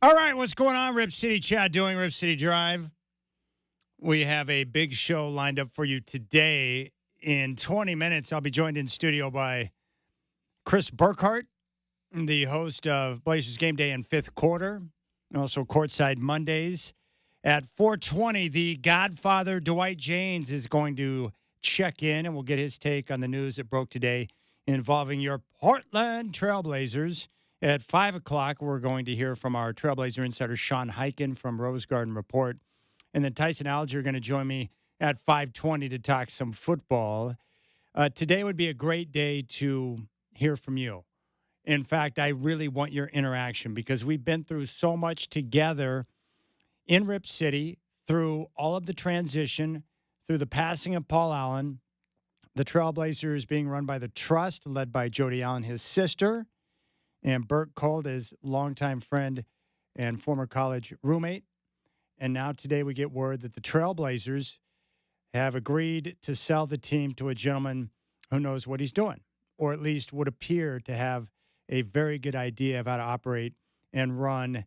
All right, what's going on, Rip City Chat doing Rip City Drive? We have a big show lined up for you today. In 20 minutes, I'll be joined in studio by Chris Burkhart, the host of Blazers Game Day in Fifth Quarter, and also Courtside Mondays. At 4:20, the Godfather Dwight James is going to check in, and we'll get his take on the news that broke today involving your Portland Trailblazers. At 5 o'clock, we're going to hear from our Trailblazer insider, Sean Hiken from Rose Garden Report. And then Tyson Alger are going to join me at 5:20 to talk some football. Today would be a great day to hear from you. In fact, I really want your interaction because we've been through so much together in Rip City, through all of the transition, through the passing of Paul Allen, the Trailblazers being run by the Trust, led by Jody Allen, his sister, and Bert Cold, his longtime friend and former college roommate. And now today we get word that the Trailblazers have agreed to sell the team to a gentleman who knows what he's doing, or at least would appear to have a very good idea of how to operate and run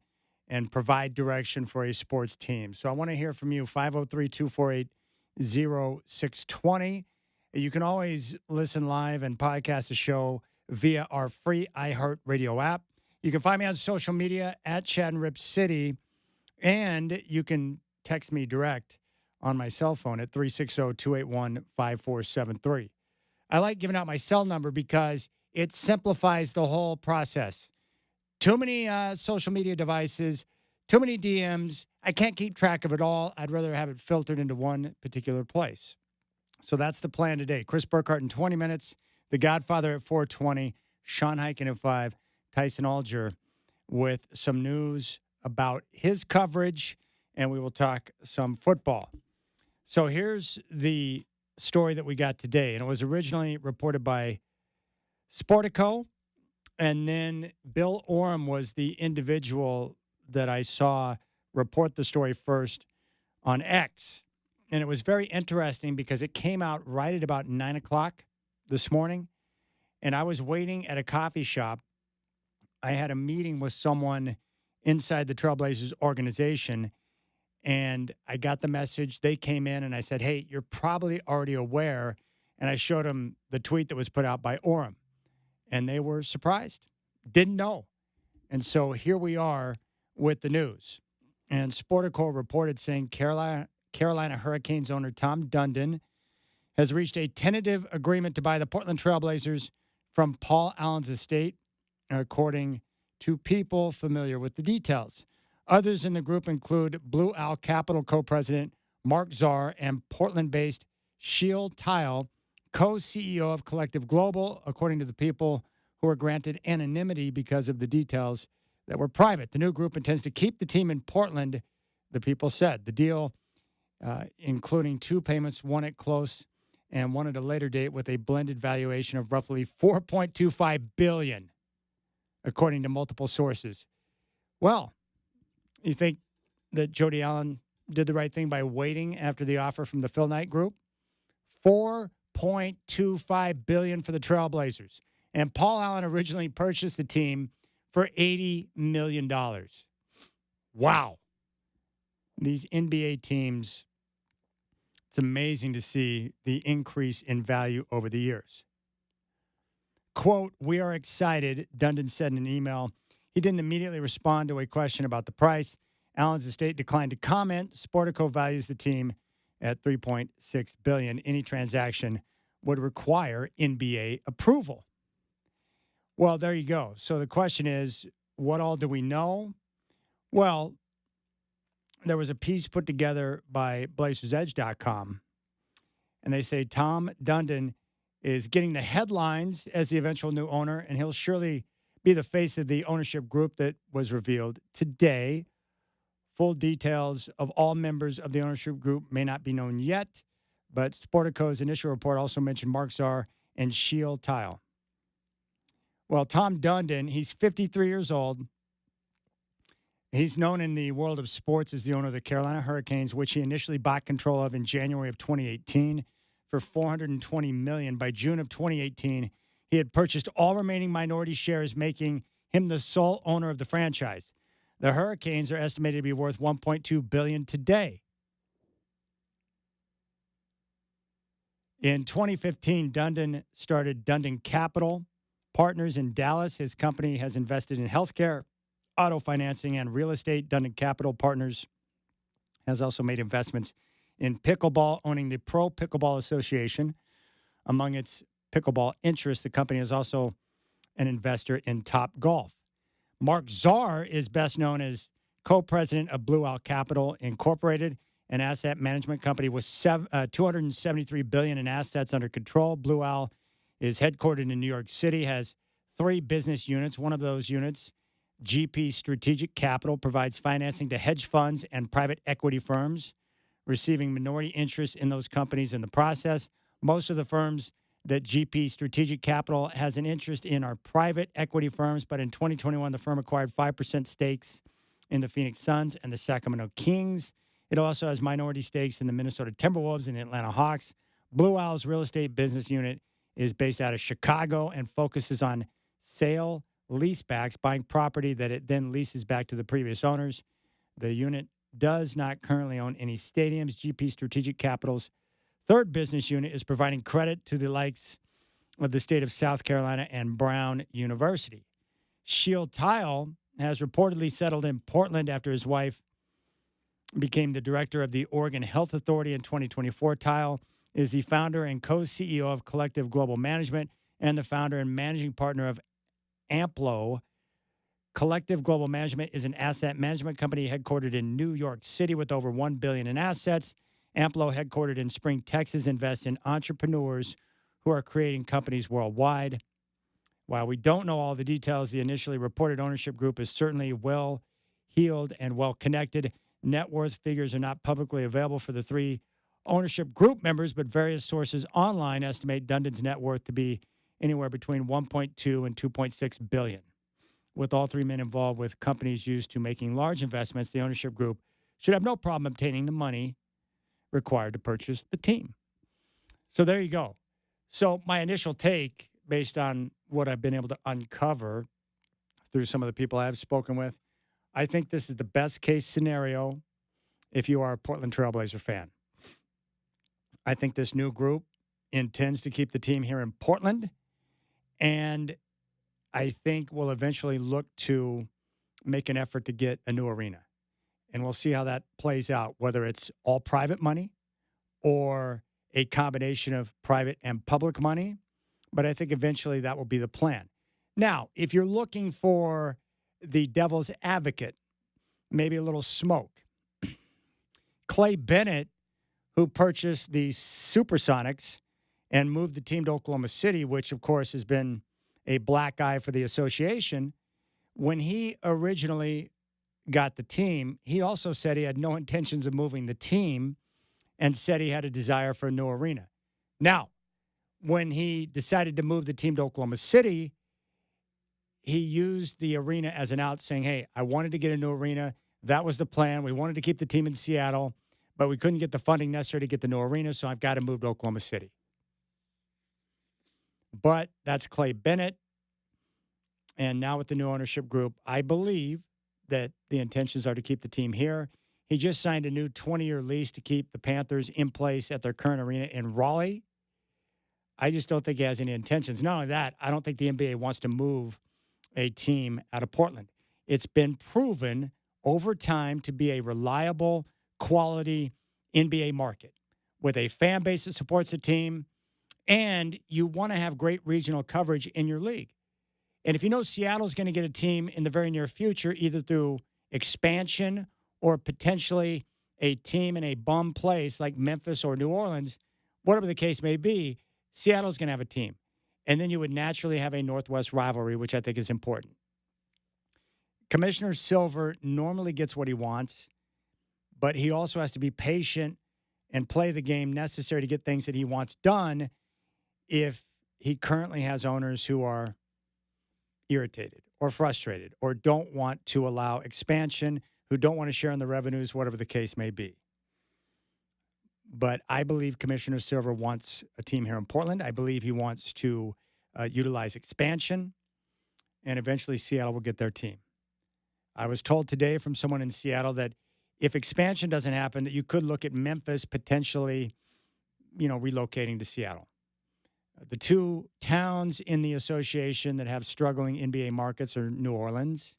and provide direction for a sports team. So I want to hear from you, 503-248-0620. You can always listen live and podcast the show via our free iHeartRadio app. You can find me on social media at Chad and Rip City, and you can text me direct on my cell phone at 360-281-5473. I like giving out my cell number because it simplifies the whole process. Too many social media devices, too many DMs. I can't keep track of it all. I'd rather have it filtered into one particular place. So that's the plan today. Chris Burkhart in 20 minutes, The Godfather at 4:20, Sean Hiken at 5, Tyson Alger with some news about his coverage, and we will talk some football. So here's the story that we got today, and it was originally reported by Sportico, and then Bill Oram was the individual that I saw report the story first on X. And it was very interesting because it came out right at about 9 o'clock this morning. And I was waiting at a coffee shop. I had a meeting with someone inside the Trailblazers organization, and I got the message. They came in, and I said, hey, you're probably already aware. And I showed them the tweet that was put out by Oram. And they were surprised, didn't know. And so here we are with the news. And Sportico reported saying Carolina Hurricanes owner Tom Dundon has reached a tentative agreement to buy the Portland Trailblazers from Paul Allen's estate, according to people familiar with the details. Others in the group include Blue Owl Capital co-president Mark Czar and Portland-based Shield Tile, co-CEO of Collective Global, according to the people who were granted anonymity because of the details that were private. The new group intends to keep the team in Portland, the people said. The deal, including two payments, one at close and one at a later date, with a blended valuation of roughly $4.25 billion, according to multiple sources. Well, you think that Jody Allen did the right thing by waiting after the offer from the Phil Knight Group? $4.25 billion for the Trailblazers. And Paul Allen originally purchased the team for $80 million. Wow. These NBA teams, it's amazing to see the increase in value over the years. Quote, we are excited, Dundon said in an email. He didn't immediately respond to a question about the price. Allen's estate declined to comment. Sportico values the team at $3.6 billion. Any transaction would require NBA approval. Well, there you go. So the question is, what all do we know? Well, there was a piece put together by BlazersEdge.com, and they say Tom Dundon is getting the headlines as the eventual new owner, and he'll surely be the face of the ownership group that was revealed today. Full details of all members of the ownership group may not be known yet, but Sportico's initial report also mentioned Mark Czar and Shield Tile. Well, Tom Dundon, he's 53 years old. He's known in the world of sports as the owner of the Carolina Hurricanes, which he initially bought control of in January of 2018 for $420 million. By June of 2018, he had purchased all remaining minority shares, making him the sole owner of the franchise. The Hurricanes are estimated to be worth $1.2 billion today. In 2015, Dundon started Dundon Capital Partners in Dallas. His company has invested in healthcare, auto financing, and real estate. Dundon Capital Partners has also made investments in pickleball, owning the Pro Pickleball Association. Among its pickleball interests, the company is also an investor in Top Golf. Mark Czar is best known as co-president of Blue Owl Capital Incorporated, an asset management company with $273 billion in assets under control. Blue Owl is headquartered in New York City, has 3 business units. One of those units, GP Strategic Capital, provides financing to hedge funds and private equity firms, receiving minority interest in those companies in the process. Most of the firms that GP Strategic Capital has an interest in are private equity firms, but in 2021, the firm acquired 5% stakes in the Phoenix Suns and the Sacramento Kings. It also has minority stakes in the Minnesota Timberwolves and the Atlanta Hawks. Blue Owl's real estate business unit is based out of Chicago and focuses on sale leasebacks, buying property that it then leases back to the previous owners. The unit does not currently own any stadiums. GP Strategic Capital's third business unit is providing credit to the likes of the state of South Carolina and Brown University. Shield Tile has reportedly settled in Portland after his wife became the director of the Oregon Health Authority in 2024. Tile is the founder and co-CEO of Collective Global Management and the founder and managing partner of Amplo. Collective Global Management is an asset management company headquartered in New York City with over $1 billion in assets. Amplo, headquartered in Spring, Texas, invests in entrepreneurs who are creating companies worldwide. While we don't know all the details, the initially reported ownership group is certainly well-heeled and well-connected. Net worth figures are not publicly available for the 3 ownership group members, but various sources online estimate Dundon's net worth to be anywhere between $1.2 and $2.6 billion. With all 3 men involved with companies used to making large investments, the ownership group should have no problem obtaining the money required to purchase the team. So there you go. So my initial take, based on what I've been able to uncover through some of the people I have spoken with, I think this is the best case scenario if you are a Portland Trailblazer fan. I think this new group intends to keep the team here in Portland, and I think we'll eventually look to make an effort to get a new arena. And we'll see how that plays out, whether it's all private money or a combination of private and public money. But I think eventually that will be the plan. Now, if you're looking for the devil's advocate, maybe a little smoke, Clay Bennett, who purchased the Supersonics and moved the team to Oklahoma City, which, of course, has been a black eye for the association, when he originally got the team, he also said he had no intentions of moving the team and said he had a desire for a new arena. Now, when he decided to move the team to Oklahoma City, he used the arena as an out, saying, hey, I wanted to get a new arena. That was the plan. We wanted to keep the team in Seattle, but we couldn't get the funding necessary to get the new arena, so I've got to move to Oklahoma City. But that's Clay Bennett. And now with the new ownership group, I believe that the intentions are to keep the team here. He just signed a new 20-year lease to keep the Panthers in place at their current arena in Raleigh. I just don't think he has any intentions. Not only that, I don't think the NBA wants to move a team out of Portland. It's been proven over time to be a reliable, quality NBA market with a fan base that supports the team, and you want to have great regional coverage in your league. And if you know Seattle's going to get a team in the very near future, either through expansion or potentially a team in a bum place like Memphis or New Orleans, whatever the case may be, Seattle's going to have a team. And then you would naturally have a Northwest rivalry, which I think is important. Commissioner Silver normally gets what he wants, but he also has to be patient and play the game necessary to get things that he wants done if he currently has owners who are irritated or frustrated or don't want to allow expansion, who don't want to share in the revenues, whatever the case may be. But I believe Commissioner Silver wants a team here in Portland. I believe he wants to utilize expansion, and eventually Seattle will get their team. I was told today from someone in Seattle that if expansion doesn't happen, that you could look at Memphis potentially, relocating to Seattle. The two towns in the association that have struggling NBA markets are New Orleans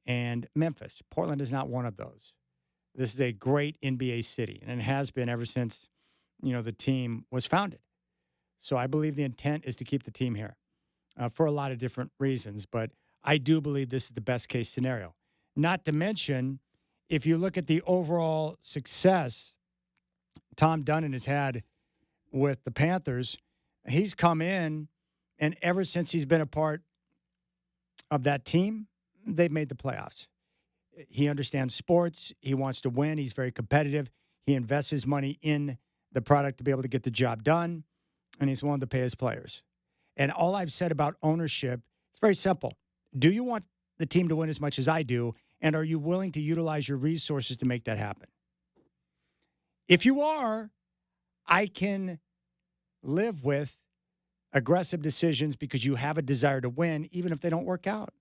and Memphis. Portland is not one of those. This is a great NBA city, and it has been ever since, the team was founded. So I believe the intent is to keep the team here for a lot of different reasons, but I do believe this is the best case scenario. Not to mention, if you look at the overall success Tom Dundon has had with the Panthers, he's come in, and ever since he's been a part of that team, they've made the playoffs. He understands sports. He wants to win. He's very competitive. He invests his money in the product to be able to get the job done, and he's willing to pay his players. And all I've said about ownership, it's very simple. Do you want the team to win as much as I do, and are you willing to utilize your resources to make that happen? If you are, I can live with aggressive decisions because you have a desire to win, even if they don't work out.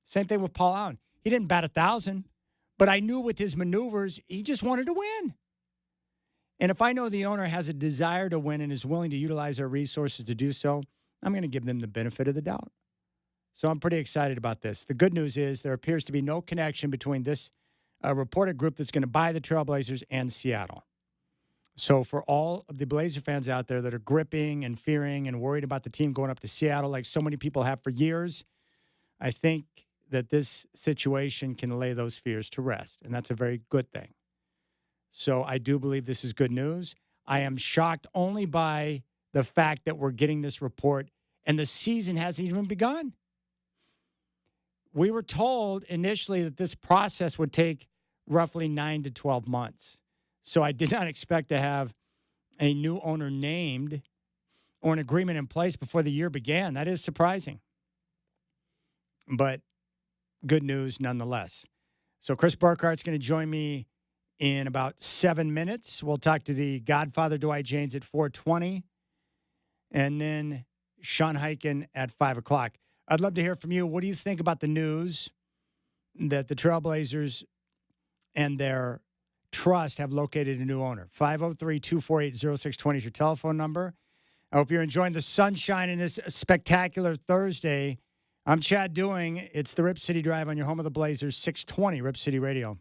Same thing with Paul Allen. He didn't bat 1,000, but I knew with his maneuvers, he just wanted to win. And if I know the owner has a desire to win and is willing to utilize their resources to do so, I'm going to give them the benefit of the doubt. So I'm pretty excited about this. The good news is there appears to be no connection between this reported group that's going to buy the Trailblazers and Seattle. So for all of the Blazer fans out there that are gripping and fearing and worried about the team going up to Seattle like so many people have for years, I think that this situation can lay those fears to rest, and that's a very good thing. So I do believe this is good news. I am shocked only by the fact that we're getting this report and the season hasn't even begun. We were told initially that this process would take roughly 9 to 12 months. So I did not expect to have a new owner named or an agreement in place before the year began. That is surprising. But good news nonetheless. So Chris Burkhart's going to join me in about 7 minutes. We'll talk to the Godfather, Dwight James, at 4:20. And then Sean Hiken at 5 o'clock. I'd love to hear from you. What do you think about the news that the Trailblazers and their trust have located a new owner? 503-248-0620 is your telephone number. I hope you're enjoying the sunshine in this spectacular Thursday. I'm Chad Doing. It's the Rip City Drive on your home of the Blazers, 620 Rip City Radio.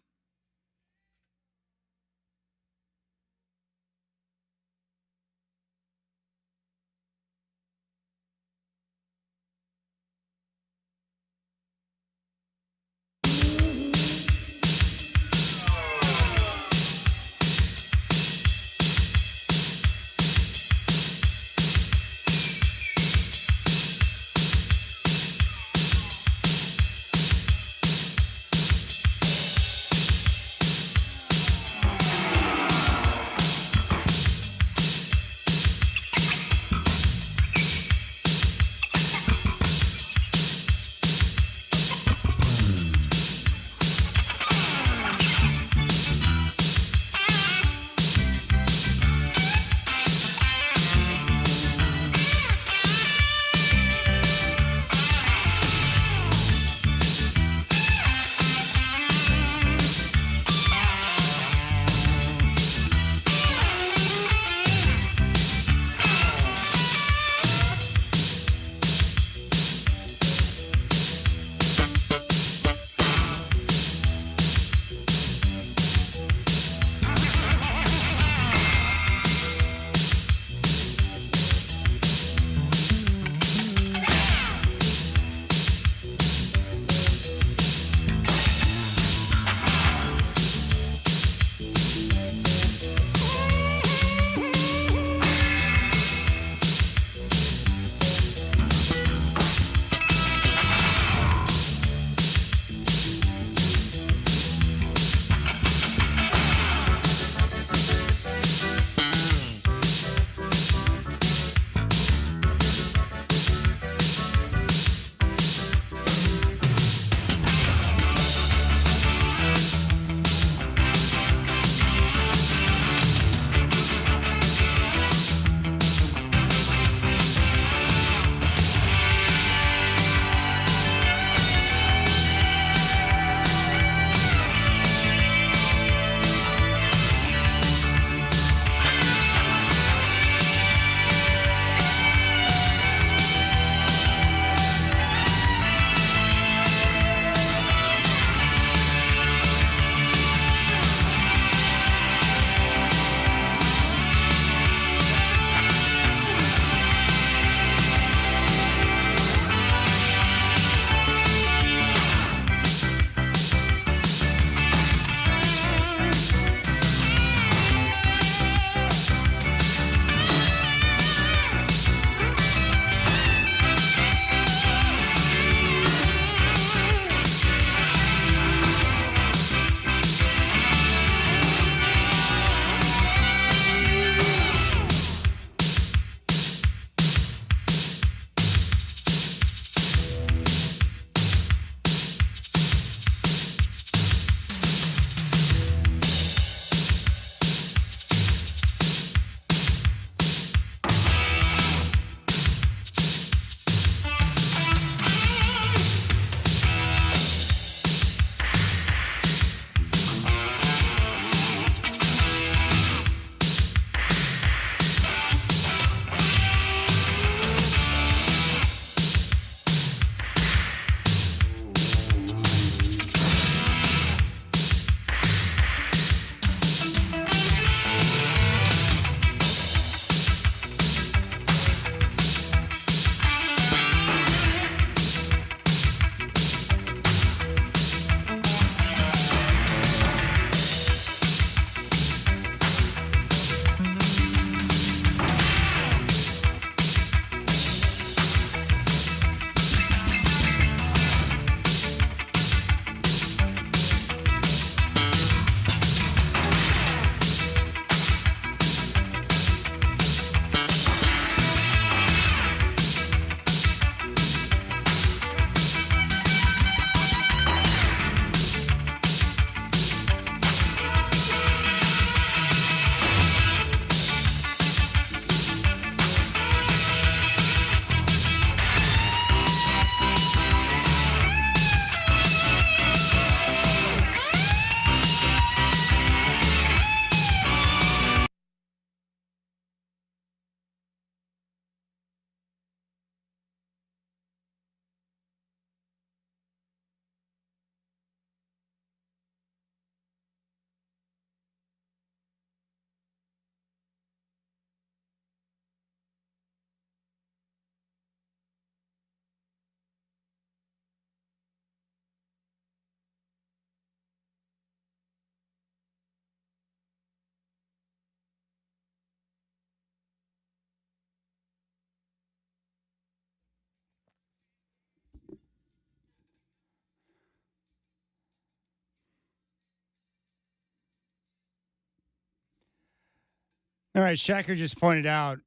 All right, Shacker just pointed out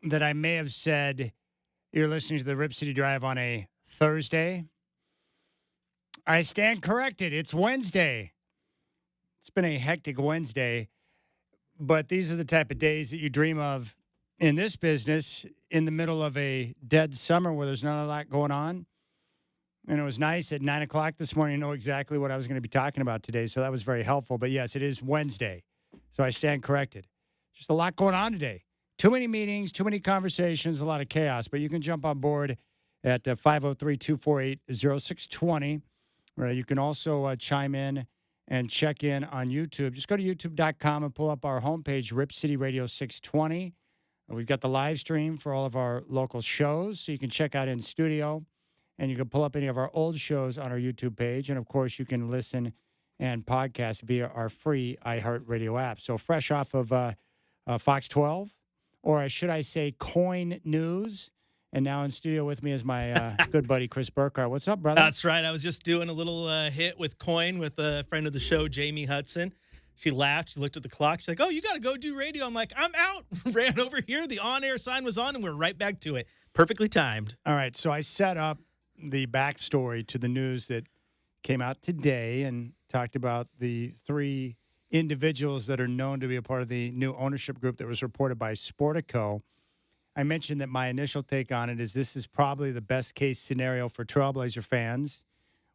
that I may have said you're listening to the Rip City Drive on a Thursday. I stand corrected. It's Wednesday. It's been a hectic Wednesday, but these are the type of days that you dream of in this business in the middle of a dead summer where there's not a lot going on. And it was nice at 9 o'clock this morning to know exactly what I was going to be talking about today. So that was very helpful. But yes, it is Wednesday. So I stand corrected. Just a lot going on today. Too many meetings, too many conversations, a lot of chaos. But you can jump on board at 503-248-0620. You can also chime in and check in on YouTube. Just go to youtube.com and pull up our homepage, Rip City Radio 620. We've got the live stream for all of our local shows, so you can check out in studio. And you can pull up any of our old shows on our YouTube page. And, of course, you can listen and podcast via our free iHeartRadio app. So fresh off of Fox 12, or should I say Coin News. And now in studio with me is my good buddy, Chris Burkhardt. What's up, brother? That's right. I was just doing a little hit with Coin with a friend of the show, Jamie Hudson. She laughed. She looked at the clock. She's like, oh, you got to go do radio. I'm like, I'm out. Ran over here. The on-air sign was on, and we're right back to it. Perfectly timed. All right. So I set up the backstory to the news that came out today and talked about the three individuals that are known to be a part of the new ownership group that was reported by Sportico. I mentioned that my initial take on it is this is probably the best case scenario for Trailblazer fans.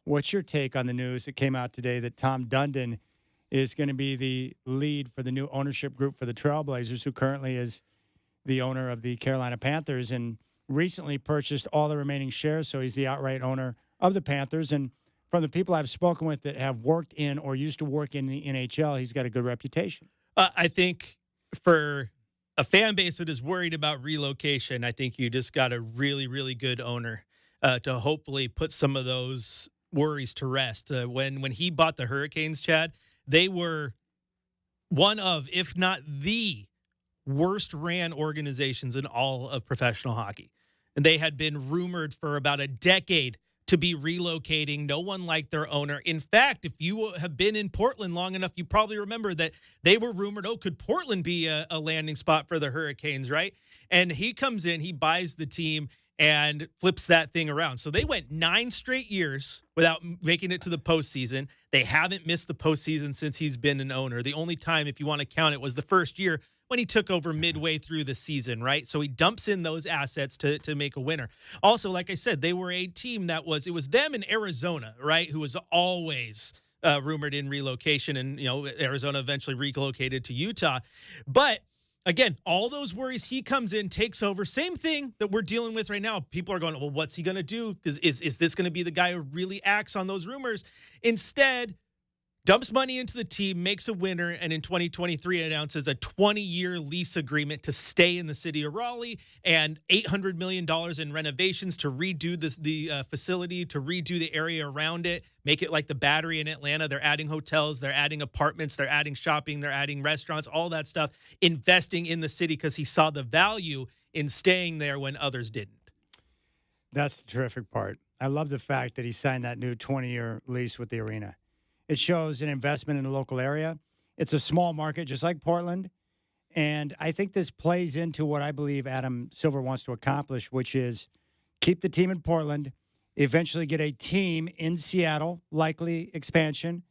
What's your take on the news that came out today that Tom Dundon is going to be the lead for the new ownership group for the Trailblazers, who currently is the owner of the Carolina Panthers and recently purchased all the remaining shares, so he's the outright owner of the Panthers. And from the people I've spoken with that have worked in or used to work in the NHL, he's got a good reputation. I think for a fan base that is worried about relocation, I think you just got a really, really good owner to hopefully put some of those worries to rest. When he bought the Hurricanes, Chad, they were one of, if not the worst ran organizations in all of professional hockey. And they had been rumored for about a decade to be relocating. No one liked their owner. In fact, if you have been in Portland long enough, you probably remember that they were rumored, could Portland be a landing spot for the Hurricanes, right? And he comes in, he buys the team and flips that thing around. So they went 9 straight years without making it to the postseason. They haven't missed the postseason since he's been an owner. The only time, if you want to count it, was the first year when he took over midway through the season, right? So he dumps in those assets to make a winner. Also, like I said, they were a team it was them in Arizona, right, who was always rumored in relocation, and, Arizona eventually relocated to Utah. But again, all those worries, he comes in, takes over. Same thing that we're dealing with right now. People are going, well, what's he going to do? Is this going to be the guy who really acts on those rumors? Instead, dumps money into the team, makes a winner, and in 2023 announces a 20-year lease agreement to stay in the city of Raleigh and $800 million in renovations to redo the facility, to redo the area around it, make it like the Battery in Atlanta. They're adding hotels, they're adding apartments, they're adding shopping, they're adding restaurants, all that stuff, investing in the city because he saw the value in staying there when others didn't. That's the terrific part. I love the fact that he signed that new 20-year lease with the arena. It shows an investment in the local area. It's a small market, just like Portland. And I think this plays into what I believe Adam Silver wants to accomplish, which is keep the team in Portland, eventually get a team in Seattle, likely expansion.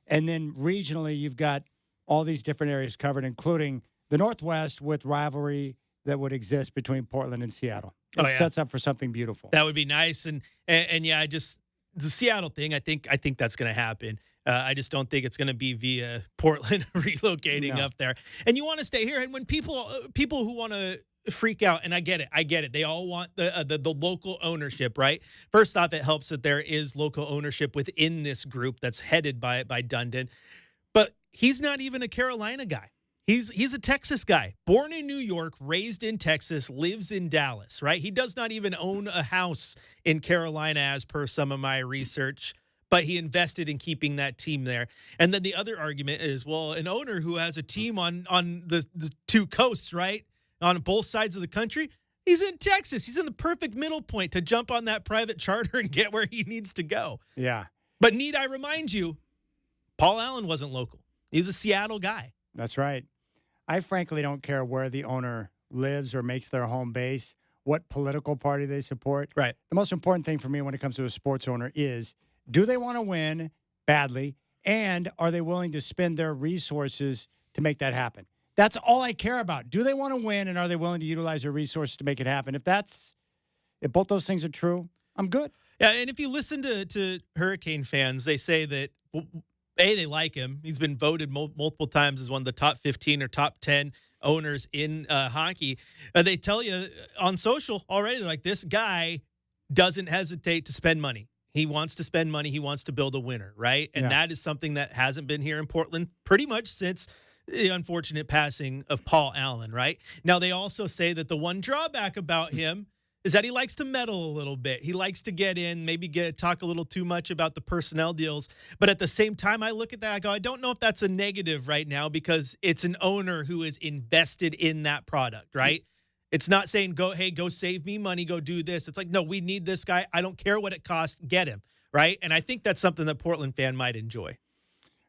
And then regionally, you've got all these different areas covered, including the Northwest with rivalry that would exist between Portland and Seattle. It sets up for something beautiful. That would be nice. And yeah, the Seattle thing, I think that's going to happen. I just don't think it's going to be via Portland relocating up there. And you want to stay here. And when people who want to freak out, and I get it. They all want the local ownership, right? First off, it helps that there is local ownership within this group that's headed by Dundon. But he's not even a Carolina guy. He's a Texas guy, born in New York, raised in Texas, lives in Dallas, right? He does not even own a house in Carolina, as per some of my research, but he invested in keeping that team there. And then the other argument is, well, an owner who has a team on the two coasts, right, on both sides of the country, he's in Texas. He's in the perfect middle point to jump on that private charter and get where he needs to go. Yeah. But need I remind you, Paul Allen wasn't local. He was a Seattle guy. That's right. I frankly don't care where the owner lives or makes their home base, what political party they support. Right. The most important thing for me when it comes to a sports owner is, do they want to win badly, and are they willing to spend their resources to make that happen? That's all I care about. Do they want to win, and are they willing to utilize their resources to make it happen? If both those things are true, I'm good. Yeah, and if you listen to Hurricane fans, they say that, they like him. He's been voted multiple times as one of the top 15 or top 10 owners in hockey. They tell you on social already, they're like, this guy doesn't hesitate to spend money. He wants to spend money. He wants to build a winner, right? And that is something that hasn't been here in Portland pretty much since the unfortunate passing of Paul Allen, right? Now, they also say that the one drawback about him is that he likes to meddle a little bit. He likes to get in, maybe talk a little too much about the personnel deals. But at the same time, I look at that, I go, I don't know if that's a negative right now, because it's an owner who is invested in that product, right? It's not saying, go save me money, go do this. It's like, no, we need this guy. I don't care what it costs, get him, right? And I think that's something that Portland fan might enjoy.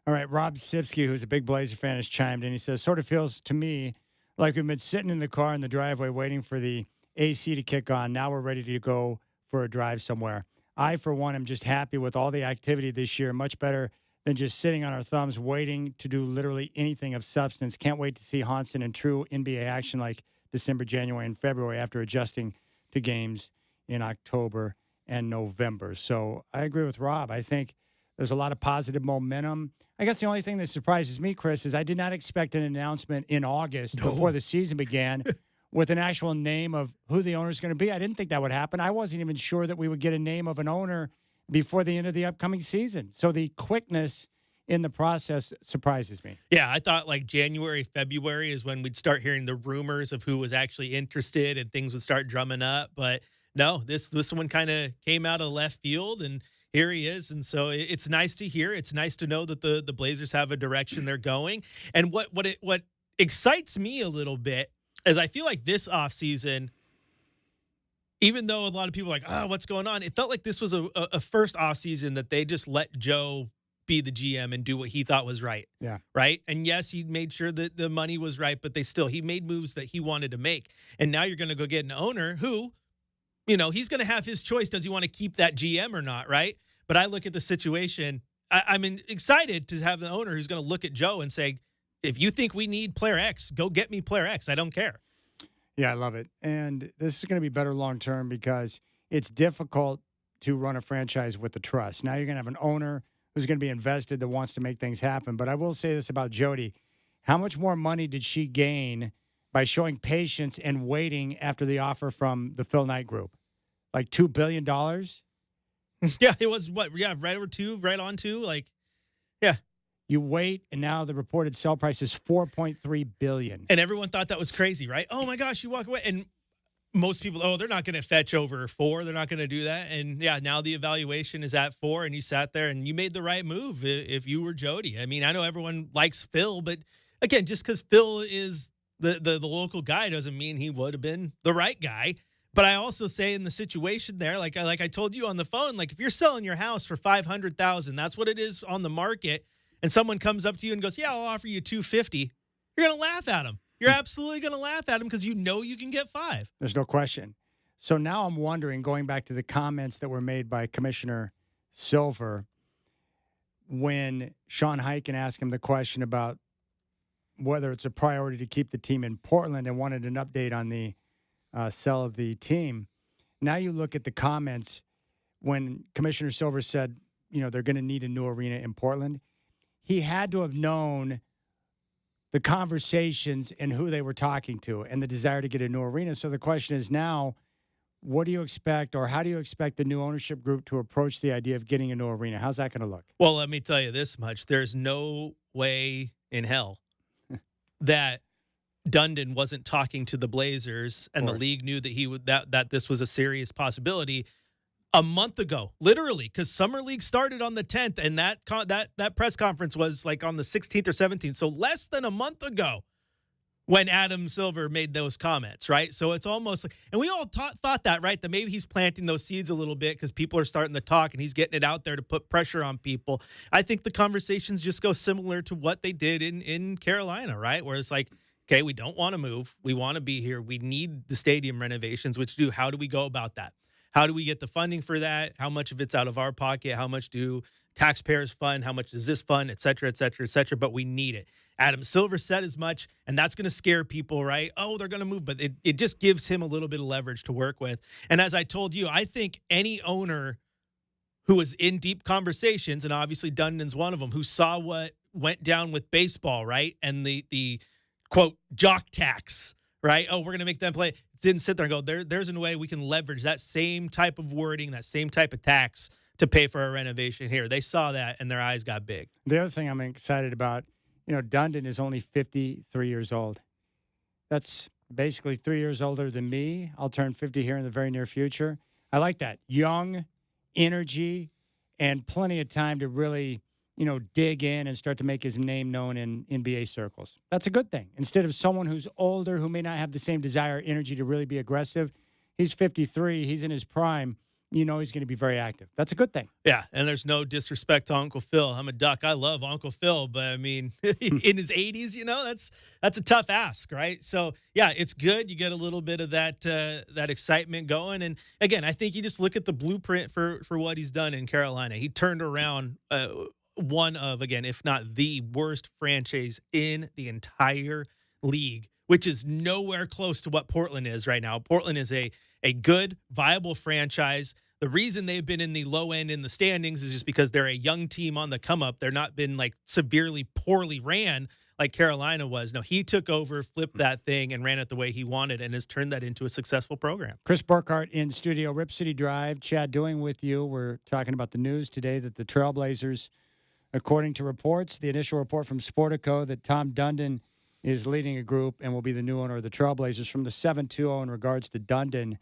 All right, Rob Sipsky, who's a big Blazer fan, has chimed in. He says, sort of feels to me like we've been sitting in the car in the driveway waiting for the AC to kick on. Now we're ready to go for a drive somewhere. I, for one, am just happy with all the activity this year, much better than just sitting on our thumbs waiting to do literally anything of substance. Can't wait to see Hansen in true NBA action like December, January, and February after adjusting to games in October and November. So I agree with Rob. I think there's a lot of positive momentum. I guess the only thing that surprises me, Chris, is I did not expect an announcement in August before the season began with an actual name of who the owner is going to be. I didn't think that would happen. I wasn't even sure that we would get a name of an owner before the end of the upcoming season. So the quickness in the process surprises me. Yeah, I thought like January, February is when we'd start hearing the rumors of who was actually interested and things would start drumming up. But no, this one kind of came out of left field, and here he is. And so it's nice to hear. It's nice to know that the Blazers have a direction they're going. And what excites me a little bit is I feel like this offseason, even though a lot of people are like, what's going on? It felt like this was a first offseason that they just let Joe be the GM and do what he thought was right. Yeah. Right. And yes, he made sure that the money was right, but he made moves that he wanted to make. And now you're going to go get an owner who, he's going to have his choice. Does he want to keep that GM or not? Right. But I look at the situation. I'm excited to have the owner who's going to look at Joe and say, if you think we need player X, go get me player X. I don't care. Yeah, I love it. And this is going to be better long-term because it's difficult to run a franchise with the trust. Now you're going to have an owner who's going to be invested that wants to make things happen. But I will say this about Jody. How much more money did she gain by showing patience and waiting after the offer from the Phil Knight Group? Like $2 billion? Yeah, it was what? Yeah, right over two, right on two. Like, yeah. You wait, and now the reported sell price is $4.3 billion. And everyone thought that was crazy, right? Oh, my gosh, you walk away. And most people, they're not going to fetch over 4. They're not going to do that. And, yeah, now the evaluation is at 4, and you sat there, and you made the right move if you were Jody. I mean, I know everyone likes Phil, but, again, just because Phil is the local guy doesn't mean he would have been the right guy. But I also say in the situation there, like I told you on the phone, like if you're selling your house for $500,000, that's what it is on the market, and someone comes up to you and goes, yeah, I'll offer you $250,000, you're going to laugh at him. You're absolutely going to laugh at him because you know you can get $5. There's no question. So now I'm wondering, going back to the comments that were made by Commissioner Silver, when Sean Hiken asked him the question about whether it's a priority to keep the team in Portland and wanted an update on the sell of the team. Now you look at the comments when Commissioner Silver said, they're going to need a new arena in Portland. He had to have known the conversations and who they were talking to and the desire to get a new arena. So the question is now, what do you expect, or how do you expect the new ownership group to approach the idea of getting a new arena? How's that going to look? Well, let me tell you this much. There's no way in hell that Dundon wasn't talking to the Blazers and the league knew that that this was a serious possibility a month ago, literally, because Summer League started on the 10th, and that press conference was like on the 16th or 17th. So less than a month ago when Adam Silver made those comments, right? So it's almost like, and we all thought that, right? That maybe he's planting those seeds a little bit because people are starting to talk and he's getting it out there to put pressure on people. I think the conversations just go similar to what they did in Carolina, right? Where it's like, Okay, we don't want to move. We want to be here. We need the stadium renovations, how do we go about that? How do we get the funding for that? How much of it's out of our pocket? How much do taxpayers fund? How much does this fund, et cetera, et cetera, et cetera? But we need it. Adam Silver said as much, and that's going to scare people, right? Oh, they're going to move, but it just gives him a little bit of leverage to work with. And as I told you, I think any owner who was in deep conversations, and obviously Dundon's one of them, who saw what went down with baseball, right? And the quote, jock tax, right? Oh, we're going to make them play. Didn't sit there and go, there's a way we can leverage that same type of wording, that same type of tax to pay for a renovation here. They saw that and their eyes got big. The other thing I'm excited about, Dundon is only 53 years old. That's basically 3 years older than me. I'll turn 50 here in the very near future. I like that. Young, energy, and plenty of time to really, dig in and start to make his name known in NBA circles. That's a good thing. Instead of someone who's older, who may not have the same desire or energy to really be aggressive, he's 53, he's in his prime. He's going to be very active. That's a good thing. Yeah, and there's no disrespect to Uncle Phil. I'm a Duck. I love Uncle Phil, but I mean, in his 80s, that's a tough ask, right? So yeah, it's good. You get a little bit of that excitement going, and again, I think you just look at the blueprint for what he's done in Carolina. He turned around one of, again, if not the worst franchise in the entire league, which is nowhere close to what Portland is right now. Portland is a good, viable franchise. The reason they've been in the low end in the standings is just because they're a young team on the come up. They're not been like severely poorly ran like Carolina was. No, he took over, flipped that thing, and ran it the way he wanted, and has turned that into a successful program. Chris Burkhardt in studio, Rip City Drive. Chad Doing with you. We're talking about the news today that the Trailblazers, according to reports, the initial report from Sportico, that Tom Dundon is leading a group and will be the new owner of the Trailblazers. From the 720 in regards to Dundon,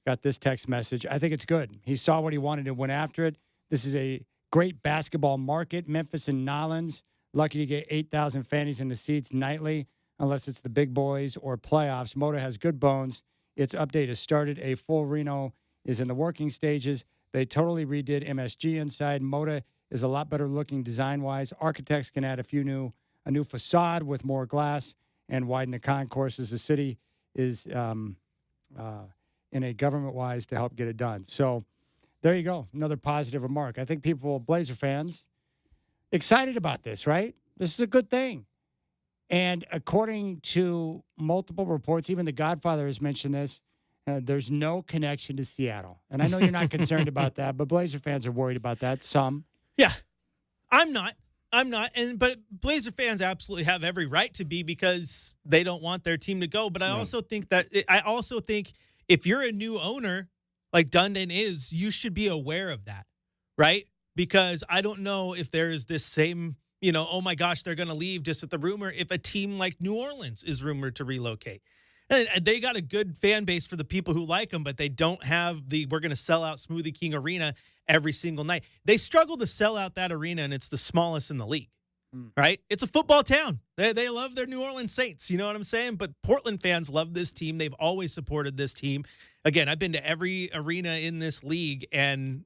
got this text message. I think it's good. He saw what he wanted and went after it. This is a great basketball market. Memphis and Nolens, lucky to get 8,000 fannies in the seats nightly, unless it's the big boys or playoffs. Moda has good bones. Its update has started. A full Reno is in the working stages. They totally redid MSG inside. Moda is a lot better looking design-wise. Architects can add a new facade with more glass and widen the concourses. The city is in a government-wise to help get it done. So there you go, another positive remark. I think people, Blazer fans, excited about this, right? This is a good thing. And according to multiple reports, even The Godfather has mentioned this, there's no connection to Seattle. And I know you're not concerned about that, but Blazer fans are worried about that, some. Yeah, I'm not. But Blazer fans absolutely have every right to be, because they don't want their team to go. But I also think if you're a new owner like Dundon is, you should be aware of that, right? Because I don't know if there is this same, oh my gosh, they're going to leave just at the rumor, if a team like New Orleans is rumored to relocate. And they got a good fan base for the people who like them, but they don't have we're going to sell out Smoothie King Arena every single night. They struggle to sell out that arena, and it's the smallest in the league, right? It's a football town. They love their New Orleans Saints. You know what I'm saying? But Portland fans love this team. They've always supported this team. Again, I've been to every arena in this league, and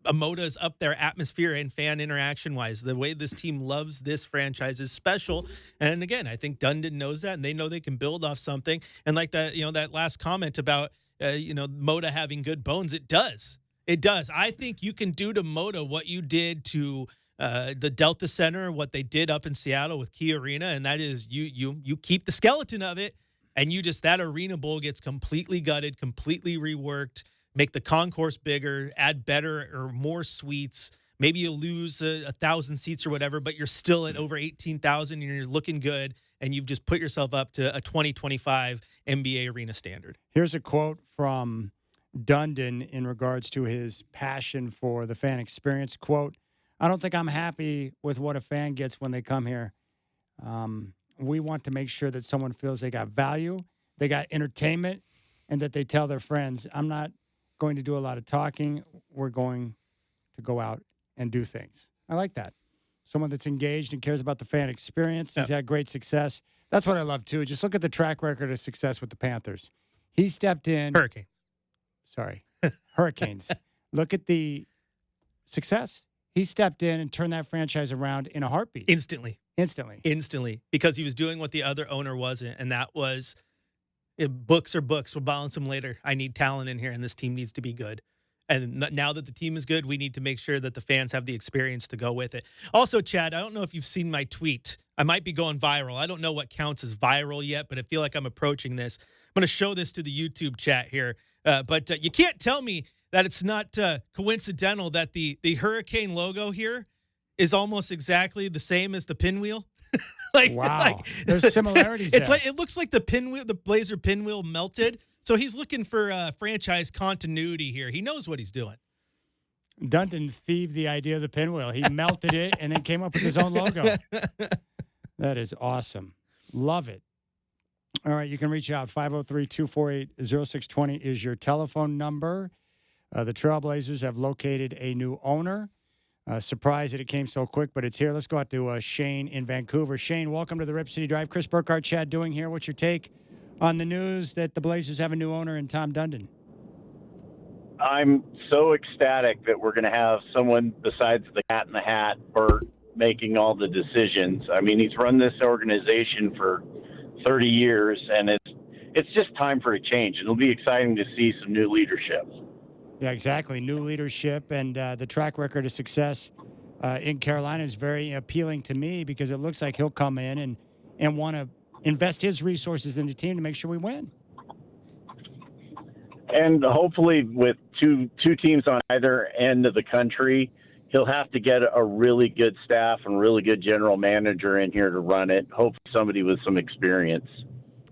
Moda's up there atmosphere and fan interaction-wise. The way this team loves this franchise is special. And again, I think Dundon knows that, and they know they can build off something. And like that, that last comment about, Moda having good bones, it does. It does. I think you can do to Moda what you did to the Delta Center, what they did up in Seattle with Key Arena, and that is you keep the skeleton of it, and that Arena Bowl gets completely gutted, completely reworked, make the concourse bigger, add better or more suites. Maybe you lose 1,000 seats or whatever, but you're still at over 18,000 and you're looking good, and you've just put yourself up to a 2025 NBA arena standard. Here's a quote from Dundon in regards to his passion for the fan experience. Quote, "I don't think I'm happy with what a fan gets when they come here. We want to make sure that someone feels they got value, they got entertainment, and that they tell their friends, I'm not going to do a lot of talking. We're going to go out and do things." I like that. Someone that's engaged and cares about the fan experience. He's had great success. That's what I love, too. Just look at the track record of success with the Panthers. He stepped in. Hurricanes. Sorry. Hurricanes. Look at the success. he stepped in and turned that franchise around in a heartbeat. Instantly. Instantly. Because he was doing what the other owner wasn't, and that was books are books. We'll balance them later. I need talent in here, and this team needs to be good. And now that the team is good, we need to make sure that the fans have the experience to go with it. Also, Chad, I don't know if you've seen my tweet. I might be going viral. I don't know what counts as viral yet, but I feel like I'm approaching this. I'm going to show this to the YouTube chat here. But you can't tell me that it's not coincidental that the Hurricane logo here is almost exactly the same as the pinwheel. Wow. There's similarities it's there. like, it looks like the Blazer pinwheel melted. So he's looking for franchise continuity here. He knows what he's doing. Dundon thieved the idea of the pinwheel. He melted it and then came up with his own logo. That is awesome. Love it. All right, you can reach out. 503-248-0620 is your telephone number. The Trailblazers have located a new owner. Surprised that it came so quick, but it's here. Let's go out to Shane in Vancouver. Shane, welcome to the Rip City Drive. Chris Burkhardt, Chad Doing here. What's your take on the news that the Blazers have a new owner in Tom Dundon? I'm so ecstatic that we're going to have someone besides the Cat in the Hat, Bert, making all the decisions. I mean, he's run this organization for 30 years, and it's just time for a change. It'll be exciting to see some new leadership. Yeah, exactly. New leadership and the track record of success in Carolina is very appealing to me because it looks like he'll come in and want to invest his resources in the team to make sure we win. And hopefully with two teams on either end of the country, he'll have to get a really good staff and really good general manager in here to run it. Hopefully somebody with some experience.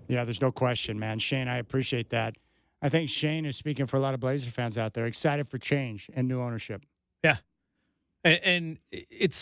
Yeah, there's no question, man. Shane, I appreciate that. I think Shane is speaking for a lot of Blazer fans out there, excited for change and new ownership. Yeah. And it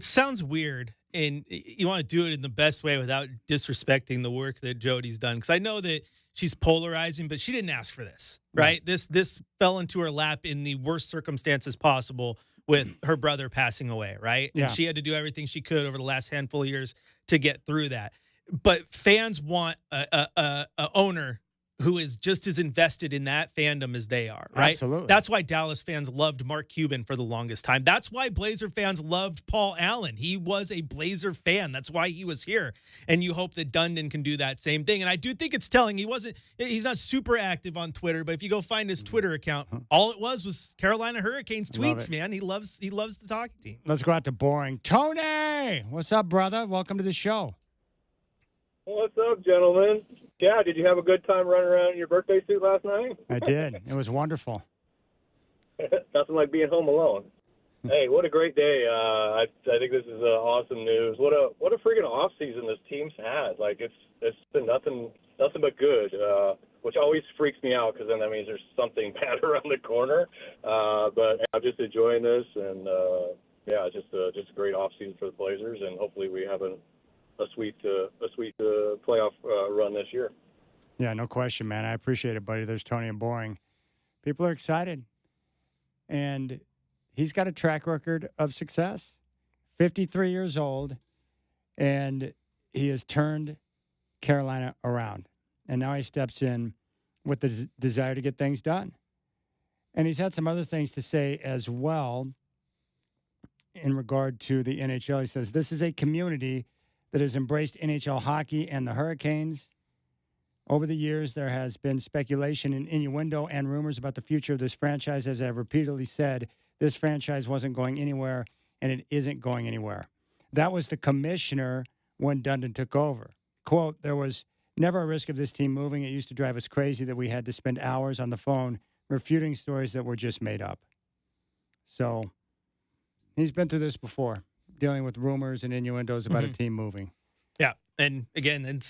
sounds weird, and you want to do it in the best way without disrespecting the work that Jody's done. Because I know that she's polarizing, but she didn't ask for this, right? This fell into her lap in the worst circumstances possible with her brother passing away, right? Yeah. And she had to do everything she could over the last handful of years to get through that. But fans want a owner who is just as invested in that fandom as they are, right? Absolutely. That's why Dallas fans loved Mark Cuban for the longest time. That's why Blazer fans loved Paul Allen. He was a Blazer fan. That's why he was here. And you hope that Dundon can do that same thing. And I do think it's telling. He's not super active on Twitter, but if you go find his Twitter account, all it was Carolina Hurricanes tweets, man. He loves the talking team. Let's go out to Boring. Tony, what's up, brother? Welcome to the show. What's up, gentlemen? Yeah, did you have a good time running around in your birthday suit last night? I did. It was wonderful. Nothing like being home alone. Hey, what a great day! I think this is awesome news. What a freaking off season this team's had. Like it's been nothing but good, which always freaks me out because then that means there's something bad around the corner. But I'm just enjoying this, and yeah, just a great off season for the Blazers, and hopefully we have a sweet playoff run this year. Yeah, no question, man. I appreciate it, buddy. There's Tony and Boring. People are excited. And he's got a track record of success. 53 years old, and he has turned Carolina around. And now he steps in with the desire to get things done. And he's had some other things to say as well in regard to the NHL. He says, this is a community that has embraced NHL hockey and the Hurricanes. Over the years, there has been speculation and innuendo and rumors about the future of this franchise. As I've repeatedly said, this franchise wasn't going anywhere, and it isn't going anywhere. That was the commissioner when Dundon took over. Quote, there was never a risk of this team moving. It used to drive us crazy that we had to spend hours on the phone refuting stories that were just made up. So he's been through this before, dealing with rumors and innuendos about a team moving. Yeah. And again, it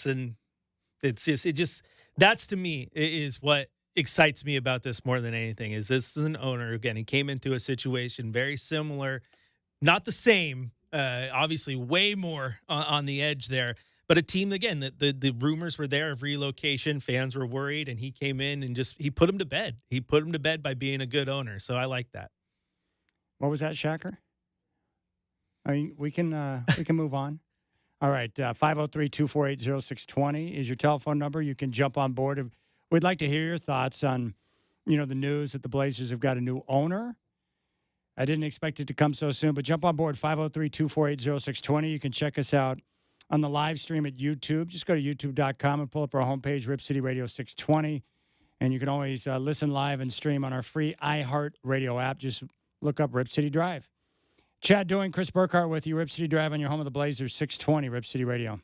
just that's to me is what excites me about this more than anything. Is this is an owner, again, he came into a situation very similar, not the same, obviously way more on the edge there, but a team, again, the rumors were there of relocation, fans were worried, and he came in and he put them to bed. He put them to bed by being a good owner. So I like that. What was that, Shacker? I mean, we can move on. All right, 503-248-0620 is your telephone number. You can jump on board. We'd like to hear your thoughts on, the news that the Blazers have got a new owner. I didn't expect it to come so soon, but jump on board 503-248-0620. You can check us out on the live stream at YouTube. Just go to youtube.com and pull up our homepage, Rip City Radio 620. And you can always listen live and stream on our free iHeart Radio app. Just look up Rip City Drive. Chad Doing, Chris Burkhart with you, Rip City Drive on your home of the Blazers, 620 Rip City Radio.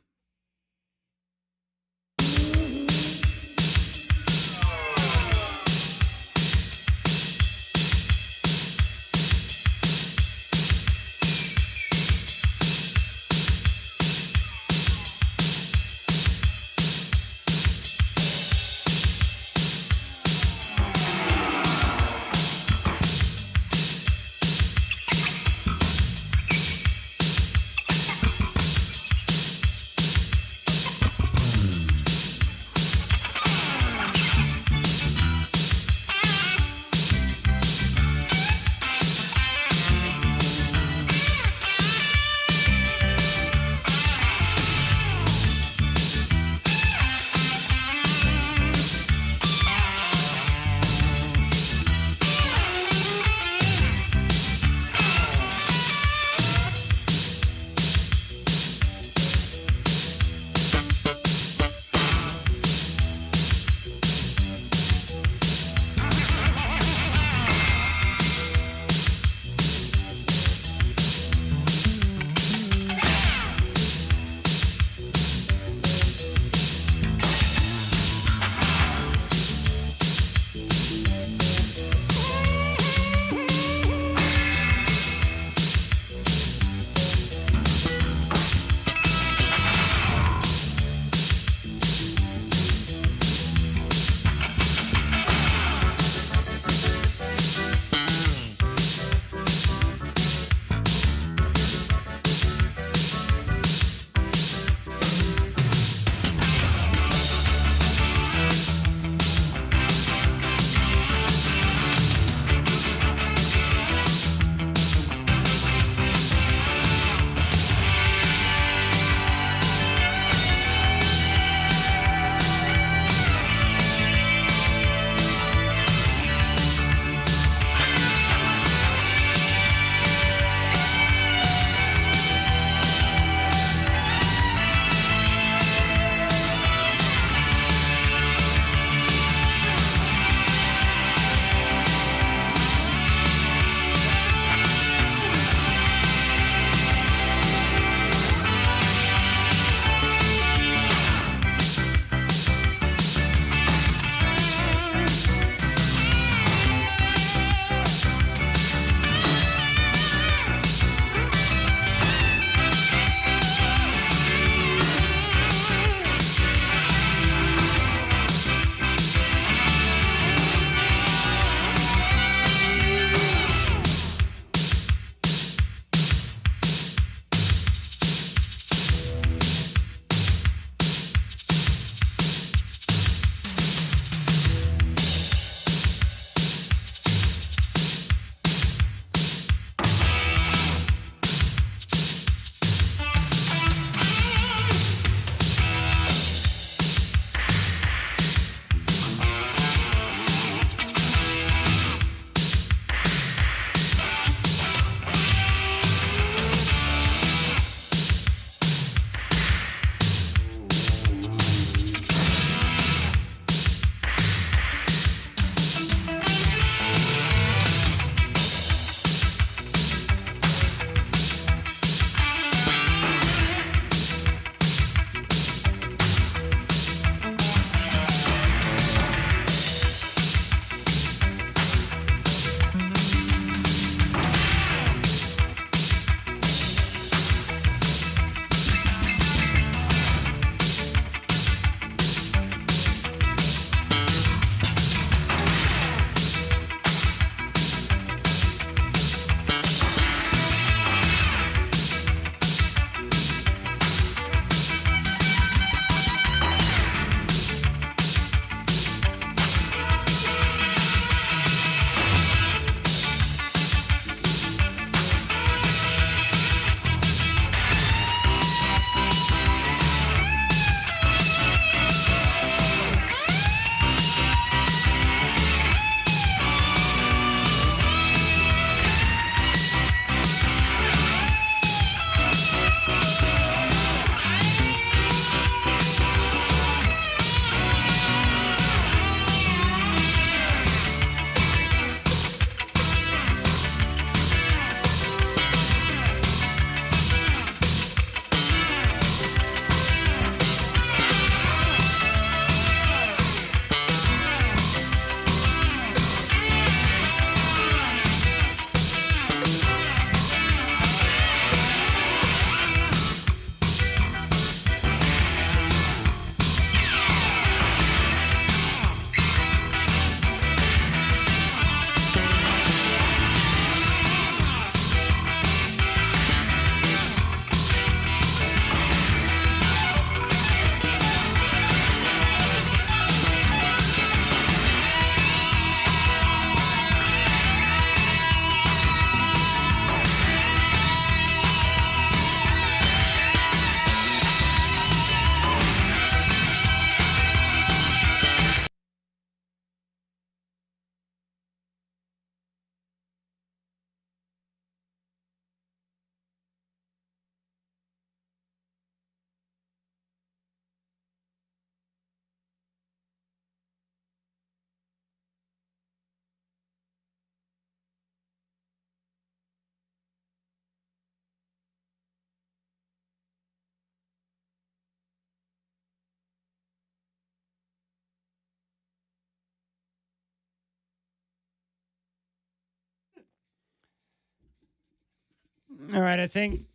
All right, I think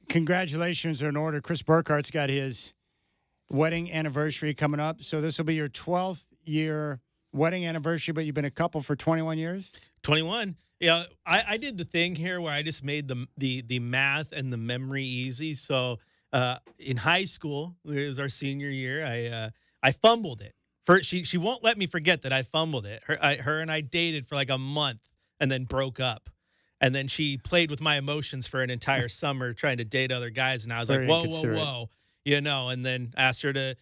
congratulations are in order. Chris Burkhart's got his wedding anniversary coming up. So this will be your 12th year wedding anniversary, but you've been a couple for 21 years? 21. Yeah, I did the thing here where I just made the math and the memory easy. So in high school, it was our senior year, I fumbled it. She won't let me forget that I fumbled it. Her and I dated for like a month and then broke up. And then she played with my emotions for an entire summer trying to date other guys. And I was like, whoa. And then asked her to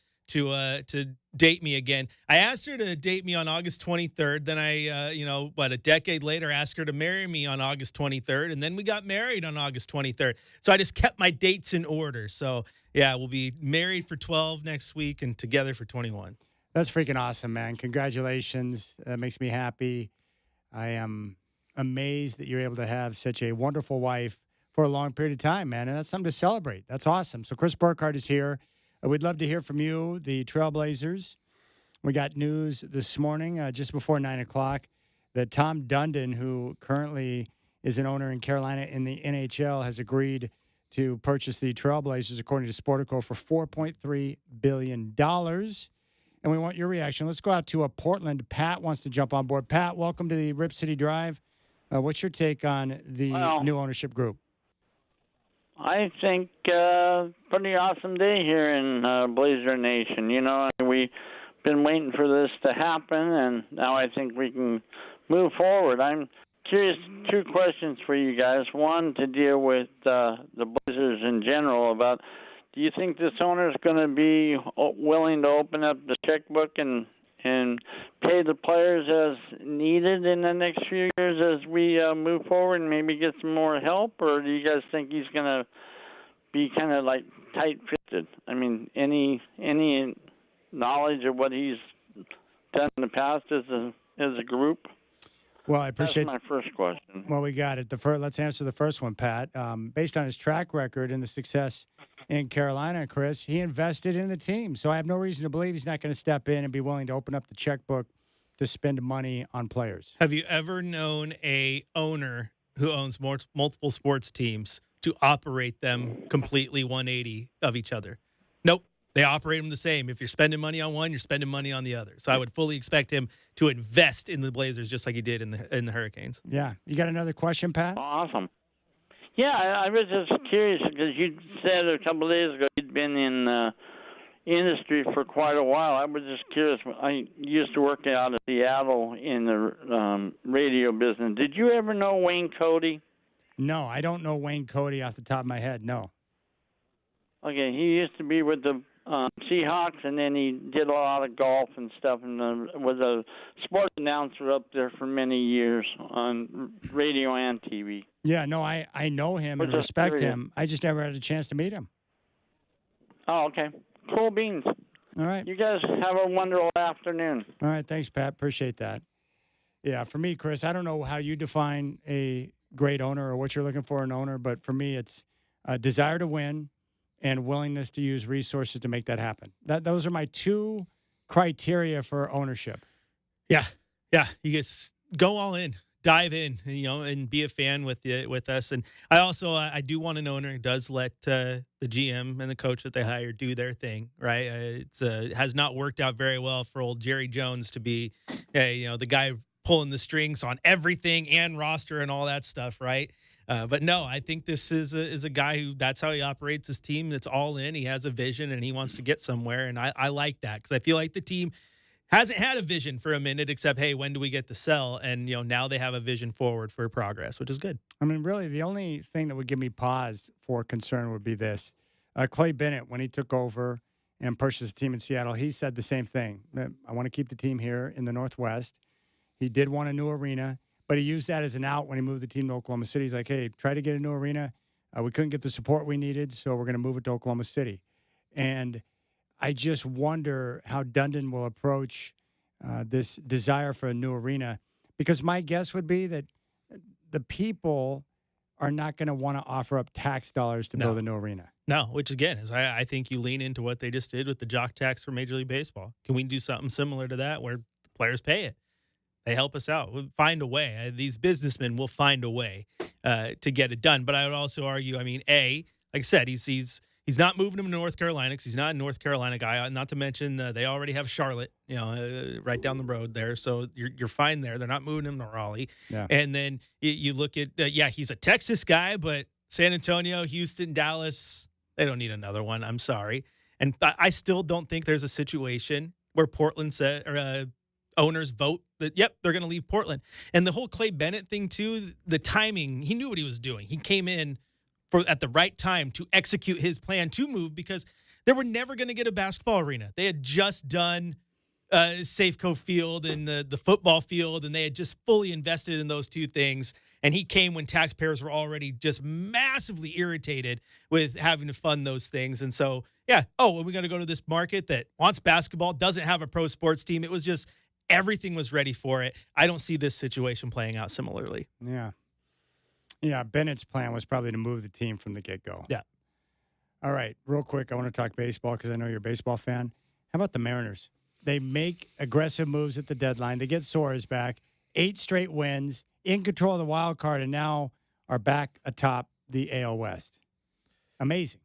date me again. I asked her to date me on August 23rd. Then a decade later, asked her to marry me on August 23rd. And then we got married on August 23rd. So I just kept my dates in order. So, yeah, we'll be married for 12 next week and together for 21. That's freaking awesome, man. Congratulations. That makes me happy. I am amazed that you're able to have such a wonderful wife for a long period of time, man. And that's something to celebrate. That's awesome. So Chris Burkhardt is here. We'd love to hear from you, the Trailblazers. We got news this morning, just before 9 o'clock, that Tom Dundon, who currently is an owner in Carolina in the NHL, has agreed to purchase the Trailblazers, according to Sportico, for $4.3 billion. And we want your reaction. Let's go out to Portland. Pat wants to jump on board. Pat, welcome to the Rip City Drive. What's your take on the new ownership group? I think pretty awesome day here in Blazer Nation. You know, we've been waiting for this to happen, and now I think we can move forward. I'm curious, two questions for you guys. One, to deal with the Blazers in general about, do you think this owner is going to be willing to open up the checkbook and pay the players as needed in the next few years as we move forward and maybe get some more help? Or do you guys think he's going to be kind of like tight-fisted? I mean, any knowledge of what he's done in the past as a group? Well, I appreciate That's my first question. Well, we got it. Let's answer the first one, Pat. Based on his track record and the success in Carolina, Chris, he invested in the team. So I have no reason to believe he's not going to step in and be willing to open up the checkbook to spend money on players. Have you ever known a owner who owns multiple sports teams to operate them completely 180 of each other? Nope. They operate them the same. If you're spending money on one, you're spending money on the other. So I would fully expect him to invest in the Blazers just like he did in the Hurricanes. Yeah. You got another question, Pat? Awesome. Yeah, I was just curious because you said a couple of days ago you'd been in the industry for quite a while. I was just curious. I used to work out of Seattle in the radio business. Did you ever know Wayne Cody? No, I don't know Wayne Cody off the top of my head, no. Okay, he used to be with the Seahawks, and then he did a lot of golf and stuff, and was a sports announcer up there for many years on radio and TV. Yeah, no, I know him and respect him. I just never had a chance to meet him. Oh, okay. Cool beans. All right. You guys have a wonderful afternoon. All right, thanks, Pat. Appreciate that. Yeah, for me, Chris, I don't know how you define a great owner or what you're looking for in an owner, but for me, it's a desire to win and willingness to use resources to make that happen. Those are my two criteria for ownership. Yeah. You guys go all in, dive in, and be a fan with us. And I also I do want an owner who does let the GM and the coach that they hire do their thing. Right? It has not worked out very well for old Jerry Jones to be, the guy pulling the strings on everything and roster and all that stuff. Right? But no, I think this is a guy who that's how he operates his team. That's all in. He has a vision and he wants to get somewhere. And I like that because I feel like the team hasn't had a vision for a minute except, hey, when do we get to sell? And, now they have a vision forward for progress, which is good. I mean, really, the only thing that would give me pause for concern would be this. Clay Bennett, when he took over and purchased a team in Seattle, he said the same thing. I want to keep the team here in the Northwest. He did want a new arena. But he used that as an out when he moved the team to Oklahoma City. He's like, hey, try to get a new arena. We couldn't get the support we needed, so we're going to move it to Oklahoma City. And I just wonder how Dundon will approach this desire for a new arena, because my guess would be that the people are not going to want to offer up tax dollars to build a new arena. No, which again is I think you lean into what they just did with the jock tax for Major League Baseball. Can we do something similar to that where the players pay it? They help us out. We'll find a way. These businessmen will find a way to get it done. But I would also argue, I mean, like I said, he's not moving him to North Carolina because he's not a North Carolina guy. Not to mention they already have Charlotte, right down the road there. So you're fine there. They're not moving him to Raleigh. Yeah. And then you look at, he's a Texas guy, but San Antonio, Houston, Dallas, they don't need another one. I'm sorry. And I still don't think there's a situation where Portland said, or owners vote that, yep, they're going to leave Portland. And the whole Clay Bennett thing, too, the timing, he knew what he was doing. He came in at the right time to execute his plan to move because they were never going to get a basketball arena. They had just done Safeco Field and the football field, and they had just fully invested in those two things. And he came when taxpayers were already just massively irritated with having to fund those things. And so, we're going to go to this market that wants basketball, doesn't have a pro sports team. It was just everything was ready for it. I don't see this situation playing out similarly. Yeah. Yeah, Bennett's plan was probably to move the team from the get-go. Yeah. All right, real quick, I want to talk baseball because I know you're a baseball fan. How about the Mariners? They make aggressive moves at the deadline. They get Suarez back, 8 straight wins, in control of the wild card, and now are back atop the AL West. Amazing.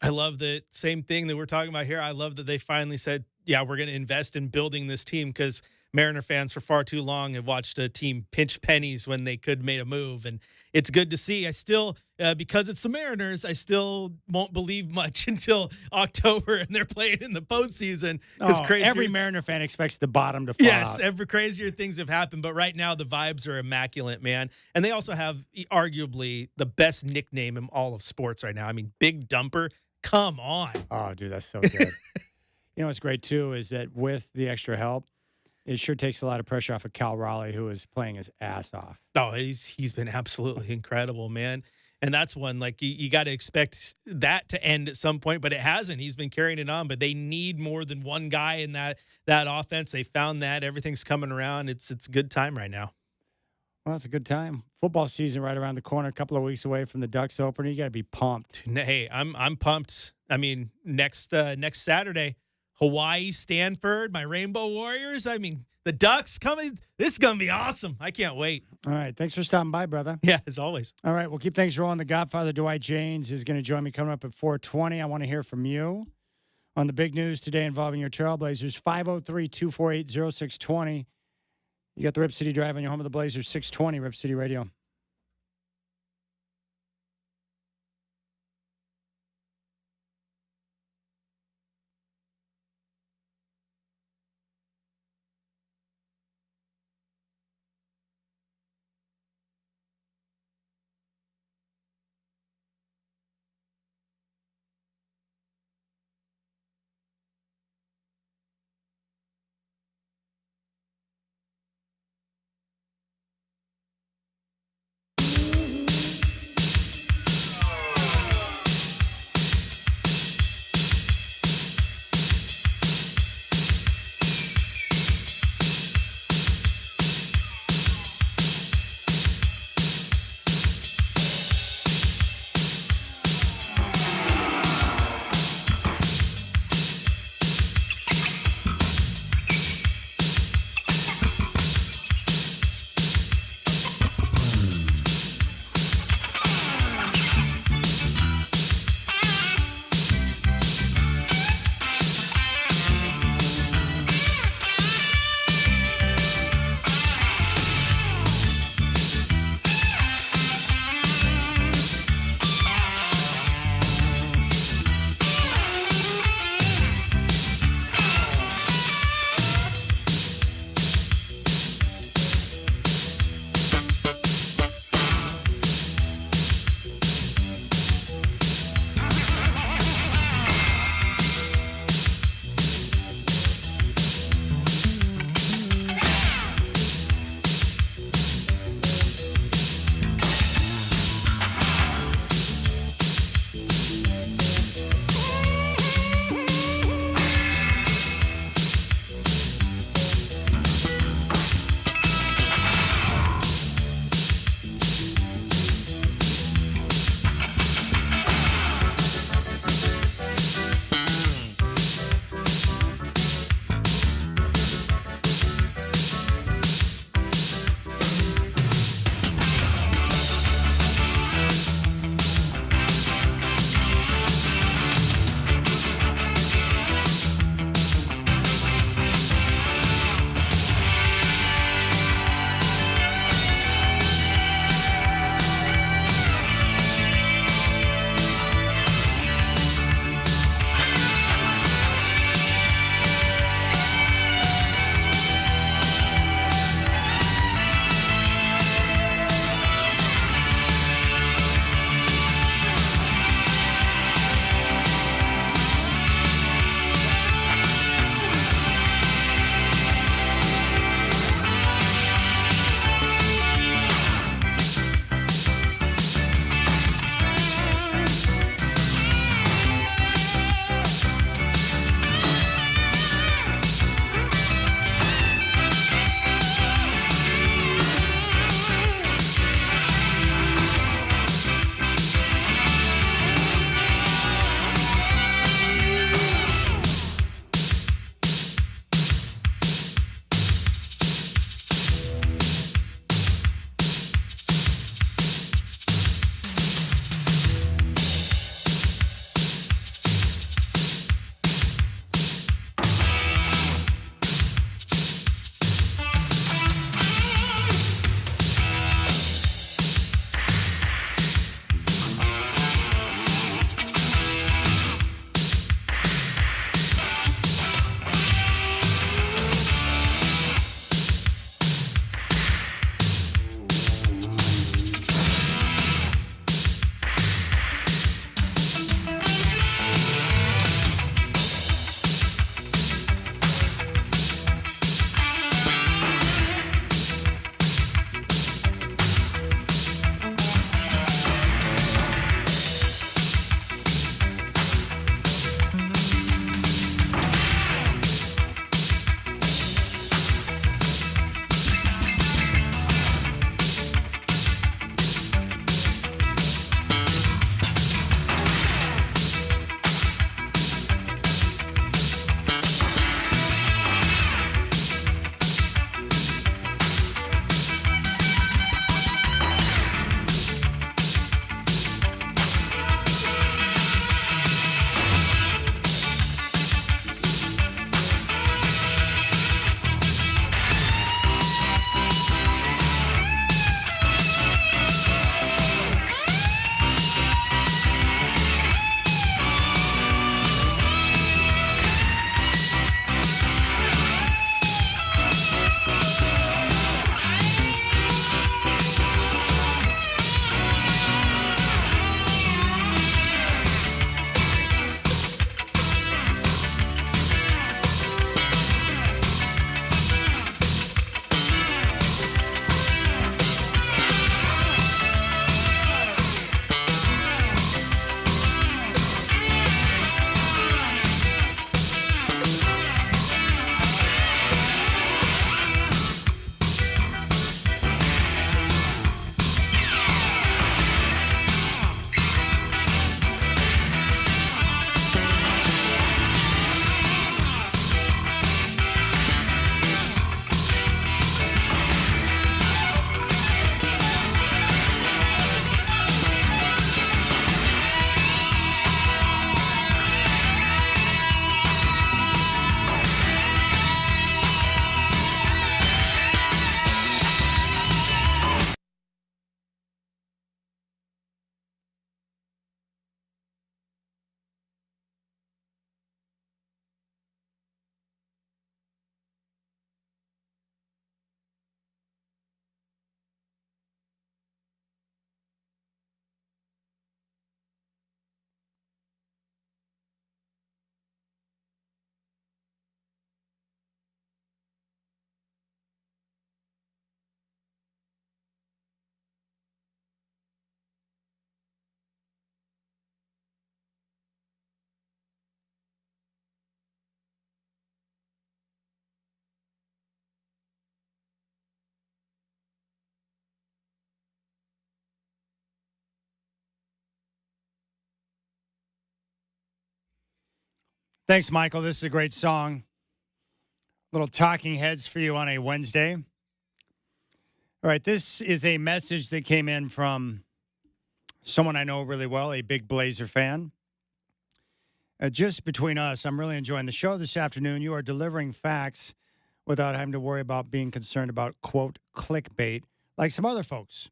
I love the same thing that we're talking about here. I love that they finally said, we're going to invest in building this team because Mariner fans for far too long have watched a team pinch pennies when they could make a move. And it's good to see. I still, because it's the Mariners, I still won't believe much until October and they're playing in the postseason. Every Mariner fan expects the bottom to fall out. Every crazier things have happened. But right now the vibes are immaculate, man. And they also have arguably the best nickname in all of sports right now. I mean, Big Dumper. Come on. Oh, dude, that's so good. What's great, too, is that with the extra help, it sure takes a lot of pressure off of Cal Raleigh, who is playing his ass off. Oh, he's been absolutely incredible, man. And that's one, like, you got to expect that to end at some point, but it hasn't. He's been carrying it on, but they need more than one guy in that offense. They found that. Everything's coming around. It's a good time right now. Well, it's a good time. Football season right around the corner, a couple of weeks away from the Ducks opener. You got to be pumped. Hey, I'm pumped. I mean, next Saturday, Hawaii, Stanford, my Rainbow Warriors. I mean, the Ducks coming. This is going to be awesome. I can't wait. All right. Thanks for stopping by, brother. Yeah, as always. All right. We'll keep things rolling. The Godfather, Dwight James, is going to join me coming up at 4:20. I want to hear from you on the big news today involving your Trailblazers. 503-248-0620. You got the Rip City Drive on your home of the Blazers, 620 Rip City Radio. Thanks, Michael. This is a great song. Little talking heads for you on a Wednesday. All right, this is a message that came in from someone I know really well, a big Blazer fan. Just between us, I'm really enjoying the show this afternoon. You are delivering facts without having to worry about being concerned about, quote, clickbait, like some other folks.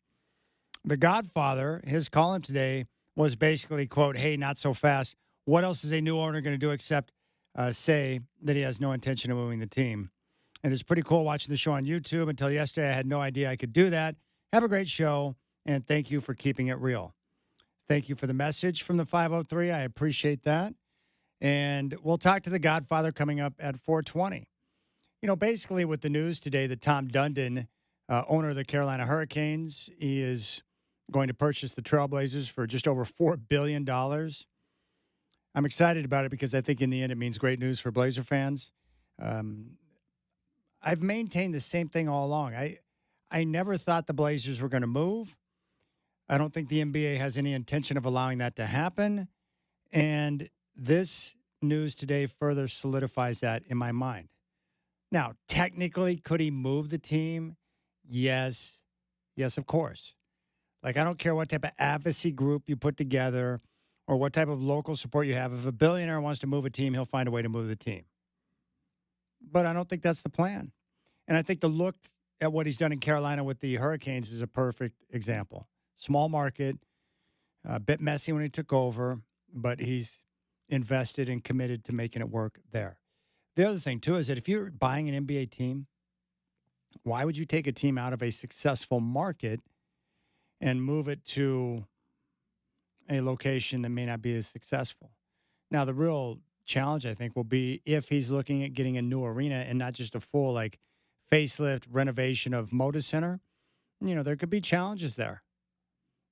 The Godfather, his column today was basically, quote, hey, not so fast. What else is a new owner going to do except say that he has no intention of moving the team? And it's pretty cool watching the show on YouTube. Until yesterday, I had no idea I could do that. Have a great show, and thank you for keeping it real. Thank you for the message from the 503. I appreciate that. And we'll talk to the Godfather coming up at 420. You know, basically with the news today that Tom Dundon, owner of the Carolina Hurricanes, he is going to purchase the Trailblazers for just over $4 billion. I'm excited about it because I think in the end it means great news for Blazer fans. I've maintained the same thing all along. I never thought the Blazers were going to move. I don't think the NBA has any intention of allowing that to happen. And this news today further solidifies that in my mind. Now, technically, could he move the team? Yes. Yes, of course. Like, I don't care what type of advocacy group you put together or what type of local support you have. If a billionaire wants to move a team, he'll find a way to move the team. But I don't think that's the plan. And I think the look at what he's done in Carolina with the Hurricanes is a perfect example. Small market, a bit messy when he took over, but he's invested and committed to making it work there. The other thing, too, is that if you're buying an NBA team, why would you take a team out of a successful market and move it to a location that may not be as successful? Now, the real challenge, I think, will be if he's looking at getting a new arena and not just a full, like, facelift renovation of Moda Center. You know, there could be challenges there.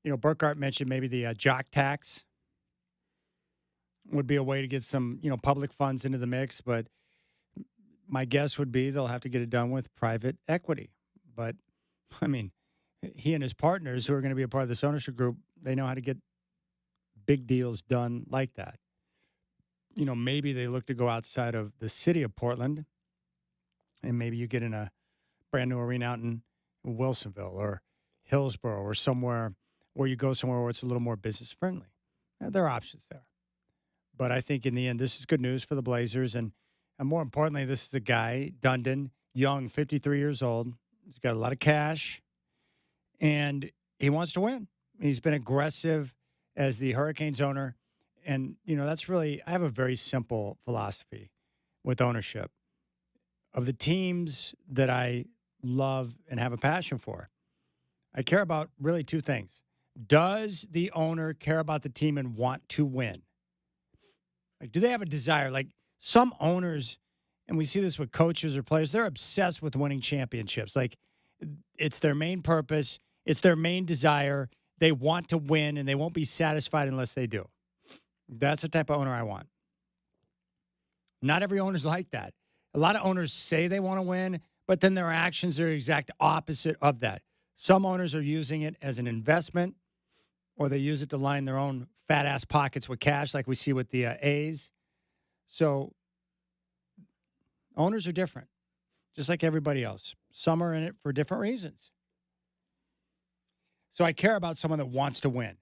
You know, Burkhart mentioned maybe the jock tax would be a way to get some, you know, public funds into the mix, but my guess would be they'll have to get it done with private equity. But, I mean, he and his partners who are going to be a part of this ownership group, they know how to get big deals done like that. You know, maybe they look to go outside of the city of Portland, and maybe you get in a brand new arena out in Wilsonville or Hillsborough or somewhere where you go somewhere where it's a little more business friendly. There are options there. But I think in the end, this is good news for the Blazers. And more importantly, this is a guy, Dundon, young, 53 years old. He's got a lot of cash, and he wants to win. He's been aggressive as the Hurricanes owner. And, you know, that's really, I have a very simple philosophy with ownership. Of the teams that I love and have a passion for, I care about really two things. Does the owner care about the team and want to win? Like, do they have a desire? Like, some owners, and we see this with coaches or players, they're obsessed with winning championships. Like, it's their main purpose. It's their main desire. They want to win, and they won't be satisfied unless they do. That's the type of owner I want. Not every owner's like that. A lot of owners say they want to win, but then their actions are the exact opposite of that. Some owners are using it as an investment, or they use it to line their own fat-ass pockets with cash like we see with the A's. So owners are different, just like everybody else. Some are in it for different reasons. So I care about someone that wants to win.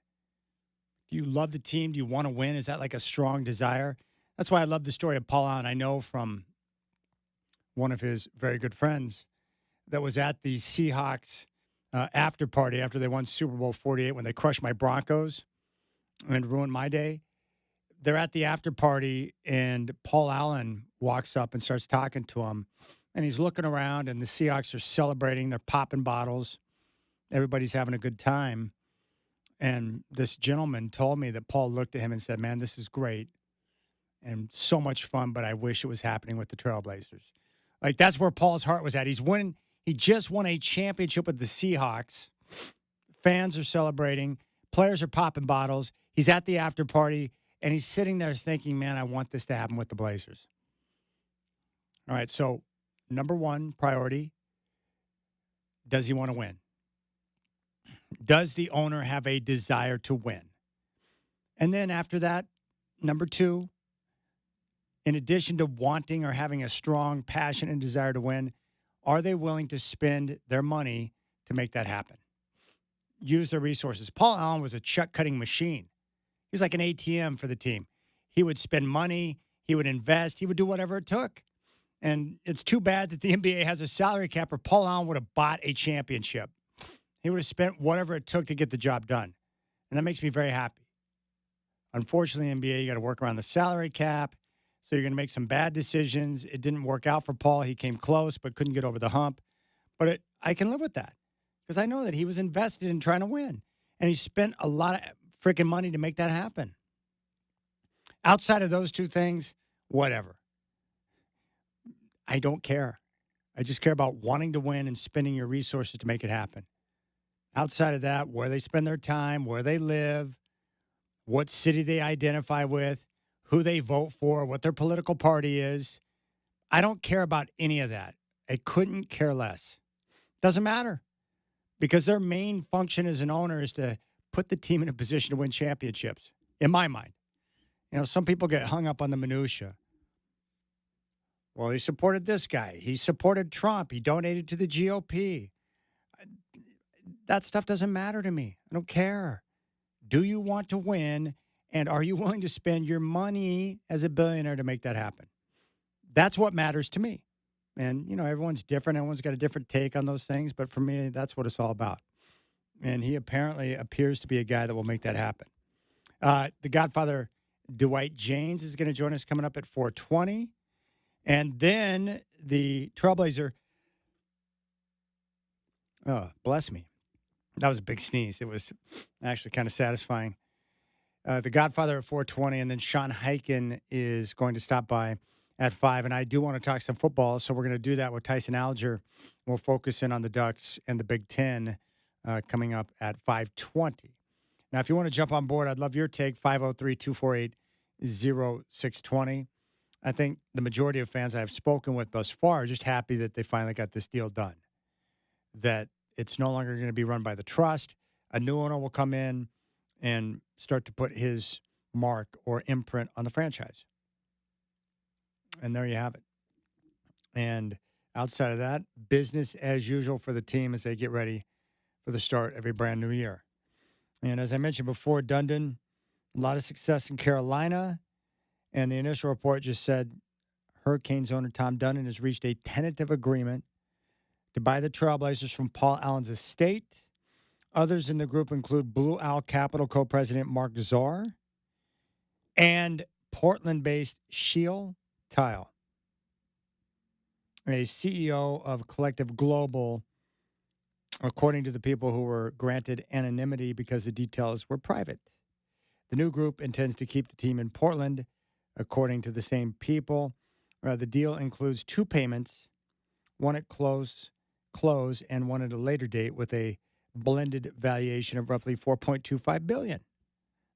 Do you love the team? Do you want to win? Is that like a strong desire? That's why I love the story of Paul Allen. I know from one of his very good friends that was at the Seahawks after party after they won Super Bowl 48 when they crushed my Broncos and ruined my day. They're at the after party, and Paul Allen walks up and starts talking to him. And he's looking around, and the Seahawks are celebrating. They're popping bottles. Everybody's having a good time. And this gentleman told me that Paul looked at him and said, man, this is great and so much fun, but I wish it was happening with the Trailblazers. Like, that's where Paul's heart was at. He's winning. He just won a championship with the Seahawks. Fans are celebrating. Players are popping bottles. He's at the after party, and he's sitting there thinking, man, I want this to happen with the Blazers. All right, so number one priority, does he want to win? Does the owner have a desire to win? And then after that, number two, in addition to wanting or having a strong passion and desire to win, are they willing to spend their money to make that happen? Use their resources. Paul Allen was a check-cutting machine. He was like an ATM for the team. He would spend money. He would invest. He would do whatever it took. And it's too bad that the NBA has a salary cap, or Paul Allen would have bought a championship. He would have spent whatever it took to get the job done. And that makes me very happy. Unfortunately, NBA, you got to work around the salary cap. So you're going to make some bad decisions. It didn't work out for Paul. He came close, but couldn't get over the hump. But I can live with that because I know that he was invested in trying to win. And he spent a lot of freaking money to make that happen. Outside of those two things, whatever. I don't care. I just care about wanting to win and spending your resources to make it happen. Outside of that, where they spend their time, where they live, what city they identify with, who they vote for, what their political party is. I don't care about any of that. I couldn't care less. Doesn't matter because their main function as an owner is to put the team in a position to win championships, in my mind. You know, some people get hung up on the minutia. Well, he supported this guy. He supported Trump. He donated to the GOP. That stuff doesn't matter to me. I don't care. Do you want to win? And are you willing to spend your money as a billionaire to make that happen? That's what matters to me. And, you know, everyone's different. Everyone's got a different take on those things. But for me, that's what it's all about. And he apparently appears to be a guy that will make that happen. The Godfather, Dwight James, is going to join us coming up at 4:20. And then the Trailblazer, oh, bless me. That was a big sneeze. It was actually kind of satisfying. The Godfather at 4:20, and then Sean Hiken is going to stop by at 5. And I do want to talk some football, so we're going to do that with Tyson Alger. We'll focus in on the Ducks and the Big Ten coming up at 5:20. Now, if you want to jump on board, I'd love your take, 503-248-0620. I think the majority of fans I've spoken with thus far are just happy that they finally got this deal done, that it's no longer going to be run by the trust. A new owner will come in and start to put his mark or imprint on the franchise. And there you have it. And outside of that, business as usual for the team as they get ready for the start of a brand new year. And as I mentioned before, Dundon, a lot of success in Carolina. And the initial report just said Hurricanes owner Tom Dundon has reached a tentative agreement to buy the Trailblazers from Paul Allen's estate. Others in the group include Blue Owl Capital co-president Mark Czar and Portland-based Sheil Tile, a CEO of Collective Global, according to the people who were granted anonymity because the details were private. The new group intends to keep the team in Portland, according to the same people. The deal includes 2 payments, one at close and one at a later date with a blended valuation of roughly $4.25 billion.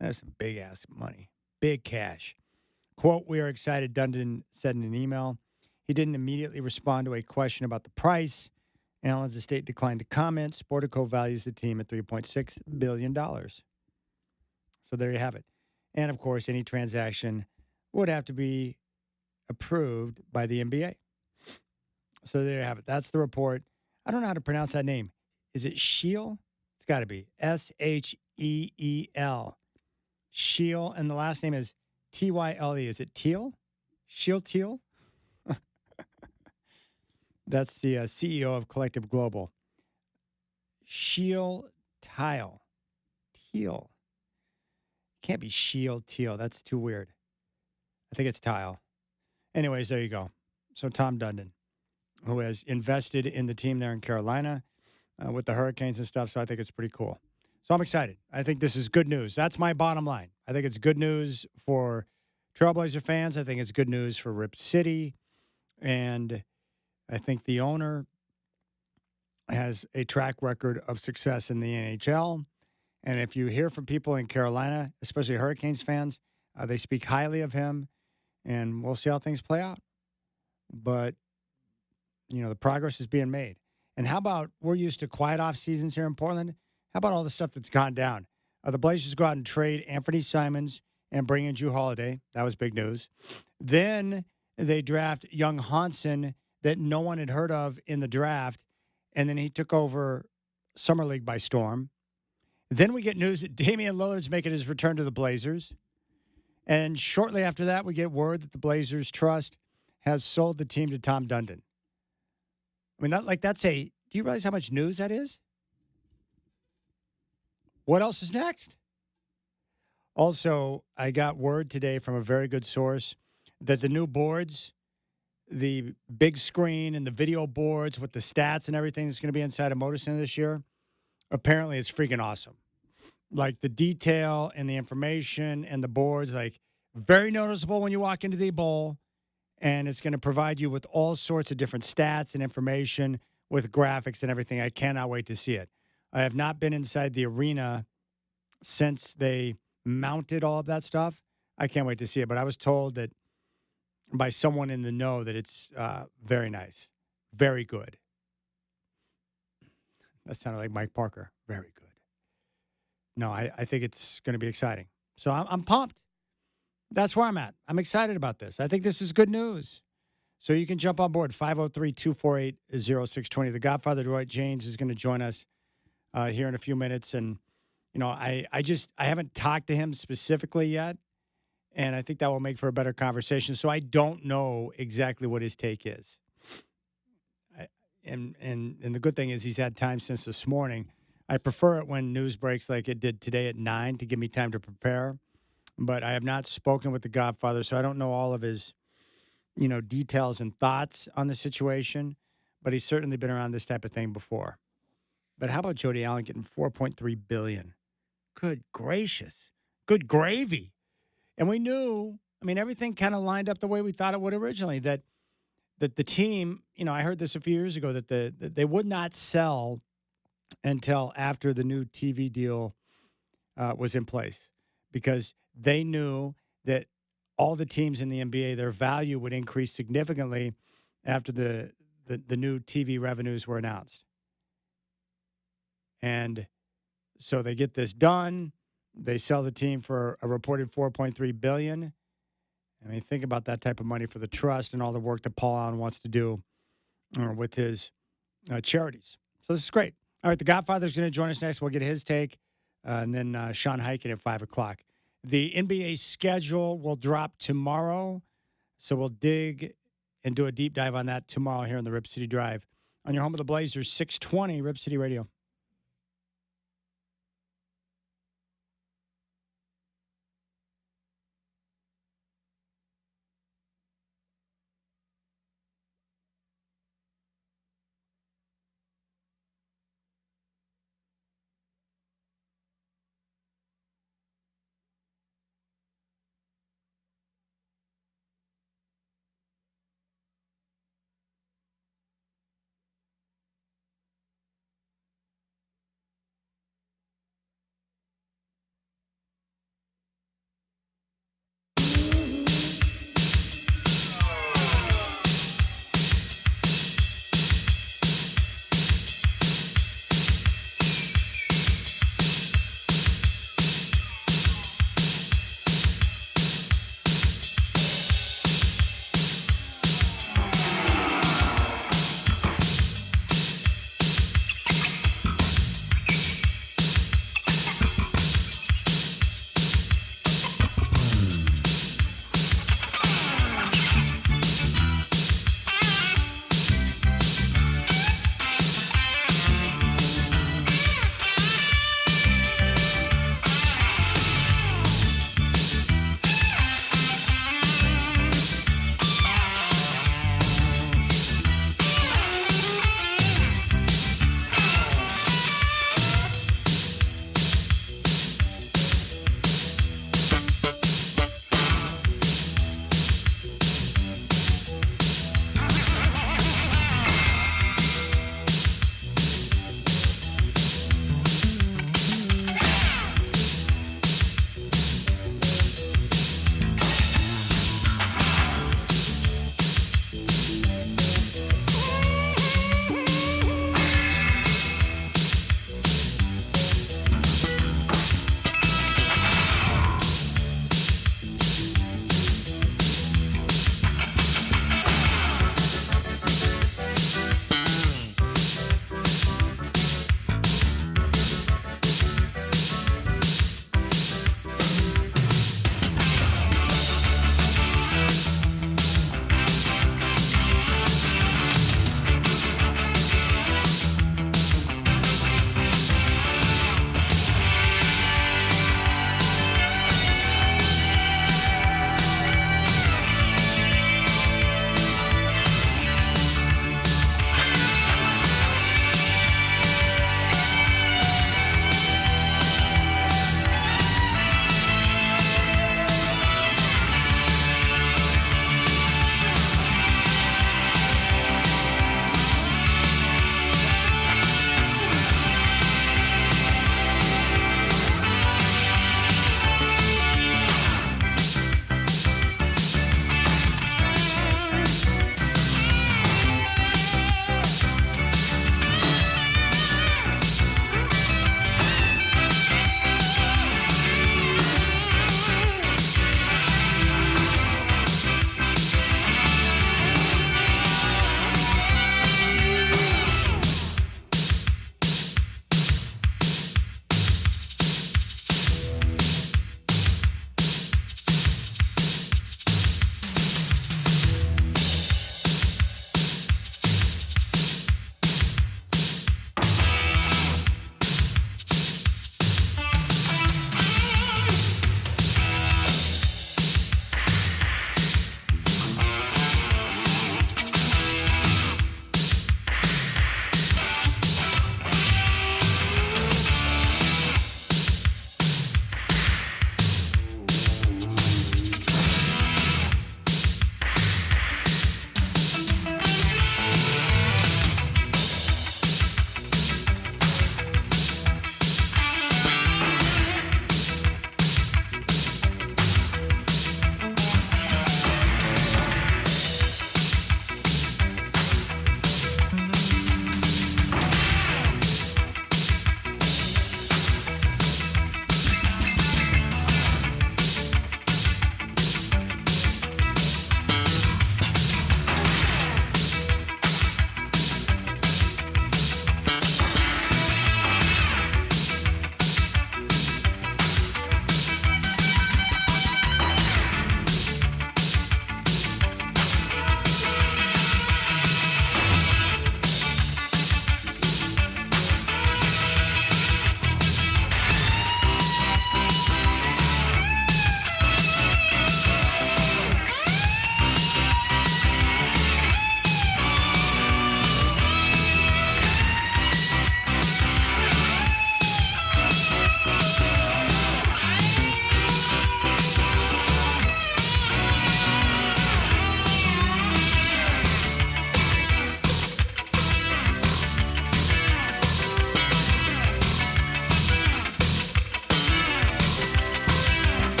That's some big-ass money, big cash. Quote, "We are excited," Dundon said in an email. He didn't immediately respond to a question about the price. Allen's estate declined to comment. Sportico values the team at $3.6 billion. So there you have it. And, of course, any transaction would have to be approved by the NBA. So there you have it. That's the report. I don't know how to pronounce that name. Is it Sheil? It's got to be Sheel. Sheil, and the last name is Tyle. Is it Teal? Sheil Teal? That's the CEO of Collective Global. Sheil Tile. Teal. Can't be Sheil Teal. That's too weird. I think it's Tile. Anyways, there you go. So Tom Dundon, who has invested in the team there in Carolina with the Hurricanes and stuff. So I think it's pretty cool. So I'm excited. I think this is good news. That's my bottom line. I think it's good news for Trailblazer fans. I think it's good news for Rip City. And I think the owner has a track record of success in the NHL. And if you hear from people in Carolina, especially Hurricanes fans, they speak highly of him. And we'll see how things play out. But, you know, the progress is being made. And how about, we're used to quiet off seasons here in Portland. How about all the stuff that's gone down? The Blazers go out and trade Anthony Simons and bring in Drew Holiday. That was big news. Then they draft young Hansen that no one had heard of in the draft, and then he took over Summer League by storm. Then we get news that Damian Lillard's making his return to the Blazers. And shortly after that, we get word that the Blazers Trust has sold the team to Tom Dundon. I mean, do you realize how much news that is? What else is next? Also, I got word today from a very good source that the new boards, the big screen and the video boards with the stats and everything that's going to be inside of Motor Center this year, apparently it's freaking awesome. Like the detail and the information and the boards, like very noticeable when you walk into the bowl. And it's going to provide you with all sorts of different stats and information with graphics and everything. I cannot wait to see it. I have not been inside the arena since they mounted all of that stuff. I can't wait to see it. But I was told that by someone in the know that it's very nice, very good. That sounded like Mike Parker. Very good. No, I think it's going to be exciting. So I'm pumped. That's where I'm at. I'm excited about this. I think this is good news. So you can jump on board, 503-248-0620. The Godfather, Dwight James, is going to join us here in a few minutes. And, you know, I haven't talked to him specifically yet, and I think that will make for a better conversation. So I don't know exactly what his take is. And the good thing is he's had time since this morning. I prefer it when news breaks like it did today at 9 to give me time to prepare. But I have not spoken with the Godfather, so I don't know all of his, details and thoughts on the situation. But he's certainly been around this type of thing before. But how about Jody Allen getting $4.3 billion? Good gracious. Good gravy. And we knew, everything kind of lined up the way we thought it would originally, that the team, I heard this a few years ago, that they would not sell until after the new TV deal was in place, because they knew that all the teams in the NBA, their value would increase significantly after the new TV revenues were announced. And so they get this done. They sell the team for a reported $4.3 billion. Think about that type of money for the trust and all the work that Paul Allen wants to do with his charities. So this is great. All right, the Godfather's going to join us next. We'll get his take, and then Sean Hiken at 5 o'clock. The NBA schedule will drop tomorrow, so we'll dig and do a deep dive on that tomorrow here on the Rip City Drive. On your home of the Blazers, 620 Rip City Radio.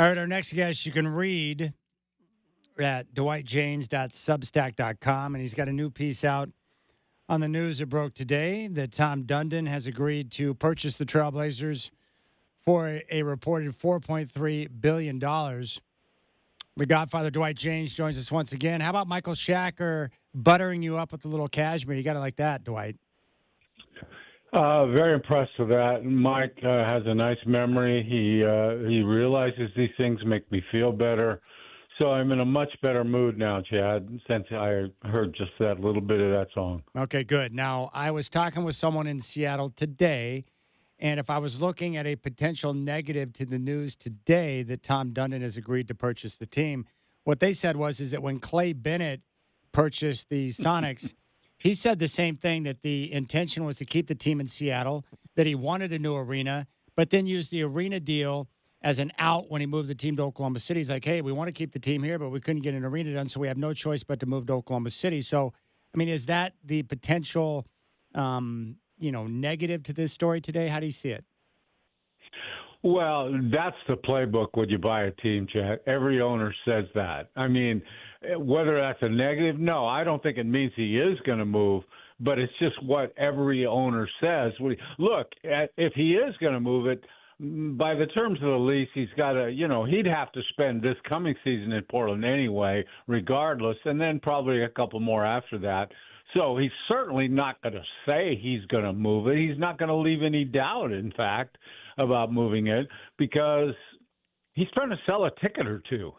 All right, our next guest you can read at dwightjames.substack.com, and he's got a new piece out on the news that broke today that Tom Dundon has agreed to purchase the Trailblazers for a reported $4.3 billion. The Godfather Dwight James joins us once again. How about Michael Shacker buttering you up with a little cashmere? You got it like that, Dwight. Very impressed with that. Mike has a nice memory. He realizes these things make me feel better. So I'm in a much better mood now, Chad, since I heard just that little bit of that song. Okay, good. Now, I was talking with someone in Seattle today, and if I was looking at a potential negative to the news today that Tom Dundon has agreed to purchase the team, what they said is that when Clay Bennett purchased the Sonics, he said the same thing, that the intention was to keep the team in Seattle, that he wanted a new arena, but then use the arena deal as an out when he moved the team to Oklahoma City. He's like, hey, we want to keep the team here, but we couldn't get an arena done, so we have no choice but to move to Oklahoma City. So, I mean, is that the potential, negative to this story today? How do you see it? Well, that's the playbook when you buy a team, Chad. Every owner says that. I mean, whether that's a negative, no, I don't think it means he is going to move, but it's just what every owner says. Look, if he is going to move it, by the terms of the lease, he's got to, he'd have to spend this coming season in Portland anyway, regardless, and then probably a couple more after that. So he's certainly not going to say he's going to move it. He's not going to leave any doubt, in fact, about moving it, because he's trying to sell a ticket or two,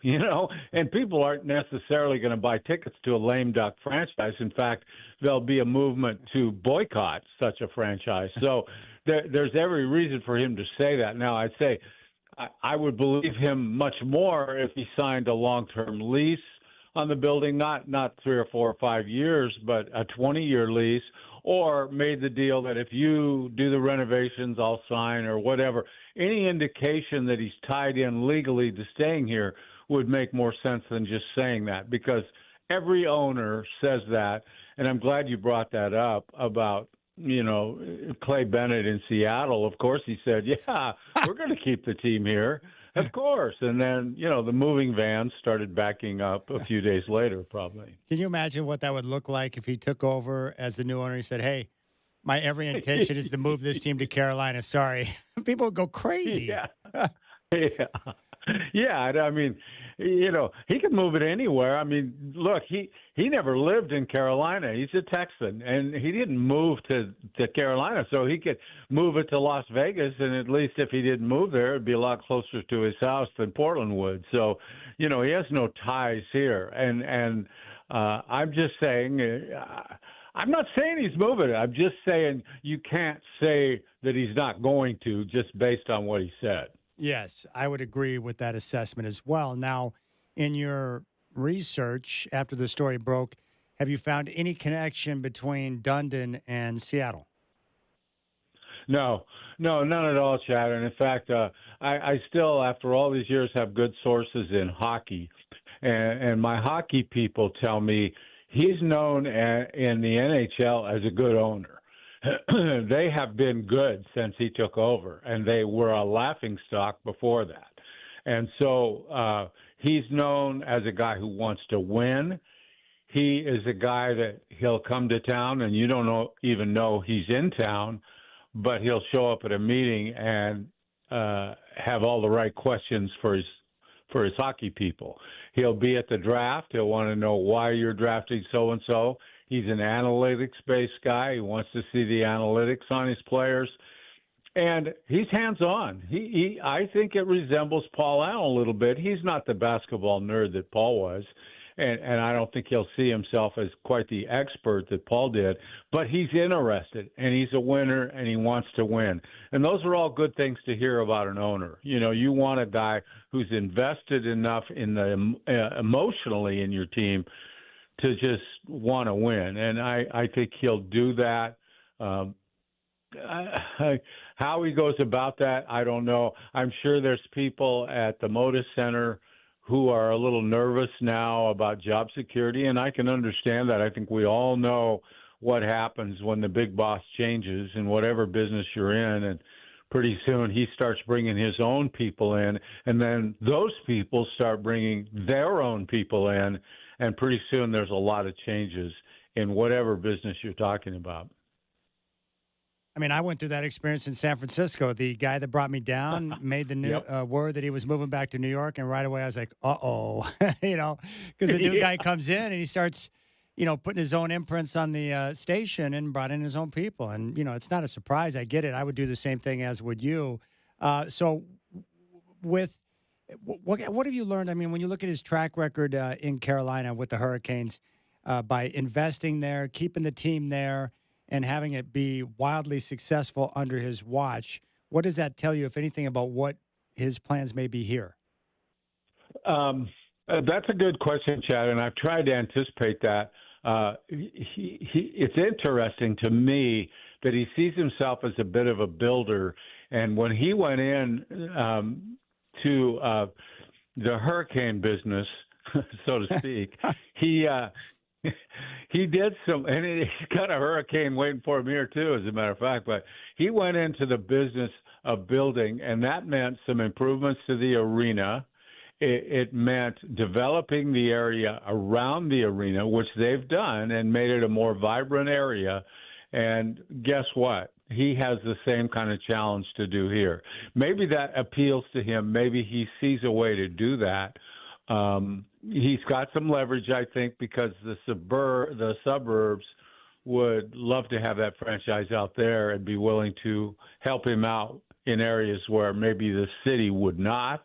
and people aren't necessarily going to buy tickets to a lame duck franchise. In fact, there'll be a movement to boycott such a franchise. So there's every reason for him to say that. Now, I'd say I would believe him much more if he signed a long-term lease on the building, not 3 or 4 or 5 years, but a 20-year lease, or made the deal that if you do the renovations, I'll sign, or whatever. Any indication that he's tied in legally to staying here would make more sense than just saying that, because every owner says that. And I'm glad you brought that up about, Clay Bennett in Seattle. Of course, he said, yeah, we're going to keep the team here. Of course. And then, the moving vans started backing up a few days later, probably. Can you imagine what that would look like if he took over as the new owner? He said, hey, my every intention is to move this team to Carolina. Sorry. People would go crazy. Yeah. Yeah. I mean, he could move it anywhere. I mean, look, he never lived in Carolina. He's a Texan, and he didn't move to Carolina, so he could move it to Las Vegas, and at least if he didn't move there, it'd be a lot closer to his house than Portland would. So, he has no ties here. And I'm just saying, I'm not saying he's moving it. I'm just saying you can't say that he's not going to just based on what he said. Yes, I would agree with that assessment as well. Now, in your research after the story broke, have you found any connection between Dundon and Seattle? No, none at all, Chad. And in fact, I still, after all these years, have good sources in hockey. And my hockey people tell me he's known in the NHL as a good owner. They have been good since he took over, and they were a laughingstock before that. And so he's known as a guy who wants to win. He is a guy that he'll come to town, and you don't even know he's in town, but he'll show up at a meeting and have all the right questions for his hockey people. He'll be at the draft. He'll want to know why you're drafting so-and-so. He's an analytics-based guy. He wants to see the analytics on his players. And he's hands-on. I think it resembles Paul Allen a little bit. He's not the basketball nerd that Paul was, and I don't think he'll see himself as quite the expert that Paul did. But he's interested, and he's a winner, and he wants to win. And those are all good things to hear about an owner. You want a guy who's invested enough in the emotionally in your team to just want to win. And I think he'll do that. How he goes about that, I don't know. I'm sure there's people at the Moda Center who are a little nervous now about job security, and I can understand that. I think we all know what happens when the big boss changes in whatever business you're in, and pretty soon he starts bringing his own people in, and then those people start bringing their own people in, and pretty soon there's a lot of changes in whatever business you're talking about. I mean, I went through that experience in San Francisco. The guy that brought me down made the new word that he was moving back to New York, and right away I was like, uh-oh, because the new guy comes in and he starts, putting his own imprints on the station and brought in his own people. And, it's not a surprise. I get it. I would do the same thing as would you. So what have you learned? I mean, when you look at his track record in Carolina with the Hurricanes, by investing there, keeping the team there, and having it be wildly successful under his watch, what does that tell you, if anything, about what his plans may be here? That's a good question, Chad, and I've tried to anticipate that. It's interesting to me that he sees himself as a bit of a builder, and when he went in to the hurricane business, so to speak, he did some, and he's got a hurricane waiting for him here too, as a matter of fact. But he went into the business of building, and that meant some improvements to the arena. It meant developing the area around the arena, which they've done, and made it a more vibrant area. And guess what? He has the same kind of challenge to do here. Maybe that appeals to him. Maybe he sees a way to do that. He's got some leverage, I think, because the suburbs would love to have that franchise out there and be willing to help him out in areas where maybe the city would not.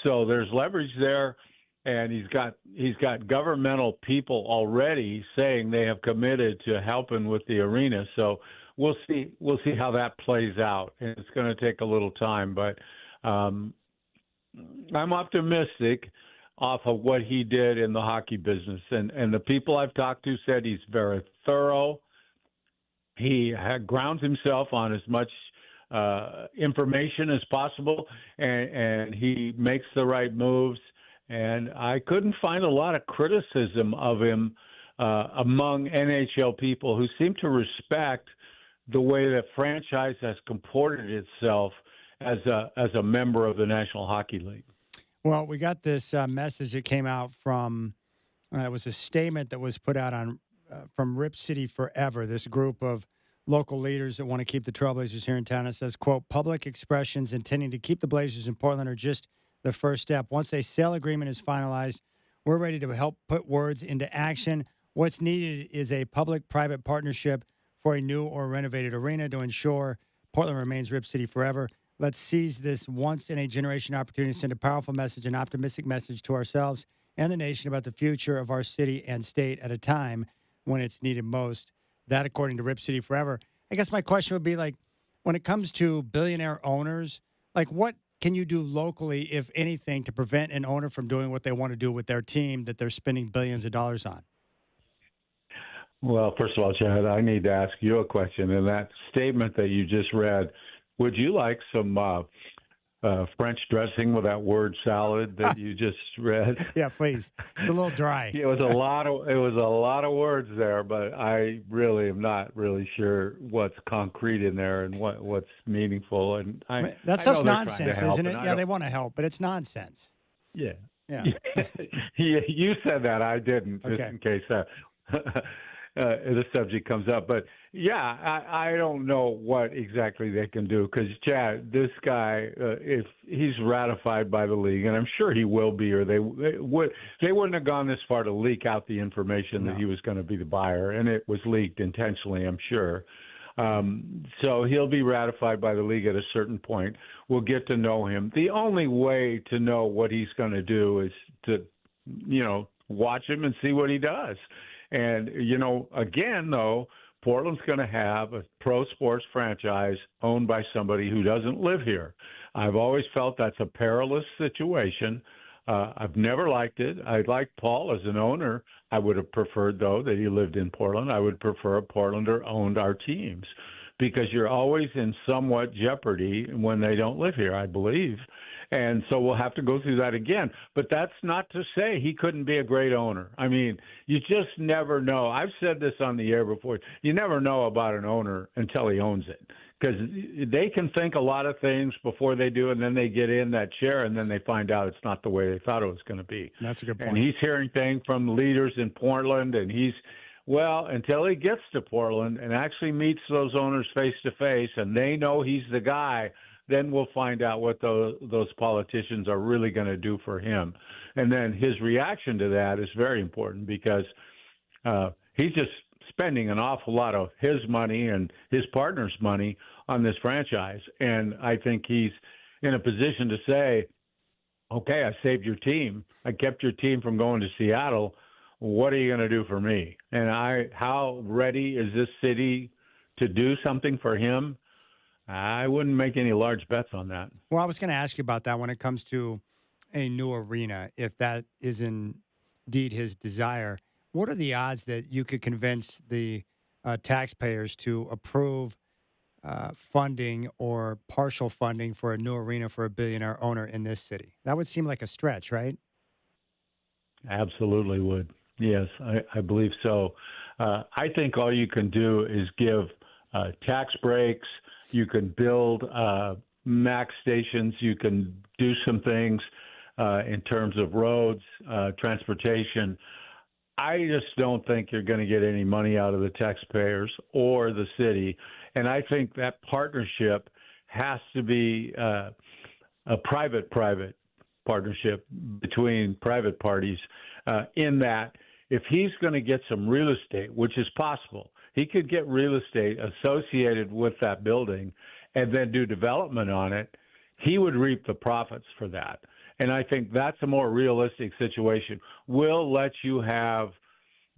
So there's leverage there, and he's got governmental people already saying they have committed to helping with the arena. So we'll see how that plays out, and it's going to take a little time, but I'm optimistic off of what he did in the hockey business, and the people I've talked to said he's very thorough. He grounds himself on as much information as possible, and he makes the right moves. And I couldn't find a lot of criticism of him among NHL people who seem to respect the way the franchise has comported itself as a member of the National Hockey League. Well, we got this message that came out from it was a statement that was put out on from Rip City Forever, this group of local leaders that want to keep the Trailblazers here in town. It says, quote, public expressions intending to keep the Blazers in Portland are just the first step. Once a sale agreement is finalized, we're ready to help put words into action. What's needed is a public-private partnership for a new or renovated arena to ensure Portland remains Rip City forever. Let's seize this once-in-a-generation opportunity to send a powerful message, an optimistic message to ourselves and the nation about the future of our city and state at a time when it's needed most. That, according to Rip City Forever. I guess my question would be, like, when it comes to billionaire owners, like, what can you do locally, if anything, to prevent an owner from doing what they want to do with their team that they're spending billions of dollars on? Well, first of all, Chad, I need to ask you a question. In that statement that you just read, would you like some French dressing with that word salad that you just read? Yeah, please. It's a little dry. It was a lot of words there, but I really am not really sure what's concrete in there and what's meaningful. And that stuff's nonsense, isn't it? Yeah, they want to help, but it's nonsense. Yeah. Yeah. You said that. I didn't, just Okay. in case the subject comes up. But yeah, I don't know what exactly they can do, because Chad, this guy, if he's ratified by the league, and I'm sure he will be, or they wouldn't have gone this far to leak out the information that he was going to be the buyer, and it was leaked intentionally, I'm sure. So he'll be ratified by the league at a certain point. We'll get to know him. The only way to know what he's going to do is to, watch him and see what he does. And, again, though, Portland's going to have a pro sports franchise owned by somebody who doesn't live here. I've always felt that's a perilous situation. I've never liked it. I like Paul as an owner. I would have preferred, though, that he lived in Portland. I would prefer a Portlander owned our teams, because you're always in somewhat jeopardy when they don't live here, I believe. And so we'll have to go through that again. But that's not to say he couldn't be a great owner. I mean, you just never know. I've said this on the air before. You never know about an owner until he owns it, because they can think a lot of things before they do, and then they get in that chair, and then they find out it's not the way they thought it was going to be. That's a good point. And he's hearing things from leaders in Portland, and well, until he gets to Portland and actually meets those owners face to face, and they know he's the guy, then we'll find out what those politicians are really going to do for him. And then his reaction to that is very important, because he's just spending an awful lot of his money and his partner's money on this franchise. And I think he's in a position to say, okay, I saved your team. I kept your team from going to Seattle. What are you going to do for me? And how ready is this city to do something for him? I wouldn't make any large bets on that. Well, I was going to ask you about that when it comes to a new arena, if that is indeed his desire. What are the odds that you could convince the taxpayers to approve funding or partial funding for a new arena for a billionaire owner in this city? That would seem like a stretch, right? Absolutely would. Yes, I believe so. I think all you can do is give tax breaks. You can build max stations. You can do some things in terms of roads, transportation. I just don't think you're going to get any money out of the taxpayers or the city. And I think that partnership has to be a private partnership between private parties, in that if he's going to get some real estate, which is possible, he could get real estate associated with that building and then do development on it, he would reap the profits for that. And I think that's a more realistic situation. We'll let you have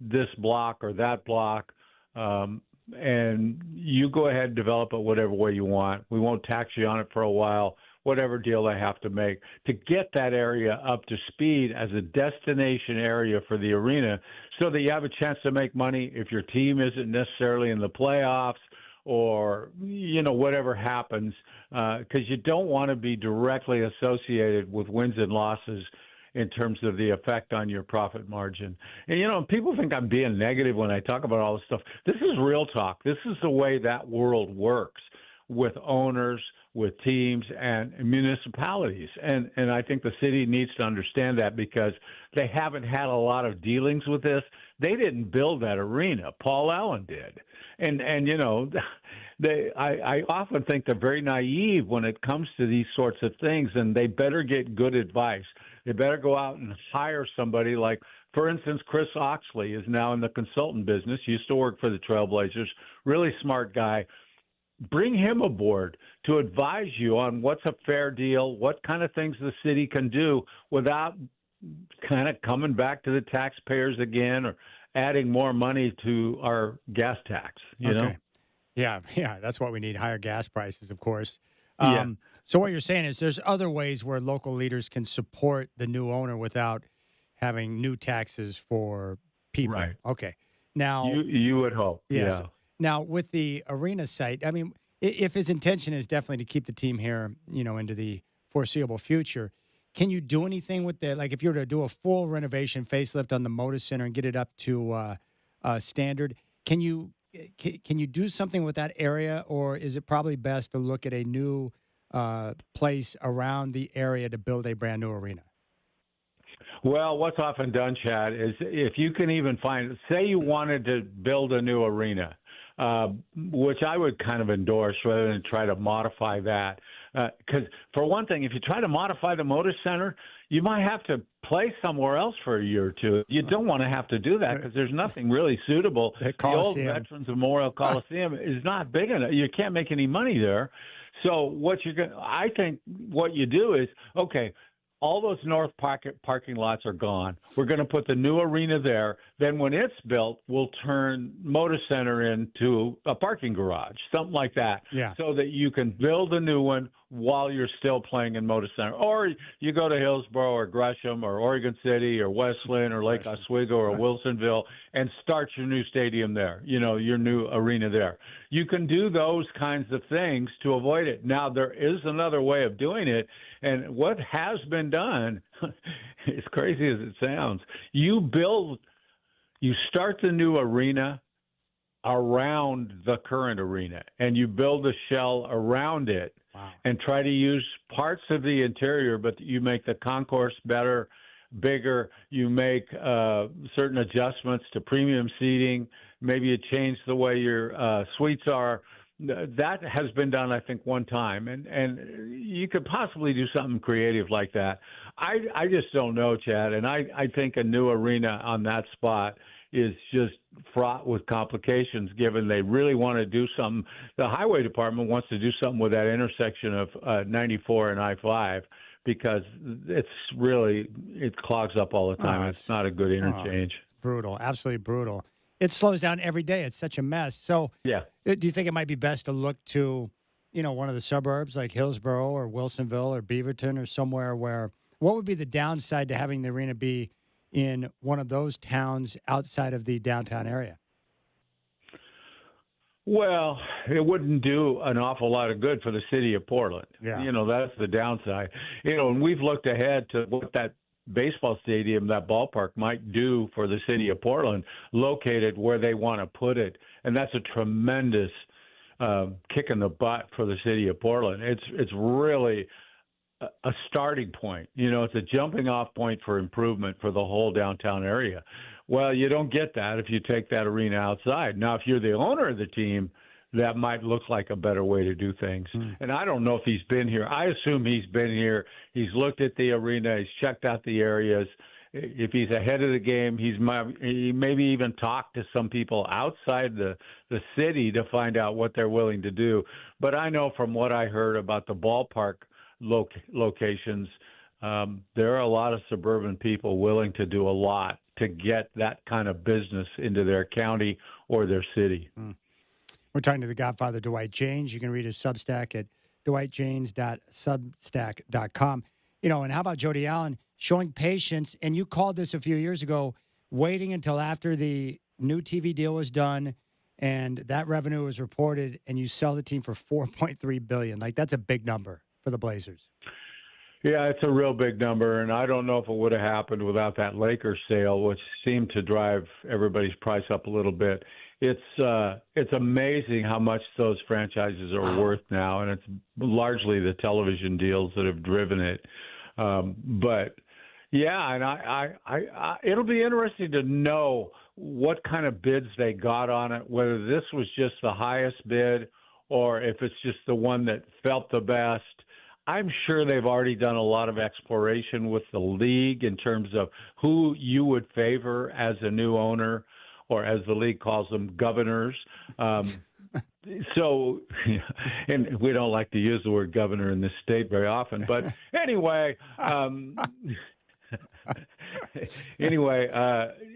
this block or that block, and you go ahead and develop it whatever way you want. We won't tax you on it for a while, whatever deal they have to make to get that area up to speed as a destination area for the arena, so that you have a chance to make money if your team isn't necessarily in the playoffs or, whatever happens, because you don't want to be directly associated with wins and losses in terms of the effect on your profit margin. And, people think I'm being negative when I talk about all this stuff. This is real talk. This is the way that world works with owners, with teams, and municipalities. And I think the city needs to understand that, because they haven't had a lot of dealings with this. They didn't build that arena. Paul Allen did. And I often think they're very naive when it comes to these sorts of things, and they better get good advice. They better go out and hire somebody like, for instance, Chris Oxley is now in the consultant business, used to work for the Trailblazers, really smart guy. Bring him aboard to advise you on what's a fair deal, what kind of things the city can do without kind of coming back to the taxpayers again or adding more money to our gas tax, you know? Yeah, that's what we need, higher gas prices, of course. Yeah. So what you're saying is there's other ways where local leaders can support the new owner without having new taxes for people. Right. Okay. Now, you would hope. yes. Yeah. Now, with the arena site, I mean, if his intention is definitely to keep the team here, into the foreseeable future, can you do anything with that? Like, if you were to do a full renovation facelift on the Moda Center and get it up to standard, can you do something with that area, or is it probably best to look at a new place around the area to build a brand new arena? Well, what's often done, Chad, is if you can even find, say you wanted to build a new arena, which I would kind of endorse rather than try to modify that. Because for one thing, if you try to modify the Motor Center, you might have to play somewhere else for a year or two. You don't want to have to do that because there's nothing really suitable. The old Veterans Memorial Coliseum is not big enough. You can't make any money there. So I think what you do is, okay, all those north parking lots are gone. We're going to put the new arena there. then when it's built, we'll turn Motor Center into a parking garage, something like that, Yeah. so that you can build a new one while you're still playing in Motor Center. Or you go to Hillsborough or Gresham or Oregon City or Westland or Lake Oswego or Wilsonville and start your new stadium there, your new arena there. You can do those kinds of things to avoid it. Now, there is another way of doing it, and what has been done, as crazy as it sounds, you start the new arena around the current arena, and you build a shell around it. Wow. And try to use parts of the interior, but you make the concourse better, bigger. You make certain adjustments to premium seating. Maybe you change the way your suites are. That has been done, I think, one time, and you could possibly do something creative like that. I just don't know, Chad, and I think a new arena on that spot is just fraught with complications, given they really want to do something. The highway department wants to do something with that intersection of 94 and I-5 because it clogs up all the time. It's not a good interchange. Brutal, absolutely brutal. It slows down every day. It's such a mess. So yeah. Do you think it might be best to look to, one of the suburbs like Hillsborough or Wilsonville or Beaverton or somewhere where what would be the downside to having the arena be in one of those towns outside of the downtown area? Well, it wouldn't do an awful lot of good for the city of Portland. Yeah. That's the downside. And we've looked ahead to what that baseball stadium, that ballpark might do for the city of Portland, located where they want to put it. And that's a tremendous kick in the butt for the city of Portland. It's really a starting point. It's a jumping off point for improvement for the whole downtown area. Well, you don't get that if you take that arena outside. Now, if you're the owner of the team, that might look like a better way to do things. And I don't know if he's been here. I assume he's been here. He's looked at the arena. He's checked out the areas. If he's ahead of the game, he maybe even talked to some people outside the city to find out what they're willing to do. But I know from what I heard about the ballpark locations, there are a lot of suburban people willing to do a lot to get that kind of business into their county or their city. We're talking to the Godfather, Dwight James. You can read his Substack at dwightjames.substack.com. And how about Jody Allen showing patience? And you called this a few years ago, waiting until after the new TV deal was done and that revenue was reported, and you sell the team for $4.3 billion. Like, that's a big number for the Blazers. Yeah, it's a real big number, and I don't know if it would have happened without that Lakers sale, which seemed to drive everybody's price up a little bit. It's amazing how much those franchises are worth now, and it's largely the television deals that have driven it. But yeah, and I it'll be interesting to know what kind of bids they got on it, whether this was just the highest bid or if it's just the one that felt the best. I'm sure they've already done a lot of exploration with the league in terms of who you would favor as a new owner, or as the league calls them, governors. So, and we don't like to use the word governor in this state very often, but anyway,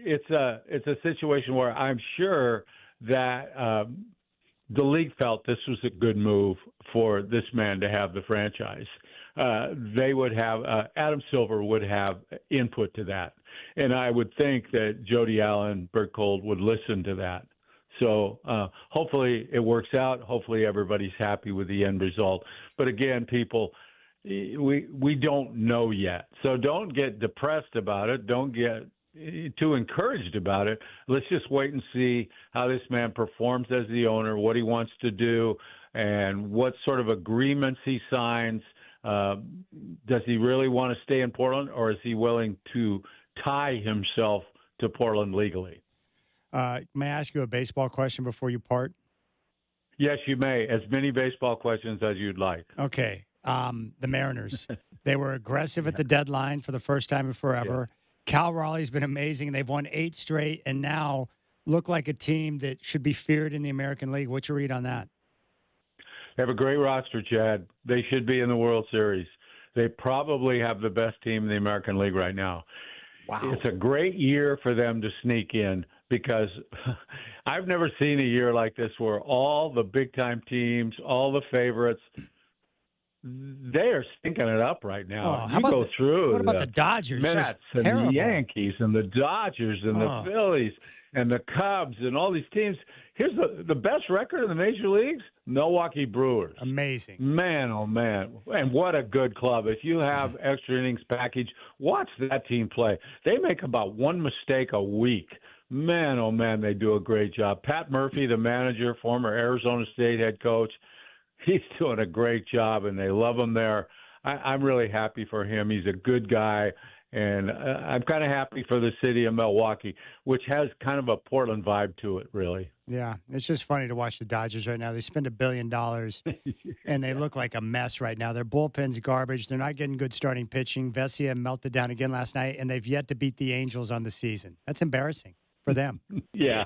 it's a situation where I'm sure that the league felt this was a good move for this man to have the franchise. They would have Adam Silver would have input to that, and I would think that Jody Allen, Bert Kold would listen to that. So hopefully it works out. Hopefully everybody's happy with the end result. But again, people, we don't know yet. So don't get depressed about it. Don't get too encouraged about it. Let's just wait and see how this man performs as the owner, what he wants to do, and what sort of agreements he signs. Does he really want to stay in Portland, or is he willing to tie himself to Portland legally? May I ask you a baseball question before you part? Yes, you may. As many baseball questions as you'd like. Okay. The Mariners, they were aggressive at the deadline for the first time in forever. Yeah. Cal Raleigh's been amazing. They've won 8 straight and now look like a team that should be feared in the American League. What's your read on that? They have a great roster, Chad. They should be in the World Series. They probably have the best team in the American League right now. Wow. It's a great year for them to sneak in because I've never seen a year like this where all the big-time teams, all the favorites, they are stinking it up right now. Oh, what about the Dodgers? Mets Just and terrible. the Yankees and the Dodgers and the Phillies and the Cubs and all these teams. Here's the best record in the major leagues, Milwaukee Brewers. Amazing. Man, oh, man. And what a good club. If you have extra innings package, watch that team play. They make about one mistake a week. Man, oh, man, they do a great job. Pat Murphy, the manager, former Arizona State head coach, he's doing a great job, and they love him there. I'm really happy for him. He's a good guy, and I'm kind of happy for the city of Milwaukee, which has kind of a Portland vibe to it, really. Yeah, it's just funny to watch the Dodgers right now. They spend $1 billion, and they look like a mess right now. Their bullpen's garbage. They're not getting good starting pitching. Vesia melted down again last night, and they've yet to beat the Angels on the season. That's embarrassing for them. Yeah.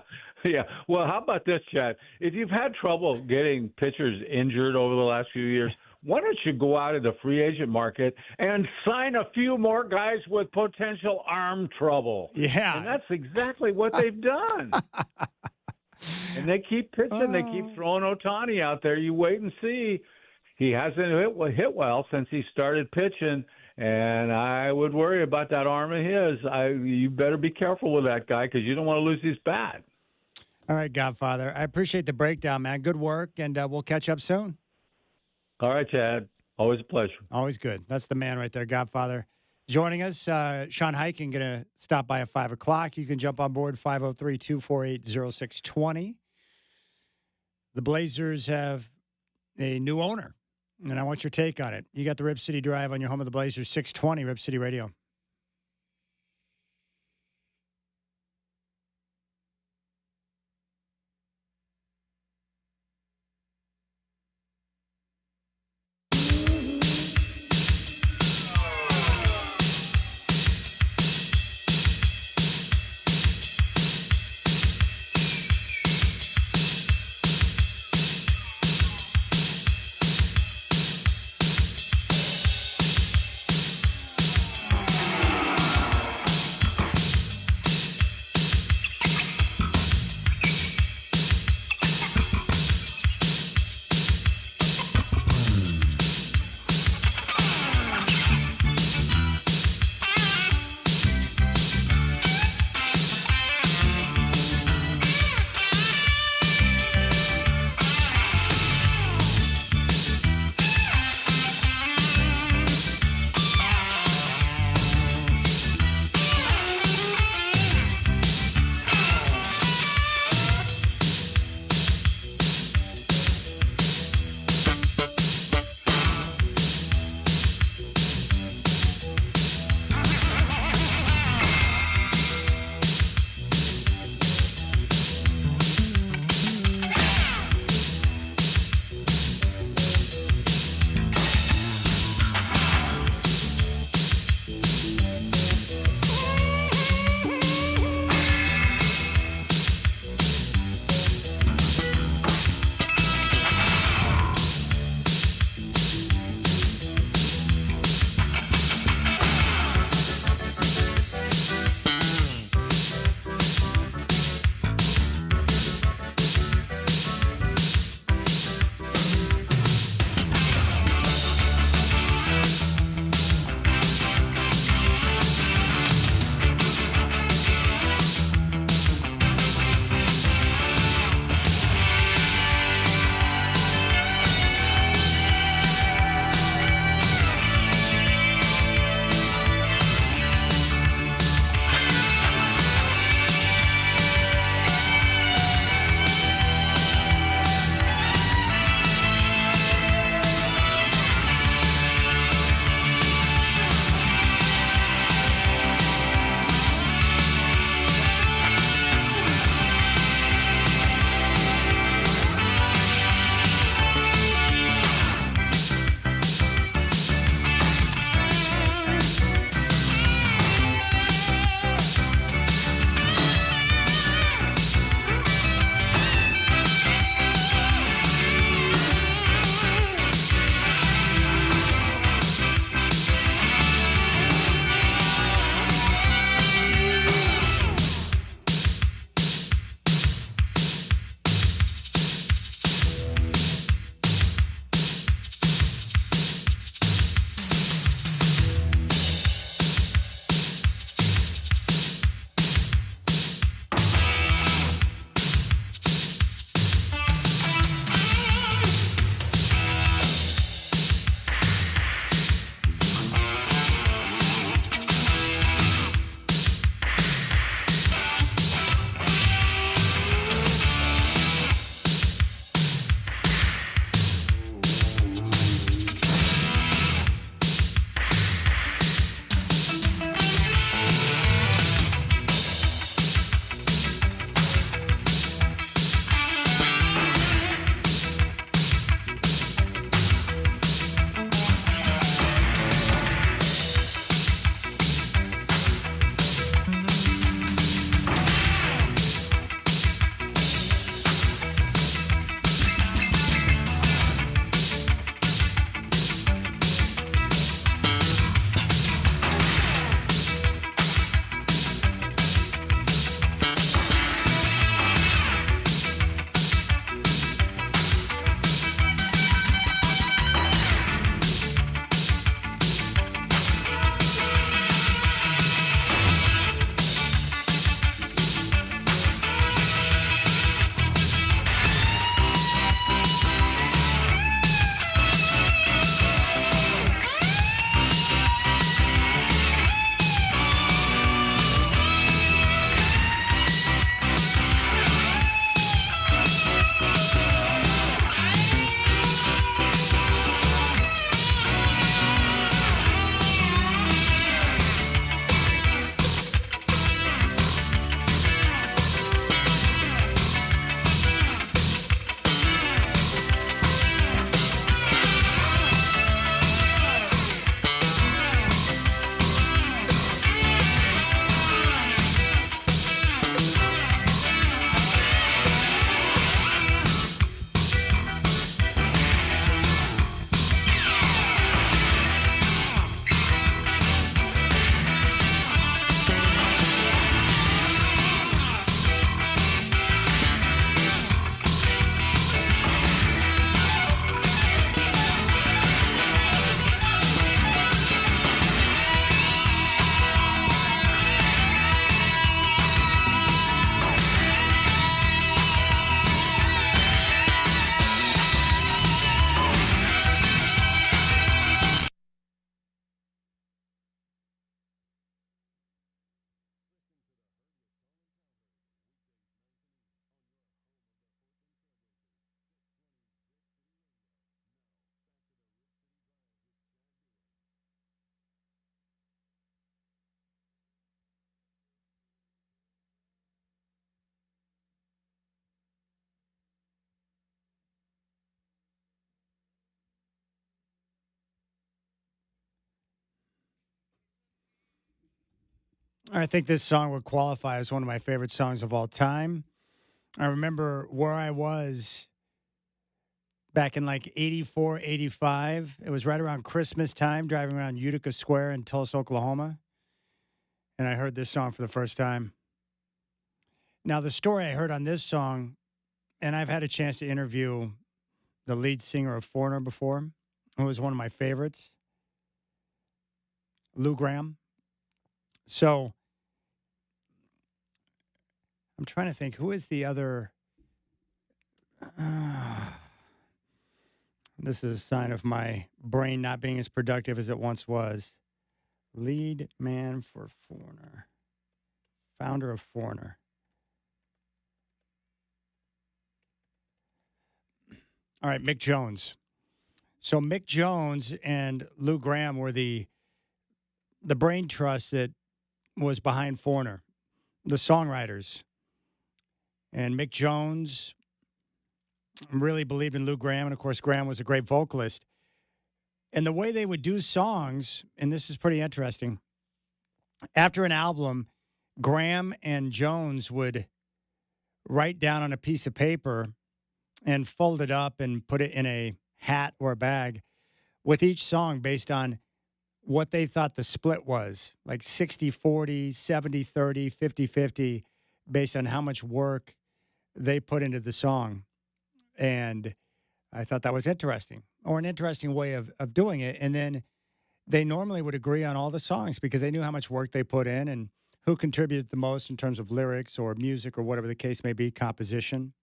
Well, how about this, Chad? If you've had trouble getting pitchers injured over the last few years, why don't you go out of the free agent market and sign a few more guys with potential arm trouble? Yeah. And that's exactly what they've done. And they keep pitching. They keep throwing Ohtani out there. You wait and see. He hasn't hit well since he started pitching, and I would worry about that arm of his. You better be careful with that guy because you don't want to lose his bat. All right, Godfather. I appreciate the breakdown, man. Good work, and we'll catch up soon. All right, Chad. Always a pleasure. Always good. That's the man right there, Godfather. Joining us, Sean Hiken, going to stop by at 5 o'clock. You can jump on board 503-248-0620. The Blazers have a new owner, and I want your take on it. You got the Rip City Drive on your home of the Blazers, 620 Rip City Radio. I think this song would qualify as one of my favorite songs of all time. I remember where I was back in like 84, 85. It was right around Christmas time, driving around Utica Square in Tulsa, Oklahoma. And I heard this song for the first time. Now, the story I heard on this song, and I've had a chance to interview the lead singer of Foreigner before, who was one of my favorites, Lou Gramm. So I'm trying to think, who is the other? This is a sign of my brain not being as productive as it once was. Lead man for Foreigner. Founder of Foreigner. All right, Mick Jones. So Mick Jones and Lou Gramm were the brain trust that was behind Foreigner, the songwriters. And Mick Jones really believed in Lou Gramm, and of course, Gramm was a great vocalist. And the way they would do songs, and this is pretty interesting, after an album, Gramm and Jones would write down on a piece of paper and fold it up and put it in a hat or a bag with each song based on what they thought the split was, like 60-40, 70-30, 50-50, based on how much work they put into the song. And I thought that was interesting, or an interesting way of doing it. And then they normally would agree on all the songs because they knew how much work they put in and who contributed the most in terms of lyrics or music or whatever the case may be, composition.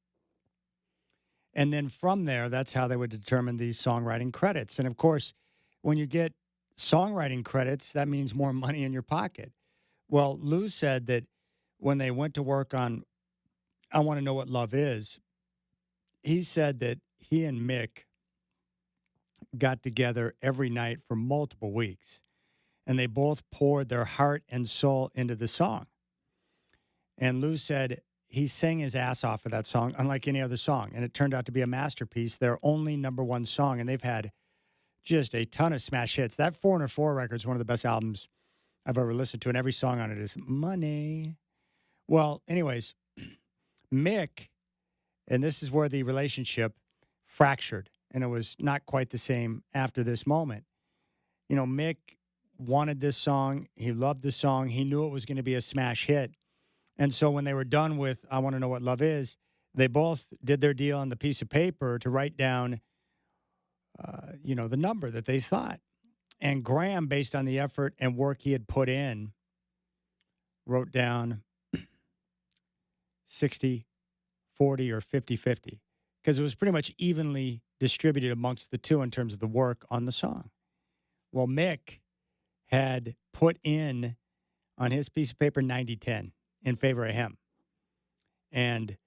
And then from there, that's how they would determine the songwriting credits. And of course, when you get songwriting credits, that means more money in your pocket. Well, Lou said that when they went to work on I Want to Know What Love Is, he said that he and Mick got together every night for multiple weeks, and they both poured their heart and soul into the song. And Lou said he sang his ass off of that song, unlike any other song, and it turned out to be a masterpiece, their only number one song, and they've had just a ton of smash hits. That Foreigner 4 record is one of the best albums I've ever listened to, and every song on it is money. Well, anyways, Mick, and this is where the relationship fractured, and it was not quite the same after this moment. You know, Mick wanted this song. He loved the song. He knew it was going to be a smash hit. And so when they were done with I Want to Know What Love Is, they both did their deal on the piece of paper to write down, the number that they thought. And Gramm, based on the effort and work he had put in, wrote down 60, 40, or 50-50, because it was pretty much evenly distributed amongst the two in terms of the work on the song. Well, Mick had put in on his piece of paper 90-10 in favor of him, and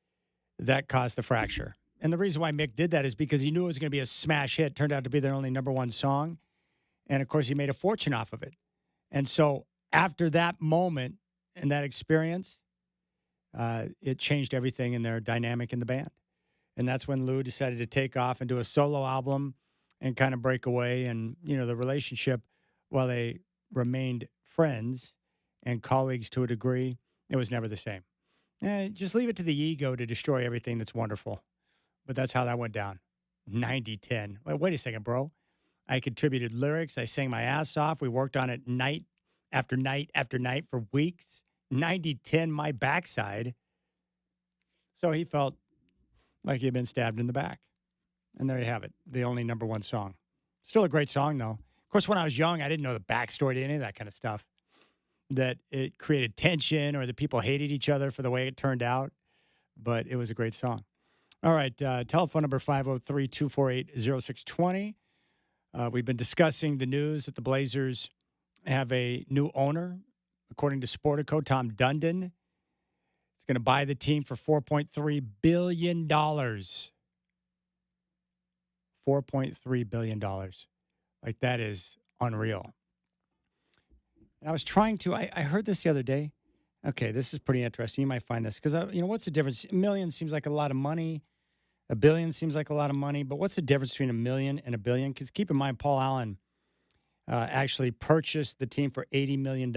that caused the fracture. And the reason why Mick did that is because he knew it was going to be a smash hit. Turned out to be their only number one song. And, of course, he made a fortune off of it. And so after that moment and that experience, it changed everything in their dynamic in the band. And that's when Lou decided to take off and do a solo album and kind of break away. And, the relationship, while they remained friends and colleagues to a degree, it was never the same. Just leave it to the ego to destroy everything that's wonderful. But that's how that went down. 90-10. Wait a second, bro. I contributed lyrics. I sang my ass off. We worked on it night after night after night for weeks. 90-10 my backside. So he felt like he had been stabbed in the back. And there you have it. The only number one song. Still a great song, though. Of course, when I was young, I didn't know the backstory to any of that kind of stuff. That it created tension or that people hated each other for the way it turned out. But it was a great song. All right. Telephone number 503-248-0620. We've been discussing the news that the Blazers have a new owner. According to Sportico, Tom Dundon is going to buy the team for $4.3 billion. $4.3 billion. Like, that is unreal. And I was trying to, I heard this the other day. Okay, this is pretty interesting. You might find this. Because, what's the difference? $1 million seems like a lot of money. $1 billion seems like a lot of money. But what's the difference between $1 million and $1 billion? Because keep in mind, Paul Allen actually purchased the team for $80 million.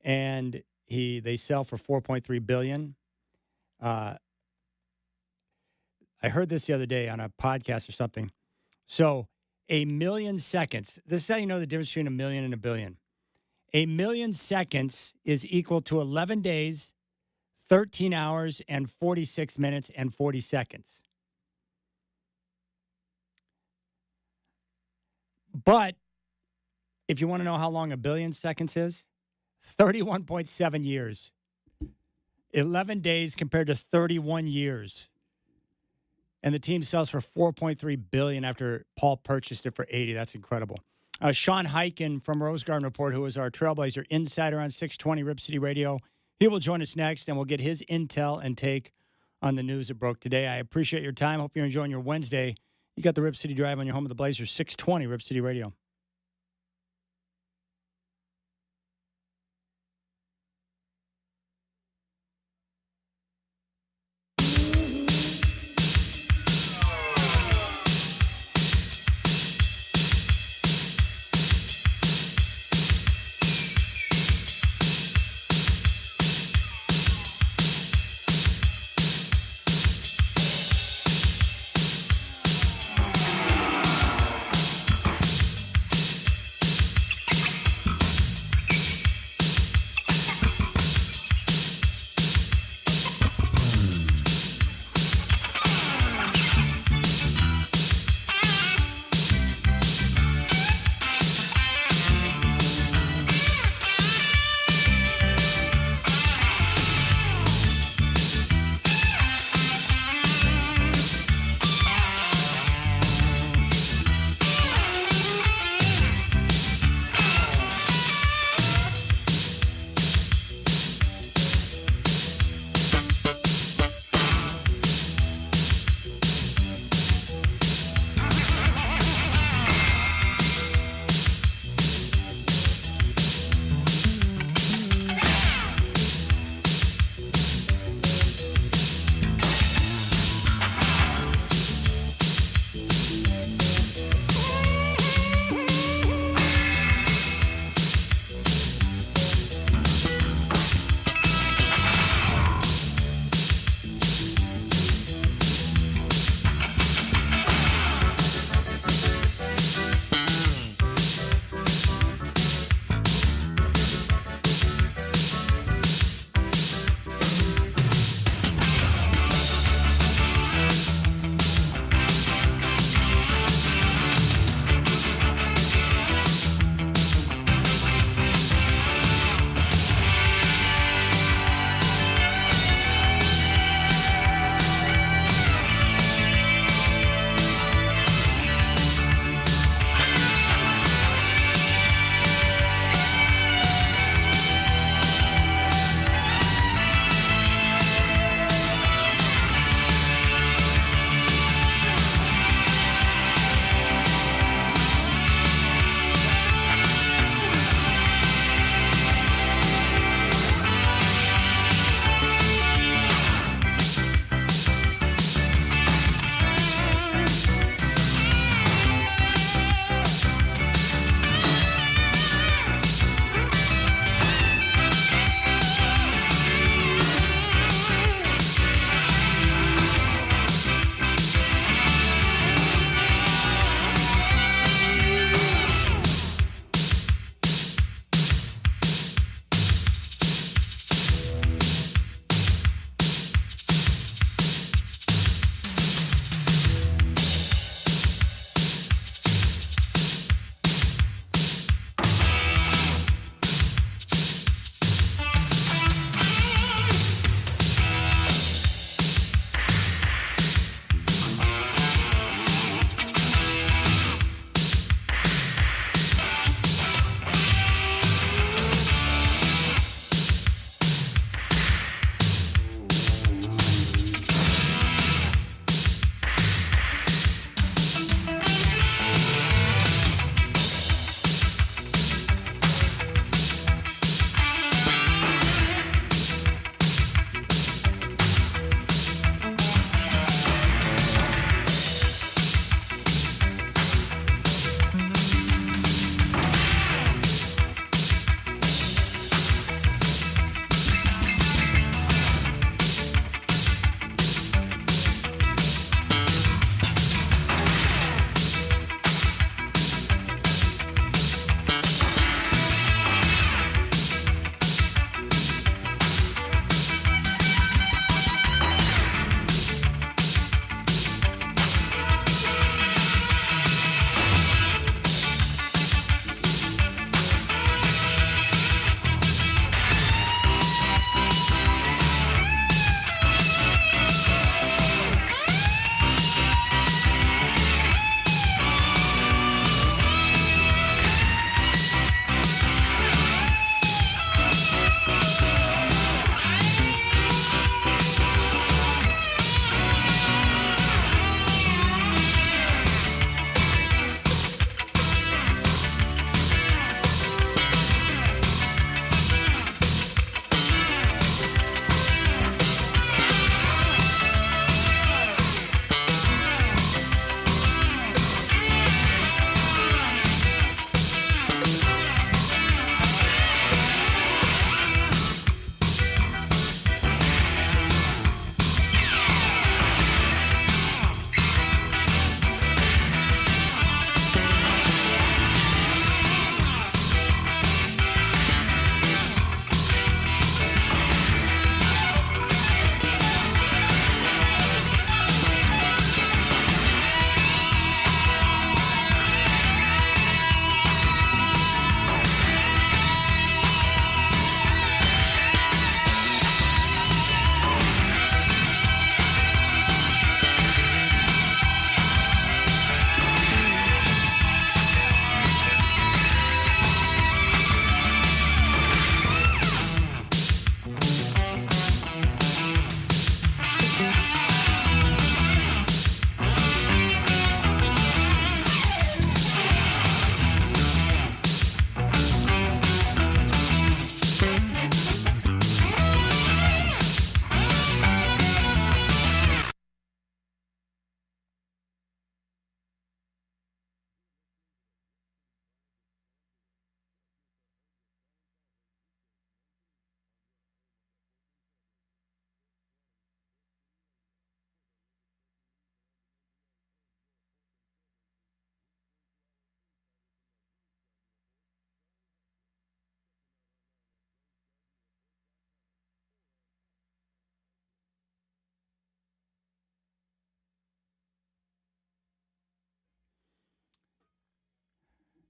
and they sell for $4.3 billion. I heard this the other day on a podcast or something. So 1 million seconds. This is how you know the difference between a million and a billion. 1 million seconds is equal to 11 days, 13 hours, and 46 minutes and 40 seconds. But if you want to know how long 1 billion seconds is, 31.7 years. 11 days compared to 31 years. And the team sells for $4.3 billion after Paul purchased it for $80. That's incredible. Sean Hiken from Rose Garden Report, who is our Trailblazer insider on 620 Rip City Radio, he will join us next, and we'll get his intel and take on the news that broke today. I appreciate your time. Hope you're enjoying your Wednesday. You got the Rip City Drive on your home of the Blazers, 620 Rip City Radio.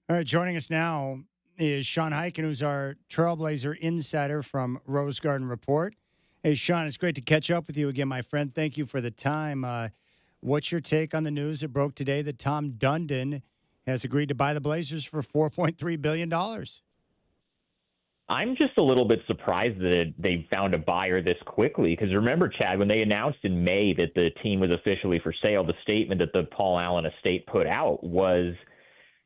All right, joining us now is Sean Hiken, who's our Trailblazer insider from Rose Garden Report. Hey, Sean, it's great to catch up with you again, my friend. Thank you for the time. What's your take on the news that broke today that Tom Dundon has agreed to buy the Blazers for $4.3 billion? I'm just a little bit surprised that they found a buyer this quickly because remember, Chad, when they announced in May that the team was officially for sale, the statement that the Paul Allen estate put out was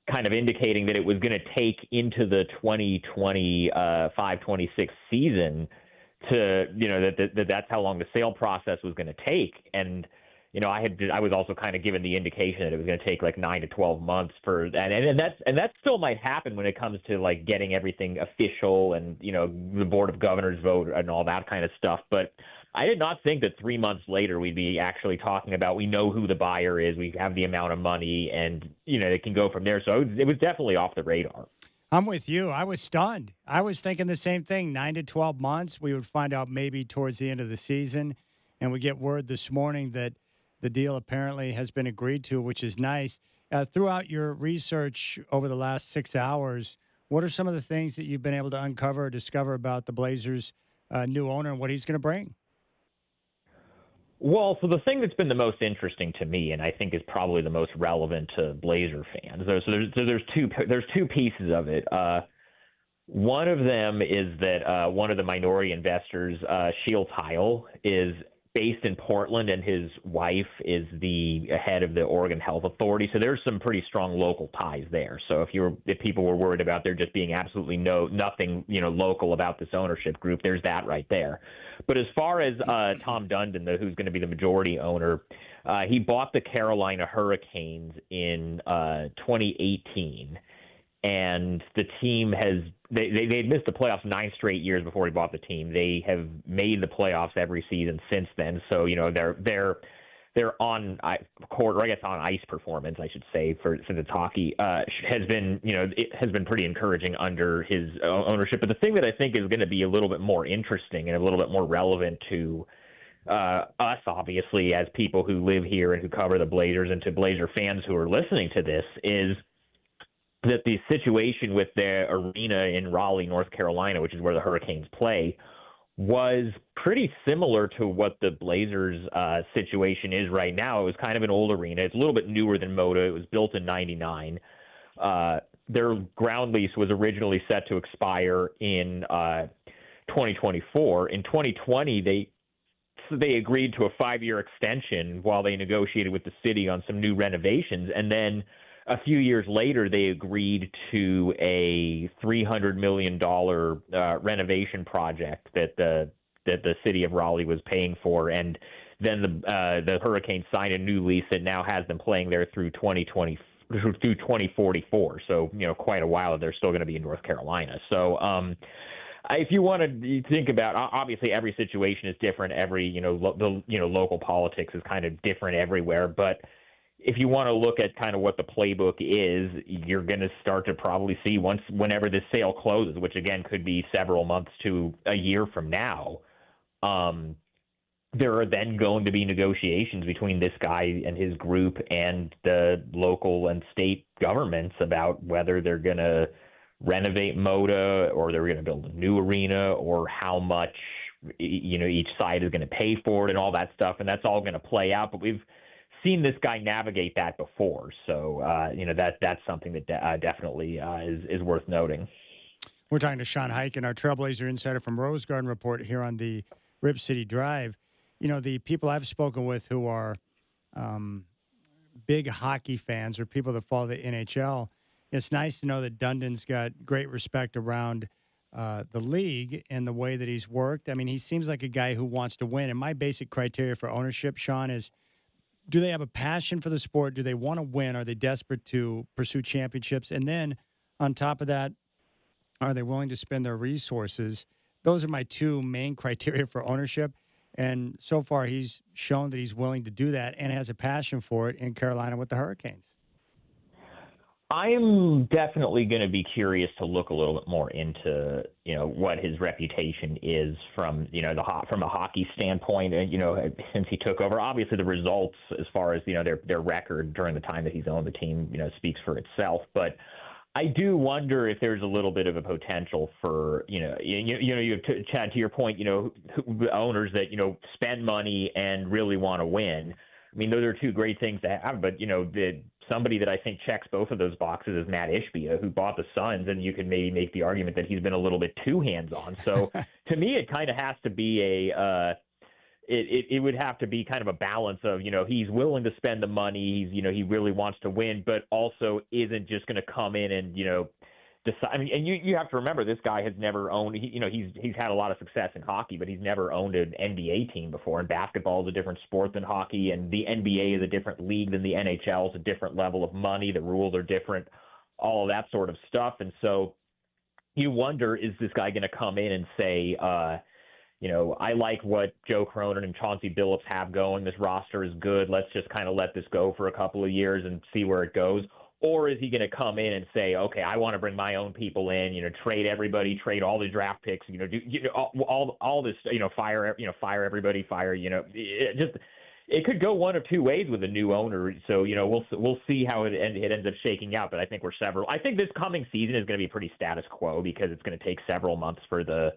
kind of indicating that it was going to take into the 2025-26 season to, that's how long the sale process was going to take. And, I was also kind of given the indication that it was going to take like 9 to 12 months for that. And that still might happen when it comes to like getting everything official and, the Board of Governors vote and all that kind of stuff. But I did not think that 3 months later we'd be actually talking about, we know who the buyer is, we have the amount of money, and, it can go from there. So it was definitely off the radar. I'm with you. I was stunned. I was thinking the same thing. 9 to 12 months. We would find out maybe towards the end of the season. And we get word this morning that the deal apparently has been agreed to, which is nice. Throughout your research over the last 6 hours, what are some of the things that you've been able to uncover or discover about the Blazers' new owner and what he's going to bring? Well, so the thing that's been the most interesting to me, and I think is probably the most relevant to Blazer fans, there's two pieces of it. One of them is that one of the minority investors, Shields Heil, is based in Portland, and his wife is the head of the Oregon Health Authority. So there's some pretty strong local ties there. So if people were worried about there just being absolutely nothing local about this ownership group, there's that right there. But as far as Tom Dundon, who's going to be the majority owner, he bought the Carolina Hurricanes in 2018. And the team they'd missed the playoffs 9 straight years before he bought the team. They have made the playoffs every season since then. So, they're on court, or I guess on ice performance, I should say, since it's hockey, has been pretty encouraging under his ownership. But the thing that I think is going to be a little bit more interesting and a little bit more relevant to us, obviously, as people who live here and who cover the Blazers, and to Blazer fans who are listening to this, is that the situation with the arena in Raleigh, North Carolina, which is where the Hurricanes play, was pretty similar to what the Blazers situation is right now. It was kind of an old arena. It's a little bit newer than Moda. It was built in 99. Their ground lease was originally set to expire in 2024. In 2020, they agreed to a 5-year extension while they negotiated with the city on some new renovations. And then a few years later, they agreed to a $300 million renovation project that the city of Raleigh was paying for, and then the Hurricanes signed a new lease that now has them playing there through 2044. So quite a while they're still going to be in North Carolina. So if you want to think about, obviously every situation is different. Every local politics is kind of different everywhere, but if you want to look at kind of what the playbook is, you're going to start to probably see whenever this sale closes, which again could be several months to a year from now, there are then going to be negotiations between this guy and his group and the local and state governments about whether they're going to renovate Moda or they're going to build a new arena, or how much each side is going to pay for it and all that stuff. And that's all going to play out. But we've seen this guy navigate that before. So, that's something that definitely is worth noting. We're talking to Sean Hiken, our Trailblazer insider from Rose Garden Report here on the Rip City Drive. The people I've spoken with who are big hockey fans or people that follow the NHL, it's nice to know that Dundon's got great respect around the league and the way that he's worked. I mean, he seems like a guy who wants to win. And my basic criteria for ownership, Sean, is, do they have a passion for the sport? Do they want to win? Are they desperate to pursue championships? And then on top of that, are they willing to spend their resources? Those are my two main criteria for ownership. And so far, he's shown that he's willing to do that and has a passion for it in Carolina with the Hurricanes. I'm definitely going to be curious to look a little bit more into, what his reputation is from, from a hockey standpoint. And, since he took over, obviously the results as far as, their record during the time that he's owned the team, speaks for itself. But I do wonder if there's a little bit of a potential for, you have Chad, to your point, owners that, spend money and really want to win. I mean, those are two great things to have, but, somebody that I think checks both of those boxes is Matt Ishbia, who bought the Suns, and you could maybe make the argument that he's been a little bit too hands-on. So to me, it kind of has to be it would have to be kind of a balance of, he's willing to spend the money, he really wants to win, but also isn't just going to come in and, decide. I mean, and you have to remember, this guy has never owned, he's had a lot of success in hockey, but he's never owned an NBA team before. And basketball is a different sport than hockey, and the NBA is a different league than the NHL. It's a different level of money. The rules are different, all of that sort of stuff. And so you wonder, is this guy going to come in and say, I like what Joe Cronin and Chauncey Billups have going. This roster is good. Let's just kind of let this go for a couple of years and see where it goes. Or is he going to come in and say, okay, I want to bring my own people in, trade everybody, trade all the draft picks, all this, fire everybody, it could go one of two ways with a new owner. So, we'll see how it ends up shaking out. But I think I think this coming season is going to be pretty status quo, because it's going to take several months for the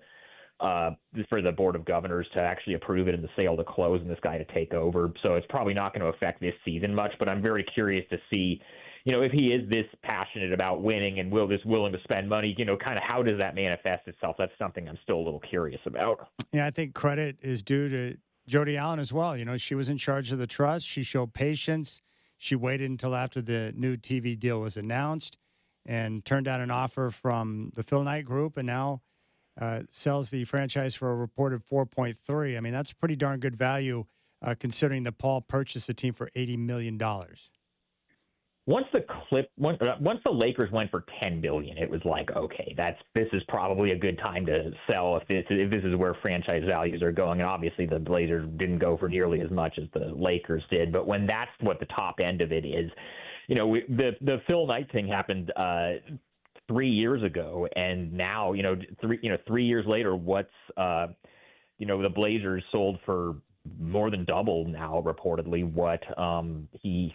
Board of Governors to actually approve it and the sale to close and this guy to take over. So it's probably not going to affect this season much, but I'm very curious to see, if he is this passionate about winning and willing to spend money, kind of how does that manifest itself? That's something I'm still a little curious about. Yeah, I think credit is due to Jody Allen as well. She was in charge of the trust. She showed patience. She waited until after the new TV deal was announced and turned down an offer from the Phil Knight Group, and now sells the franchise for a reported $4.3. I mean, that's pretty darn good value considering that Paul purchased the team for $80 million. Once the Lakers went for $10 billion, it was like, okay, this is probably a good time to sell if this is where franchise values are going. And obviously, the Blazers didn't go for nearly as much as the Lakers did. But when that's what the top end of it is, the Phil Knight thing happened 3 years ago, and now 3 years later, what's the Blazers sold for more than double now, reportedly, what the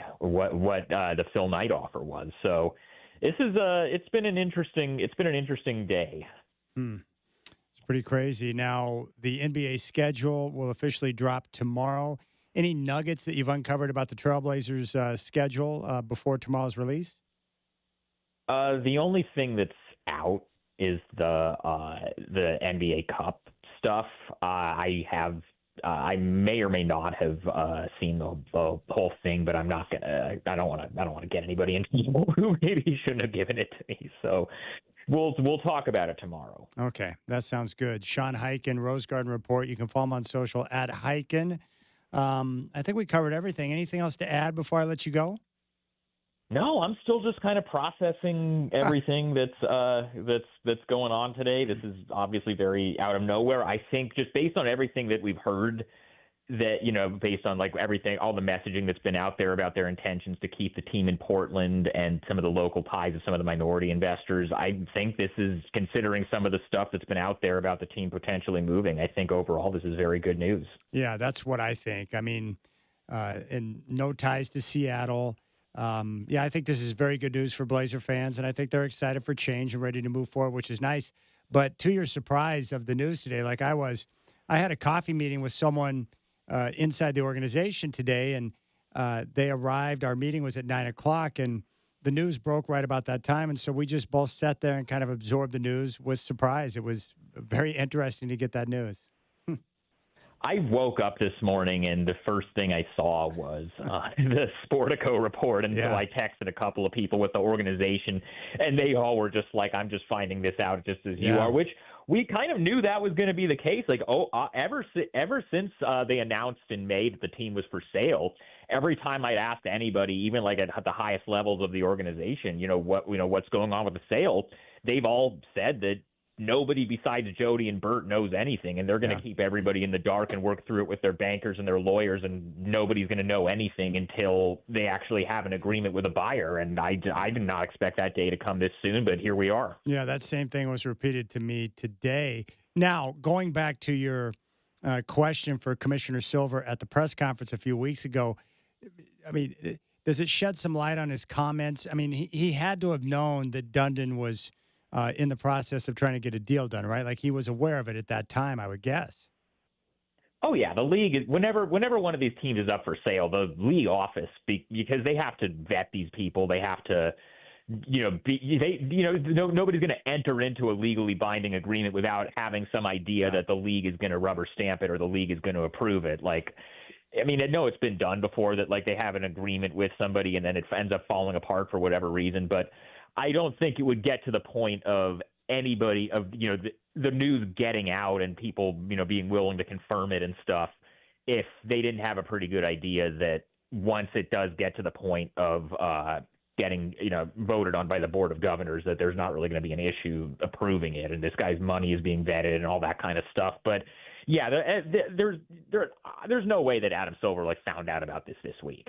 Phil Knight offer was. So this is it's been an interesting day. It's pretty crazy. Now the NBA schedule will officially drop tomorrow. Any nuggets that you've uncovered about the Trailblazers schedule before tomorrow's release? The only thing that's out is the NBA Cup stuff. I may or may not have seen the whole thing, but I'm not gonna. I don't want to get anybody into trouble who maybe shouldn't have given it to me. So we'll talk about it tomorrow. Okay, that sounds good. Sean Hiken, Rose Garden Report. You can follow him on social at Hiken. I think we covered everything. Anything else to add before I let you go? No, I'm still just kind of processing everything that's going on today. This is obviously very out of nowhere. I think just based on everything that we've heard, that based on like everything, all the messaging that's been out there about their intentions to keep the team in Portland and some of the local ties of some of the minority investors, I think this is, considering some of the stuff that's been out there about the team potentially moving, I think overall this is very good news. Yeah, that's what I think. I mean, and no ties to Seattle. I think this is very good news for Blazer fans, and I think they're excited for change and ready to move forward, which is nice. But to your surprise of the news today, like I had a coffee meeting with someone inside the organization today, and they arrived. Our meeting was at 9:00, and the news broke right about that time. And so we just both sat there and kind of absorbed the news with surprise. It was very interesting to get that news. I woke up this morning and the first thing I saw was the Sportico report. And so I texted a couple of people with the organization, and they all were just like, I'm just finding this out just as you are, which we kind of knew that was going to be the case. Like, ever since they announced in May that the team was for sale, every time I'd asked anybody, even like at the highest levels of the organization, what's going on with the sale, they've all said that nobody besides Jody and Bert knows anything, and they're going to keep everybody in the dark and work through it with their bankers and their lawyers, and nobody's going to know anything until they actually have an agreement with a buyer. And I did not expect that day to come this soon, but here we are. Yeah, that same thing was repeated to me today. Now, going back to your question for Commissioner Silver at the press conference a few weeks ago, I mean, does it shed some light on his comments? I mean, he had to have known that Dundon was in the process of trying to get a deal done, right? Like he was aware of it at that time, I would guess. Oh yeah, the league is whenever one of these teams is up for sale, the league office because they have to vet these people, they have to, nobody's going to enter into a legally binding agreement without having some idea that the league is going to rubber stamp it or the league is going to approve it. Like, I mean, I know it's been done before that like they have an agreement with somebody and then it ends up falling apart for whatever reason, but I don't think it would get to the point of anybody of the news getting out and people being willing to confirm it and stuff if they didn't have a pretty good idea that once it does get to the point of getting voted on by the Board of Governors that there's not really going to be an issue approving it and this guy's money is being vetted and all that kind of stuff. But yeah, there's no way that Adam Silver found out about this week.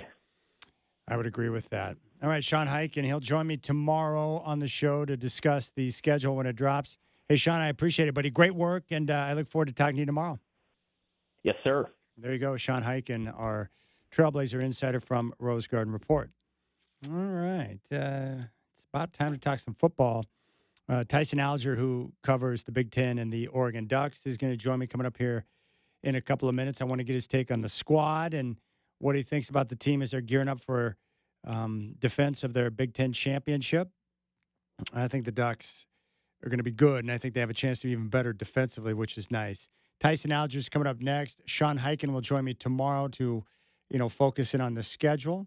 I would agree with that. All right, Sean Hiken, he'll join me tomorrow on the show to discuss the schedule when it drops. Hey, Sean, I appreciate it, buddy. Great work, and I look forward to talking to you tomorrow. Yes, sir. There you go, Sean Hiken, our Trailblazer insider from Rose Garden Report. All right. It's about time to talk some football. Tyson Alger, who covers the Big Ten and the Oregon Ducks, is going to join me coming up here in a couple of minutes. I want to get his take on the squad and what he thinks about the team as they're gearing up for defense of their Big Ten championship. I think the Ducks are going to be good, and I think they have a chance to be even better defensively, which is nice. Tyson Alger is coming up next. Sean Hiken will join me tomorrow to, focus in on the schedule.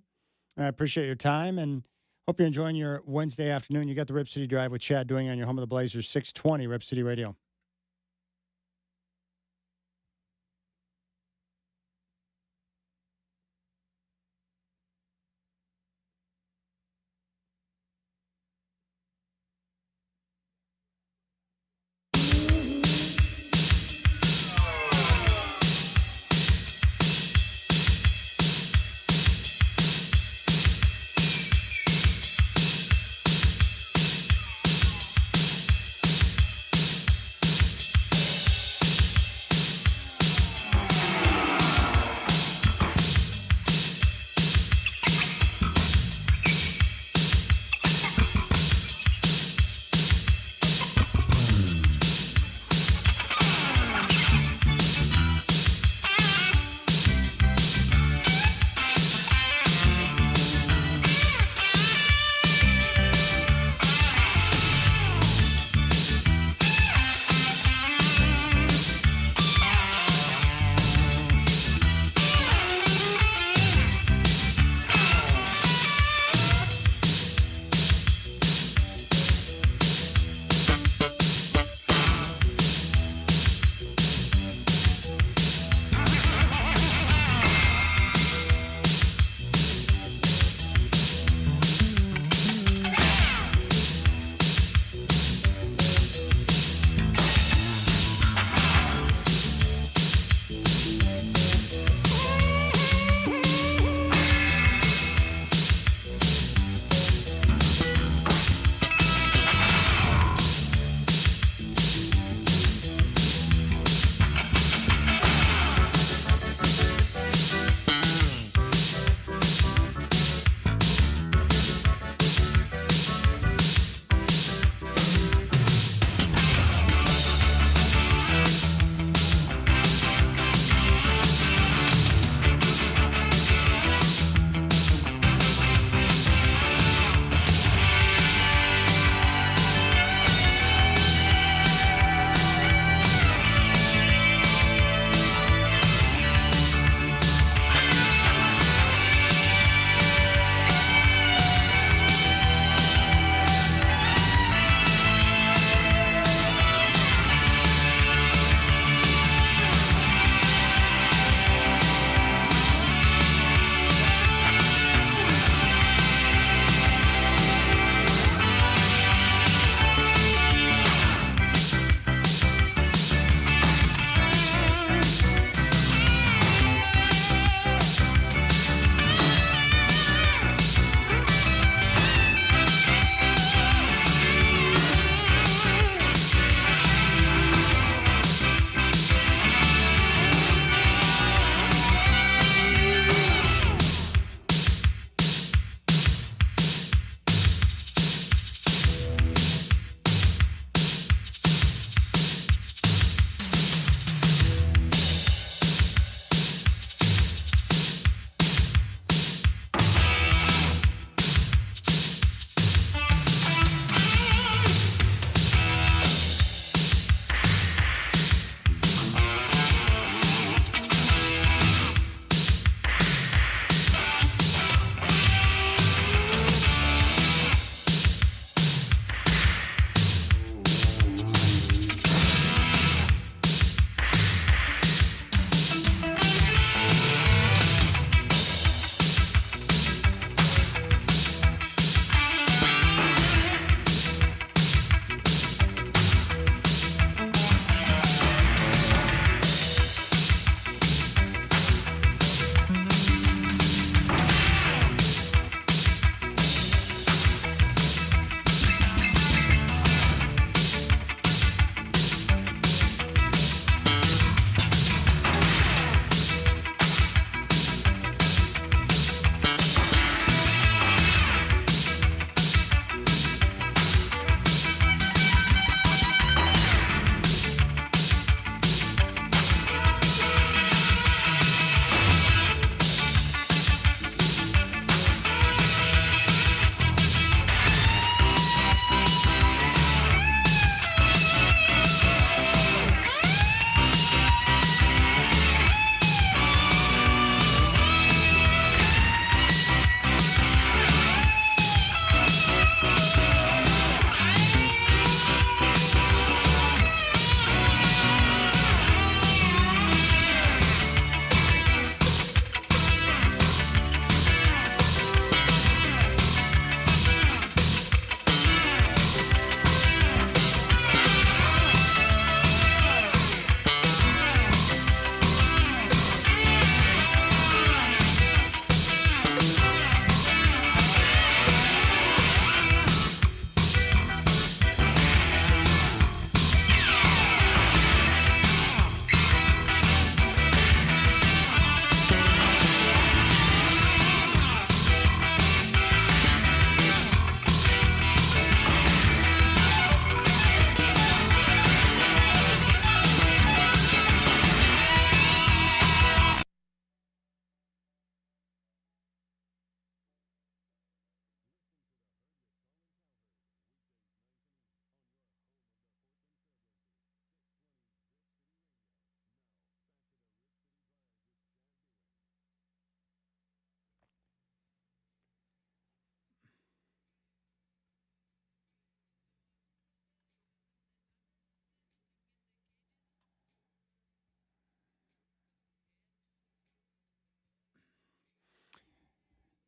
I appreciate your time, and hope you're enjoying your Wednesday afternoon. You got the Rip City Drive with Chad doing on your home of the Blazers, 620 Rip City Radio.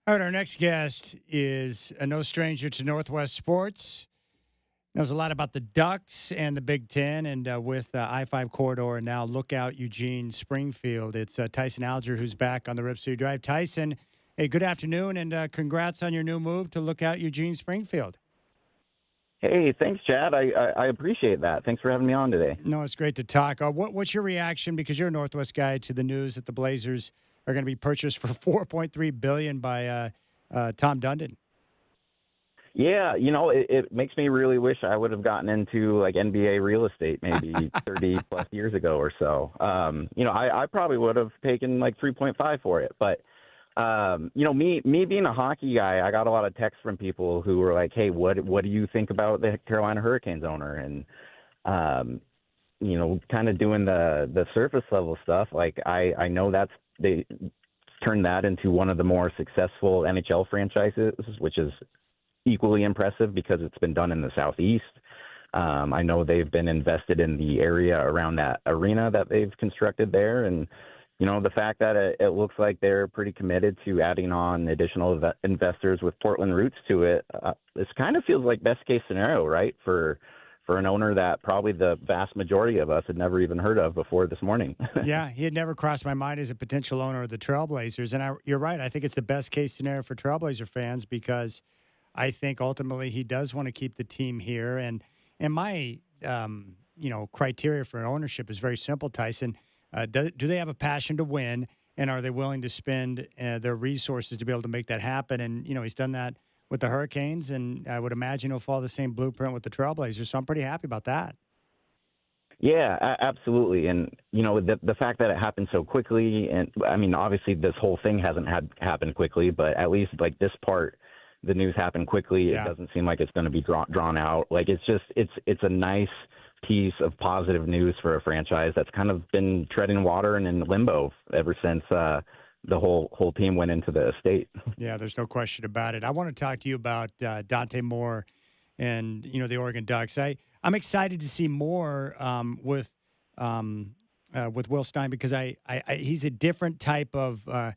All right, our next guest is no stranger to Northwest sports. Knows a lot about the Ducks and the Big Ten, and with I-5 corridor and now Lookout Eugene Springfield. It's Tyson Alger who's back on the Rip City Drive. Tyson, hey, good afternoon, and congrats on your new move to Lookout Eugene Springfield. Hey, thanks, Chad. I appreciate that. Thanks for having me on today. No, it's great to talk. What's your reaction, because you're a Northwest guy, to the news that the Blazers are going to be purchased for $4.3 billion by Tom Dundon? Yeah, it makes me really wish I would have gotten into like NBA real estate maybe 30 plus years ago or so. I probably would have taken like 3.5 for it. But, me being a hockey guy, I got a lot of texts from people who were like, hey, what do you think about the Carolina Hurricanes owner? And, kind of doing the surface level stuff. Like I know they turned that into one of the more successful NHL franchises, which is equally impressive because it's been done in the Southeast. I know they've been invested in the area around that arena that they've constructed there. And, the fact that it looks like they're pretty committed to adding on additional investors with Portland roots to it, this kind of feels like best case scenario, right? For an owner that probably the vast majority of us had never even heard of before this morning. Yeah, he had never crossed my mind as a potential owner of the Trailblazers. And you're right. I think it's the best case scenario for Trailblazer fans, because I think ultimately he does want to keep the team here. And my, criteria for ownership is very simple, Tyson. Do they have a passion to win, and are they willing to spend their resources to be able to make that happen? And, he's done that with the Hurricanes, and I would imagine he'll follow the same blueprint with the Trailblazers. So I'm pretty happy about that. Yeah, absolutely. And, the fact that it happened so quickly, and I mean, obviously this whole thing hasn't happened quickly, but at least like this part, the news happened quickly. Yeah. It doesn't seem like it's going to be drawn out. Like it's a nice piece of positive news for a franchise that's kind of been treading water and in limbo ever since the whole team went into the estate. Yeah, there's no question about it. I want to talk to you about Dante Moore and, the Oregon Ducks. I'm excited to see more with Will Stein, because he's a different type of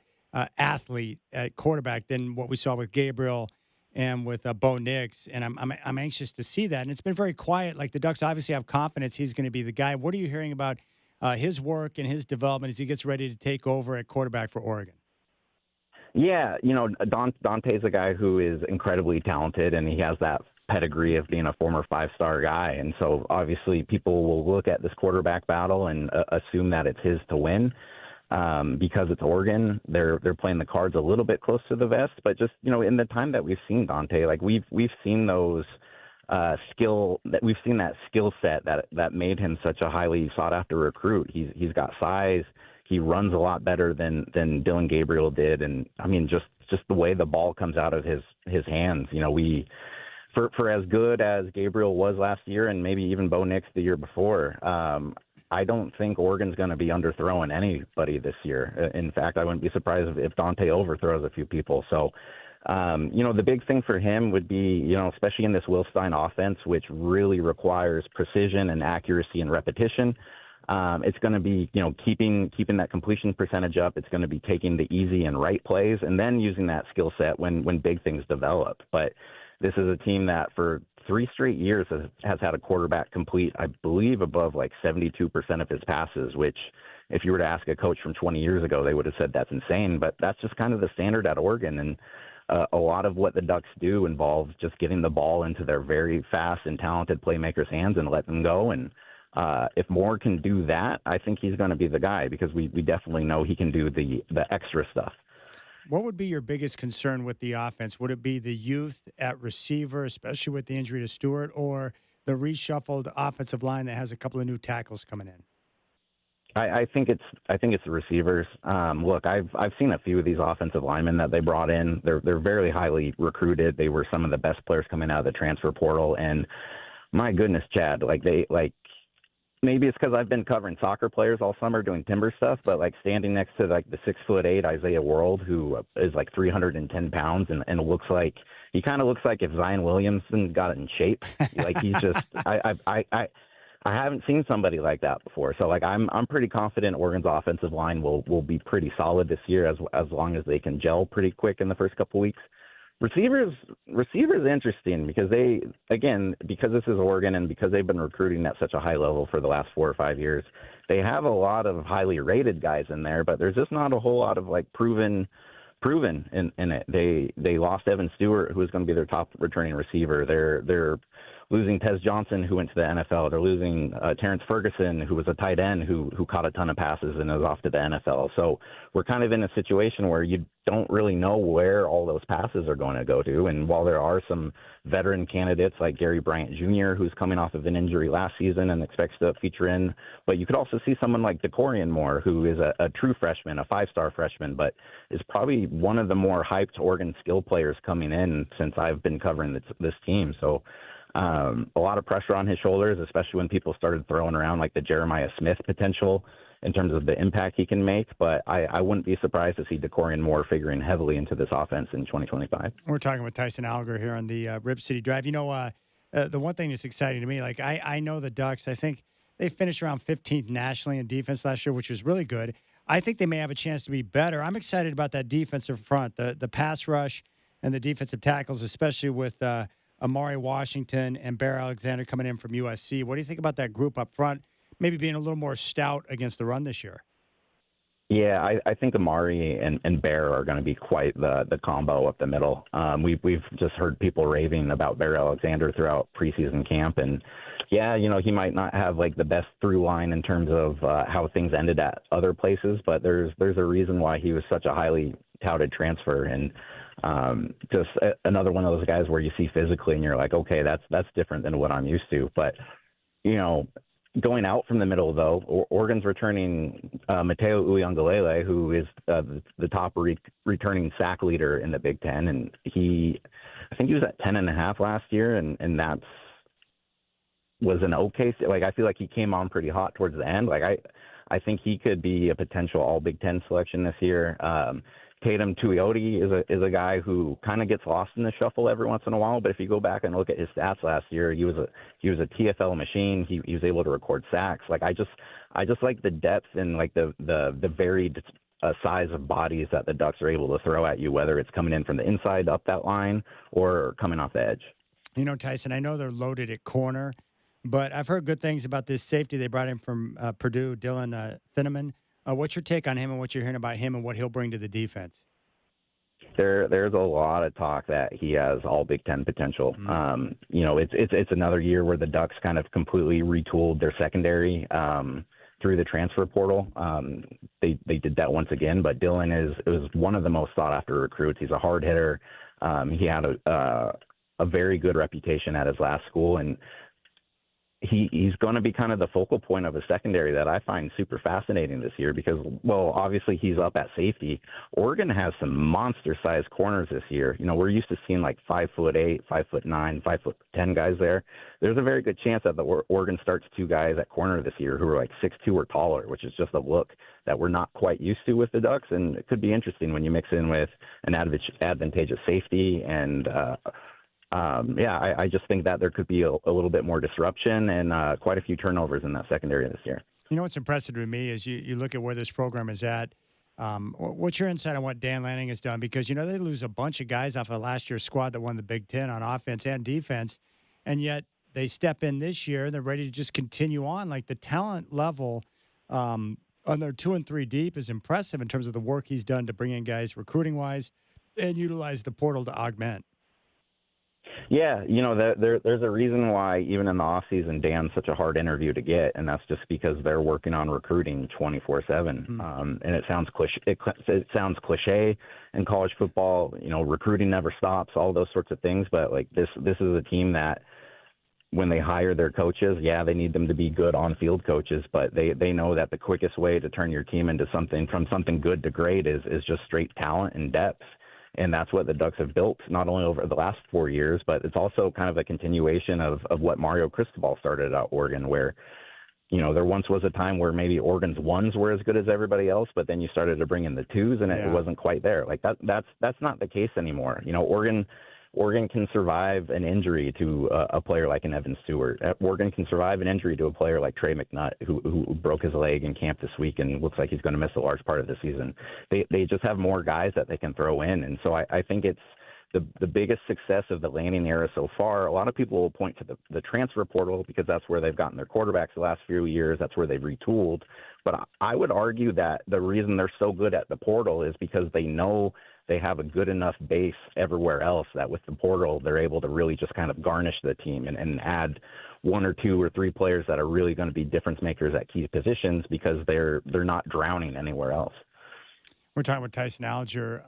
athlete at quarterback than what we saw with Gabriel and with Bo Nix, and I'm anxious to see that. And it's been very quiet. Like, the Ducks obviously have confidence he's going to be the guy. What are you hearing about his work and his development as he gets ready to take over at quarterback for Oregon? Yeah, Dante's a guy who is incredibly talented, and he has that pedigree of being a former five-star guy. And so obviously people will look at this quarterback battle and assume that it's his to win. Because it's Oregon, they're playing the cards a little bit close to the vest. But just, in the time that we've seen Dante, like we've seen those that skill set that made him such a highly sought after recruit. He's got size. He runs a lot better than Dylan Gabriel did. And I mean, just the way the ball comes out of his hands, for as good as Gabriel was last year, and maybe even Bo Nix the year before, I don't think Oregon's going to be underthrowing anybody this year. In fact, I wouldn't be surprised if Dante overthrows a few people. So, the big thing for him would be, especially in this Will Stein offense, which really requires precision and accuracy and repetition. It's going to be, keeping that completion percentage up. It's going to be taking the easy and right plays, and then using that skill set when big things develop. But this is a team that for 3 straight years has had a quarterback complete, I believe, above like 72% of his passes, which if you were to ask a coach from 20 years ago, they would have said that's insane. But that's just kind of the standard at Oregon. And a lot of what the Ducks do involves just getting the ball into their very fast and talented playmakers' hands and let them go. And if Moore can do that, I think he's going to be the guy, because we definitely know he can do the extra stuff. What would be your biggest concern with the offense? Would it be the youth at receiver, especially with the injury to Stewart, or the reshuffled offensive line that has a couple of new tackles coming in? I think it's the receivers. Look, I've seen a few of these offensive linemen that they brought in. They're very highly recruited. They were some of the best players coming out of the transfer portal, and my goodness, Chad, maybe it's because I've been covering soccer players all summer doing timber stuff, but like standing next to like the 6'8" Isaiah World, who is like 310 pounds and he kind of looks like if Zion Williamson got it in shape. Like he's just, I haven't seen somebody like that before. So like I'm pretty confident Oregon's offensive line will be pretty solid this year as long as they can gel pretty quick in the first couple weeks. Receivers interesting because because this is Oregon and because they've been recruiting at such a high level for the last 4 or 5 years, they have a lot of highly rated guys in there, but there's just not a whole lot of like proven in it. They lost Evan Stewart, who was going to be their top returning receiver. They're losing Tez Johnson, who went to the NFL. They're losing Terrence Ferguson, who was a tight end who caught a ton of passes and is off to the NFL. So we're kind of in a situation where you don't really know where all those passes are going to go to. And while there are some veteran candidates like Gary Bryant Jr., who's coming off of an injury last season and expects to feature in, but you could also see someone like DeCorian Moore, who is a true freshman, a 5-star freshman, but is probably one of the more hyped Oregon skill players coming in since I've been covering this team. So a lot of pressure on his shoulders, especially when people started throwing around like the Jeremiah Smith potential in terms of the impact he can make. But I wouldn't be surprised to see DeCorian Moore figuring heavily into this offense in 2025. We're talking with Tyson Alger here on the Rip City Drive. You know, the one thing that's exciting to me, like I know the Ducks, I think they finished around 15th nationally in defense last year, which was really good. I think they may have a chance to be better. I'm excited about that defensive front, the pass rush and the defensive tackles, especially with Amari Washington and Bear Alexander coming in from USC. What do you think about that group up front, maybe being a little more stout against the run this year? Yeah, I think Amari and Bear are going to be quite the combo up the middle. We've just heard people raving about Bear Alexander throughout preseason camp, and yeah, you know, he might not have like the best through line in terms of how things ended at other places, but there's a reason why he was such a highly touted transfer, and just another one of those guys where you see physically and you're like, okay, that's different than what I'm used to. But you know, going out from the middle, though, Oregon's returning Mateo Uiagalelei, who is the top returning sack leader in the Big Ten, and I think he was at 10.5 last year, and that's was an okay. Like I feel like he came on pretty hot towards the end. Like I think he could be a potential All Big Ten selection this year. Tatum Tuioti is a guy who kind of gets lost in the shuffle every once in a while, but if you go back and look at his stats last year, he was a TFL machine. He was able to record sacks. Like I just like the depth and like the varied size of bodies that the Ducks are able to throw at you, whether it's coming in from the inside up that line or coming off the edge. You know, Tyson, I know they're loaded at corner, but I've heard good things about this safety they brought in from Purdue, Dylan Thieneman. What's your take on him and what you're hearing about him and what he'll bring to the defense? There's a lot of talk that he has all Big Ten potential. You know, it's another year where the Ducks kind of completely retooled their secondary through the transfer portal. They did that once again, but Dylan is one of the most sought after recruits. He's a hard hitter. He had a very good reputation at his last school, and he's going to be kind of the focal point of a secondary that I find super fascinating this year because, well, obviously he's up at safety. Oregon has some monster-sized corners this year. You know, we're used to seeing like 5'8", 5'9", 5'10" guys there. There's a very good chance that Oregon starts 2 guys at corner this year who are like 6'2" or taller, which is just a look that we're not quite used to with the Ducks, and it could be interesting when you mix in with an advantageous safety and I just think that there could be a little bit more disruption and quite a few turnovers in that secondary this year. You know what's impressive to me is you look at where this program is at. What's your insight on what Dan Lanning has done? Because, you know, they lose a bunch of guys off of last year's squad that won the Big Ten on offense and defense, and yet they step in this year and they're ready to just continue on. Like the talent level on their 2 and 3 deep is impressive in terms of the work he's done to bring in guys recruiting-wise and utilize the portal to augment. Yeah, you know, there's a reason why even in the offseason, Dan's such a hard interview to get, and that's just because they're working on recruiting 24/7. And it sounds cliche in college football. You know, recruiting never stops, all those sorts of things. But like this is a team that when they hire their coaches, yeah, they need them to be good on-field coaches, but they know that the quickest way to turn your team into something good to great is just straight talent and depth. And that's what the Ducks have built, not only over the last 4 years, but it's also kind of a continuation of what Mario Cristobal started at Oregon, where, you know, there once was a time where maybe Oregon's ones were as good as everybody else, but then you started to bring in the twos, and it wasn't quite there. Like that's not the case anymore. You know, Oregon Oregon can survive an injury to a player like an Evan Stewart. Oregon can survive an injury to a player like Trey McNutt, who broke his leg in camp this week and looks like he's going to miss a large part of the season. They just have more guys that they can throw in, and so I think it's the biggest success of the Lanning era so far. A lot of people will point to the transfer portal because that's where they've gotten their quarterbacks the last few years. That's where they've retooled. But I would argue that the reason they're so good at the portal is because they know they have a good enough base everywhere else that with the portal, they're able to really just kind of garnish the team and add 1 or 2 or 3 players that are really going to be difference makers at key positions because they're not drowning anywhere else. We're talking with Tyson Alger.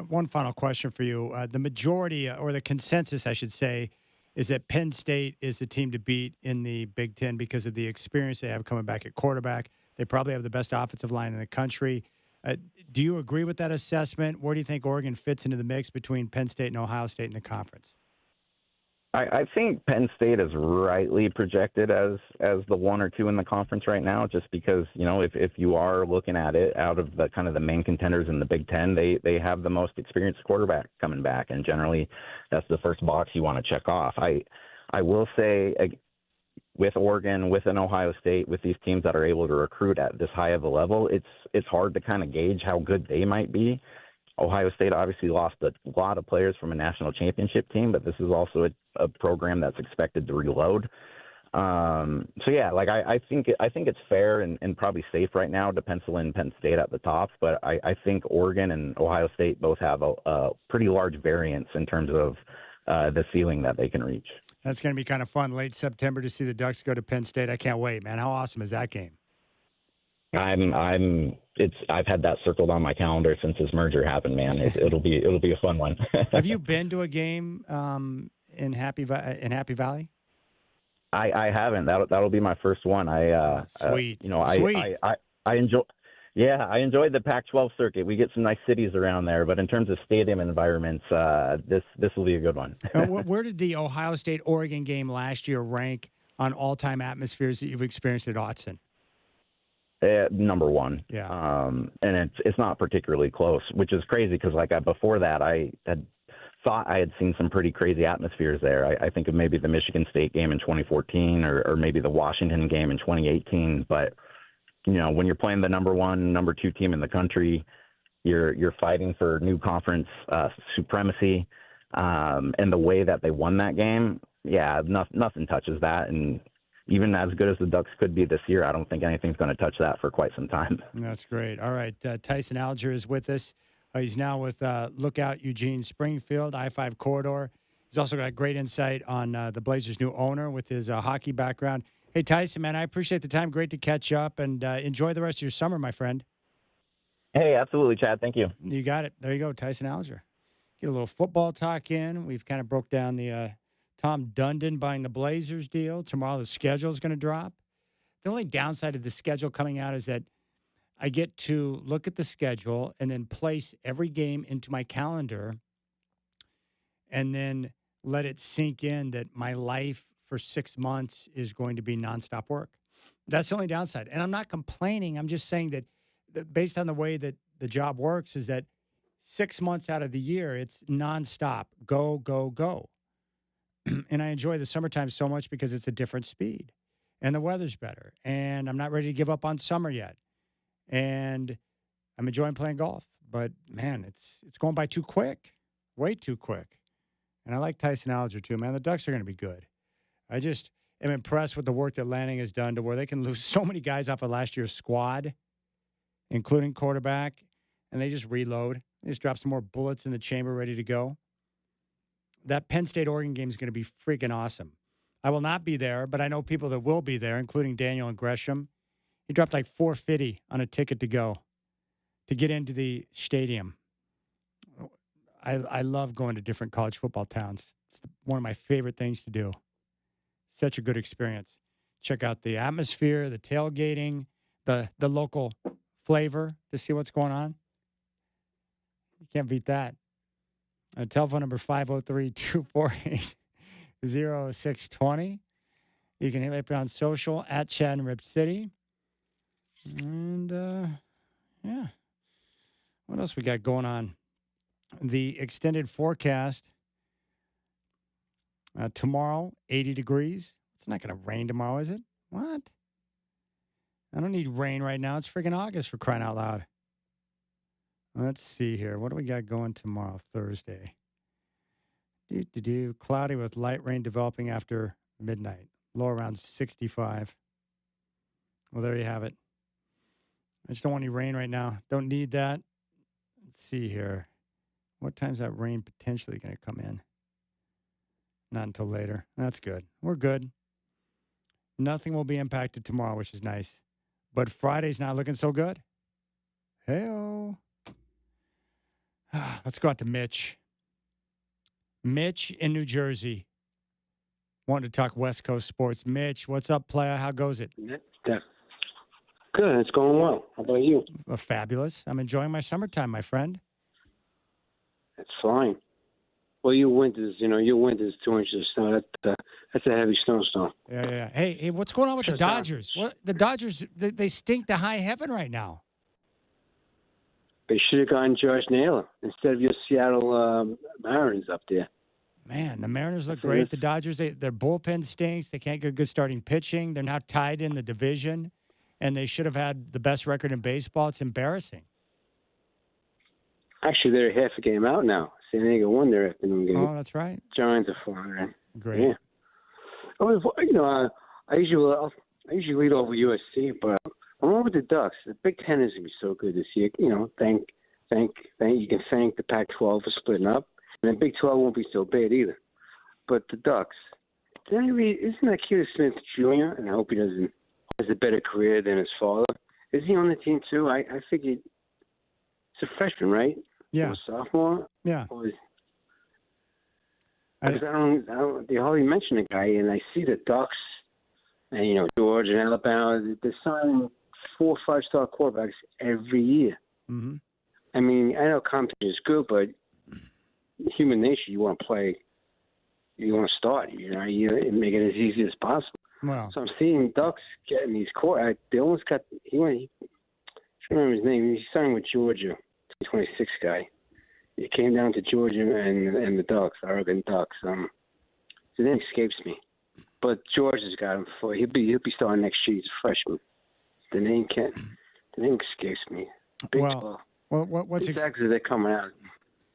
One final question for you. The majority, or the consensus, I should say, is that Penn State is the team to beat in the Big Ten because of the experience they have coming back at quarterback. They probably have the best offensive line in the country. Do you agree with that assessment? Where do you think Oregon fits into the mix between Penn State and Ohio State in the conference? I think Penn State is rightly projected as the 1 or 2 in the conference right now, just because, if you are looking at it out of the kind of the main contenders in the Big Ten, they have the most experienced quarterback coming back. And generally that's the first box you want to check off. I will say with Oregon, with an Ohio State, with these teams that are able to recruit at this high of a level, it's hard to kind of gauge how good they might be. Ohio State obviously lost a lot of players from a national championship team, but this is also a program that's expected to reload. So yeah, I think it's fair and probably safe right now to pencil in Penn State at the top, but I think Oregon and Ohio State both have a pretty large variance in terms of the ceiling that they can reach. That's going to be kind of fun late September to see the Ducks go to Penn State. I can't wait, man. How awesome is that game? I've had that circled on my calendar since this merger happened, man. It'll be a fun one. Have you been to a game in Happy Valley? I haven't. That'll be my first one. Sweet. Sweet. I enjoy. Yeah, I enjoyed the Pac-12 circuit. We get some nice cities around there, but in terms of stadium environments, this will be a good one. Where did the Ohio State-Oregon game last year rank on all-time atmospheres that you've experienced at Autzen? Number 1. Yeah. And it's not particularly close, which is crazy because before that I had thought I had seen some pretty crazy atmospheres there. I think of maybe the Michigan State game in 2014 or maybe the Washington game in 2018. But, when you're playing the number 1, number 2 team in the country, you're fighting for new conference supremacy. And the way that they won that game, yeah, nothing touches that. And even as good as the Ducks could be this year, I don't think anything's going to touch that for quite some time. That's great. All right. Tyson Alger is with us. He's now with Lookout Eugene Springfield, I-5 corridor. He's also got great insight on the Blazers' new owner with his hockey background. Hey, Tyson, man, I appreciate the time. Great to catch up, and enjoy the rest of your summer, my friend. Hey, absolutely, Chad. Thank you. You got it. There you go, Tyson Alger. Get a little football talk in. We've kind of broke down the Tom Dundon buying the Blazers deal. Tomorrow the schedule is going to drop. The only downside of the schedule coming out is that I get to look at the schedule and then place every game into my calendar and then let it sink in that my life for 6 months is going to be nonstop work. That's the only downside. And I'm not complaining. I'm just saying that based on the way that the job works is that 6 months out of the year, it's nonstop. Go, go, go. And I enjoy the summertime so much because it's a different speed and the weather's better. And I'm not ready to give up on summer yet. And I'm enjoying playing golf. But, man, it's going by too quick, way too quick. And I like Tyson Alger, too, man. The Ducks are going to be good. I just am impressed with the work that Lanning has done to where they can lose so many guys off of last year's squad, including quarterback, and they just reload. They just drop some more bullets in the chamber ready to go. That Penn State-Oregon game is going to be freaking awesome. I will not be there, but I know people that will be there, including Daniel and Gresham. He dropped like $450 on a ticket to go, to get into the stadium. I love going to different college football towns. It's one of my favorite things to do. Such a good experience. Check out the atmosphere, the tailgating, the local flavor to see what's going on. You can't beat that. Telephone number 503-248-0620. You can hit me up on social at Chad and Rip City. And, yeah. What else we got going on? The extended forecast Tomorrow, 80 degrees. It's not going to rain tomorrow, is it? What? I don't need rain right now. It's freaking August, for crying out loud. Let's see here. What do we got going tomorrow, Thursday? Cloudy with light rain developing after midnight. Low around 65. Well, there you have it. I just don't want any rain right now. Don't need that. Let's see here. What time's that rain potentially going to come in? Not until later. That's good. We're good. Nothing will be impacted tomorrow, which is nice. But Friday's not looking so good. Hey-o. Let's go out to Mitch. Mitch in New Jersey. Wanted to talk West Coast sports. Mitch, what's up, playa? How goes it? Good. It's going well. How about you? Fabulous. I'm enjoying my summertime, my friend. It's fine. Well, your winter's 2 inches of snow. That's a heavy snowstorm. Yeah. Hey, what's going on with the Dodgers? What the Dodgers? They stink to high heaven right now. They should have gotten Josh Naylor instead of your Seattle Mariners up there. Man, the Mariners look great. The Dodgers, their bullpen stinks. They can't get good starting pitching. They're now tied in the division, and they should have had the best record in baseball. It's embarrassing. Actually, they're half a game out now. San Diego won their afternoon game. Oh, that's right. Giants are flying. Great. Yeah. I usually lead over USC, but I'm over the Ducks. The Big Ten is gonna be so good this year. You can thank the Pac-12 for splitting up, and the Big 12 won't be so bad either. But the Ducks, isn't that Keith Smith Jr.? And I hope he has a better career than his father. Is he on the team too? I figured it's a freshman, right? Yeah. Or a sophomore. Yeah. Because I don't. They hardly mention the guy, and I see the Ducks, and Georgia and Alabama. They're signing 4 or 5-star quarterbacks every year. Mm-hmm. I mean, I know competition is good, but human nature, you want to play, you want to start. You make it as easy as possible. Wow. So I'm seeing Ducks getting these core. They almost got. I can't remember his name. He's signed with Georgia, 26 guy. It came down to Georgia and the Ducks, Oregon Ducks. His name escapes me, but Georgia's got him for. He'll be starting next year. He's a freshman. The name escapes me. Well, what's exactly they're coming out?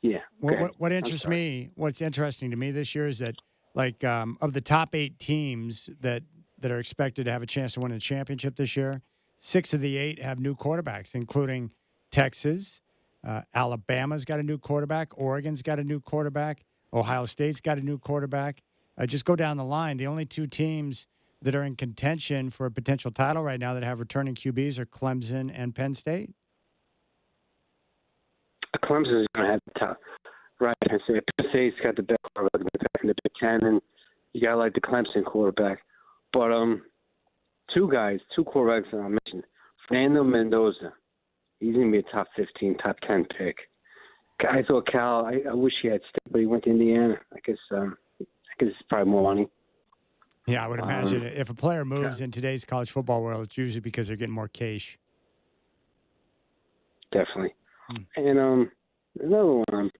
Yeah. What interests me, what's interesting to me this year is that, of the top 8 teams that are expected to have a chance to win the championship this year, 6 of the 8 have new quarterbacks, including Texas. Alabama's got a new quarterback. Oregon's got a new quarterback. Ohio State's got a new quarterback. Just go down the line. The only 2 teams that are in contention for a potential title right now that have returning QBs are Clemson and Penn State. Clemson is going to have the top. Right. Penn State's got the best quarterback in the Big Ten, and you got to like the Clemson quarterback. But 2 quarterbacks that I mentioned. Fernando Mendoza. He's going to be a top 15, top 10 pick. I thought Cal, I wish he had stayed, but he went to Indiana. I guess it's probably more money. Yeah, I would imagine if a player moves in today's college football world, it's usually because they're getting more cash. Definitely. And another one.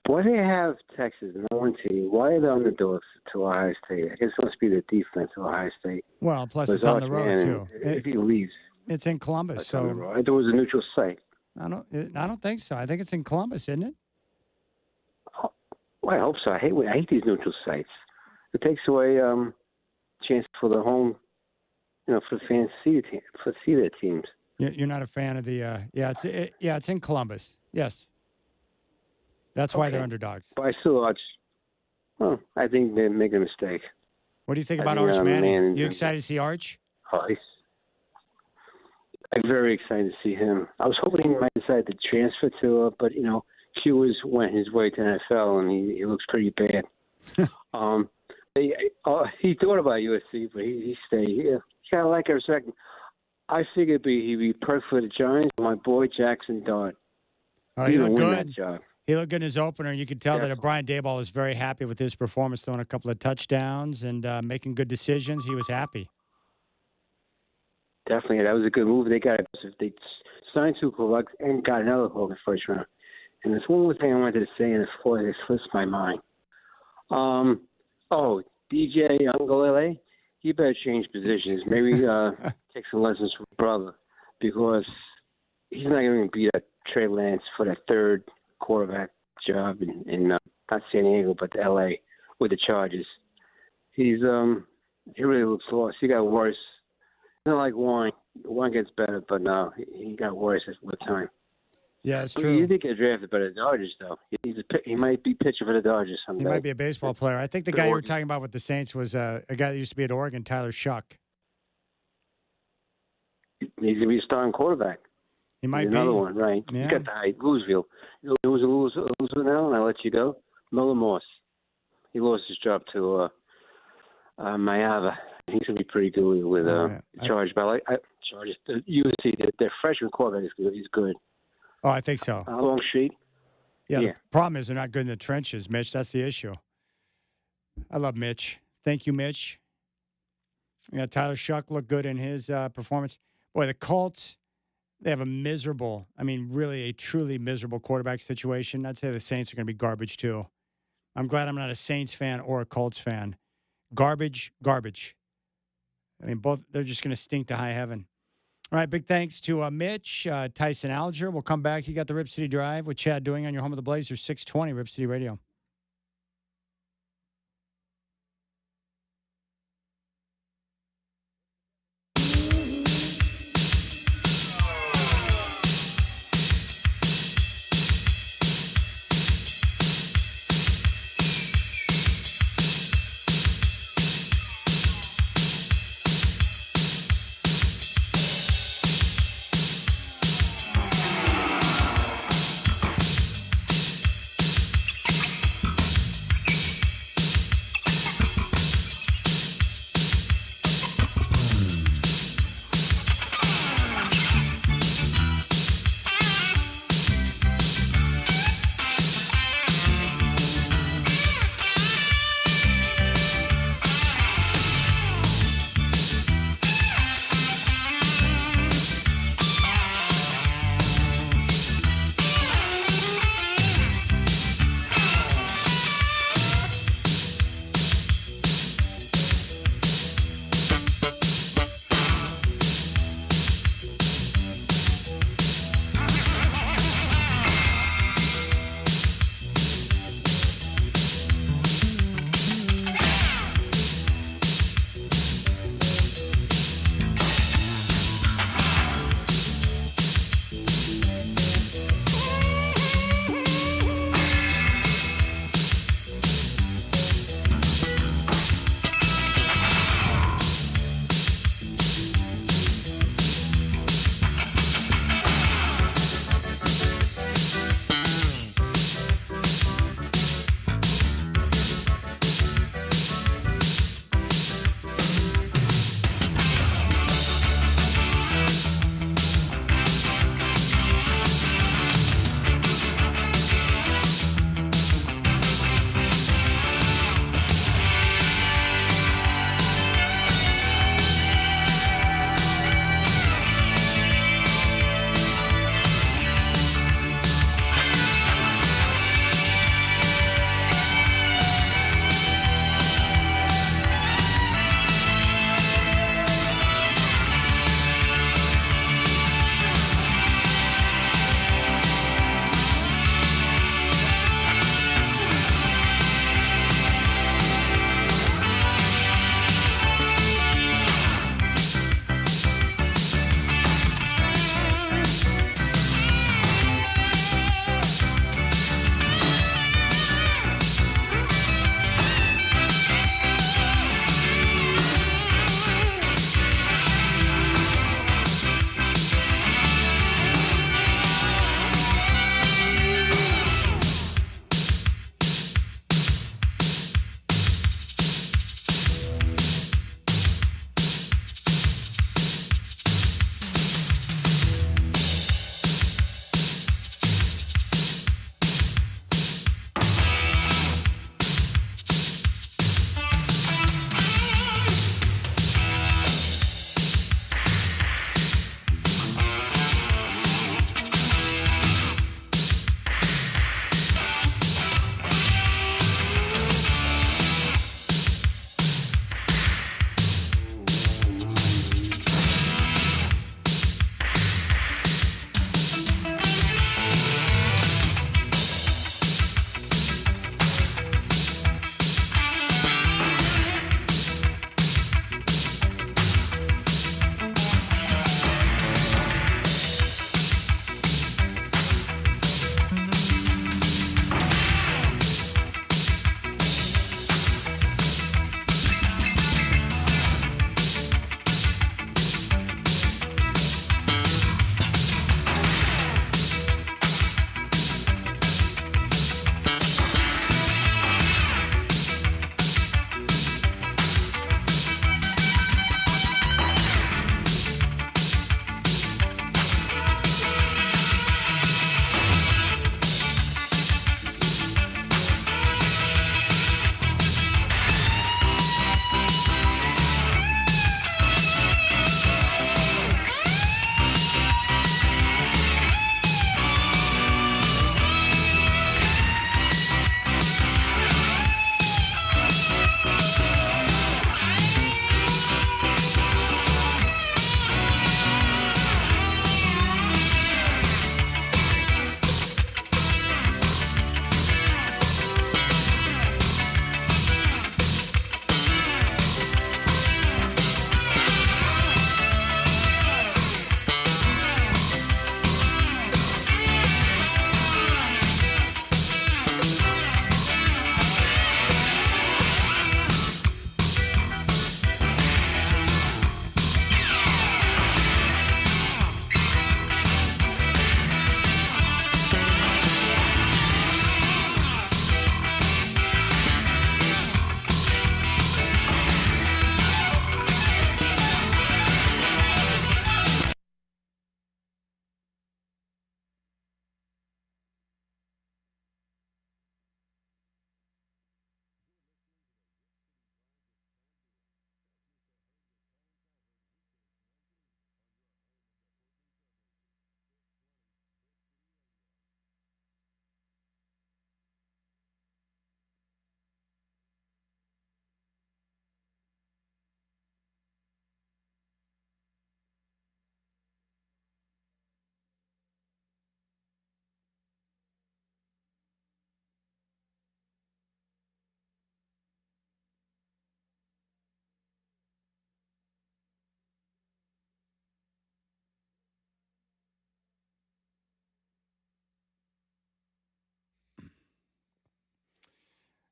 Why do they have Texas and no one team? Why are they underdogs to Ohio State? I guess it must be the defense of Ohio State. Well, plus it's on the road too. If he leaves. It's in Columbus, so I thought it was a neutral site. I don't think so. I think it's in Columbus, isn't it? Oh, well, I hope so. I hate these neutral sites. It takes away chance for the home, for the fans to see their teams. You're not a fan of the it's in Columbus. Yes, that's why they're underdogs. But I still I think they're making a mistake. What do you think about Arch Manning? You excited to see Arch? I'm very excited to see him. I was hoping he might decide to transfer to but Q went his way to NFL, and he looks pretty bad. He thought about USC, but he stayed here. Kind of like a second. I figured he'd be perfect for the Giants. My boy Jackson Dart. Oh, he looked good. He looked good in his opener. You could tell that Brian Daboll was very happy with his performance, throwing a couple of touchdowns and making good decisions. He was happy. Definitely, that was a good move. They signed 2 quarterbacks and got another quarterback in the first round. And there's one more thing I wanted to say, and it slips my mind. Oh, DJ Ungolele, he better change positions. Maybe take some lessons from his brother, because he's not going to beat Trey Lance for that third quarterback job in not San Diego, but L.A. with the Chargers. He really looks lost. He got worse. It's not like Warren. Warren gets better, but no, he got worse with time. Yeah, it's I true. mean, you did get drafted by the Dodgers, though. He might be pitching for the Dodgers someday. He might be a baseball player. I think the guy you were talking about with the Saints was a guy that used to be at Oregon, Tyler Shuck. He's going to be a starting quarterback. He might Another be. one, right? Yeah. You got the height. Louisville. You know who's a loser now, and I let you go? Miller Morse. He lost his job to Mayava. He's going to be pretty good with Chargers. But Chargers. The USC, their freshman quarterback is good. He's good. Oh, I think so. Long Street. Yeah, Yeah. the problem is they're not good in the trenches, Mitch. That's the issue. I love Mitch. Thank you, Mitch. Yeah, Tyler Shuck looked good in his performance. Boy, the Colts, they have really a truly miserable quarterback situation. I'd say the Saints are going to be garbage, too. I'm glad I'm not a Saints fan or a Colts fan. Garbage. I mean, both, they're just going to stink to high heaven. All right, big thanks to Mitch, Tyson Alger. We'll come back. You got the Rip City Drive with Chad doing on your home of the Blazers, 620 Rip City Radio.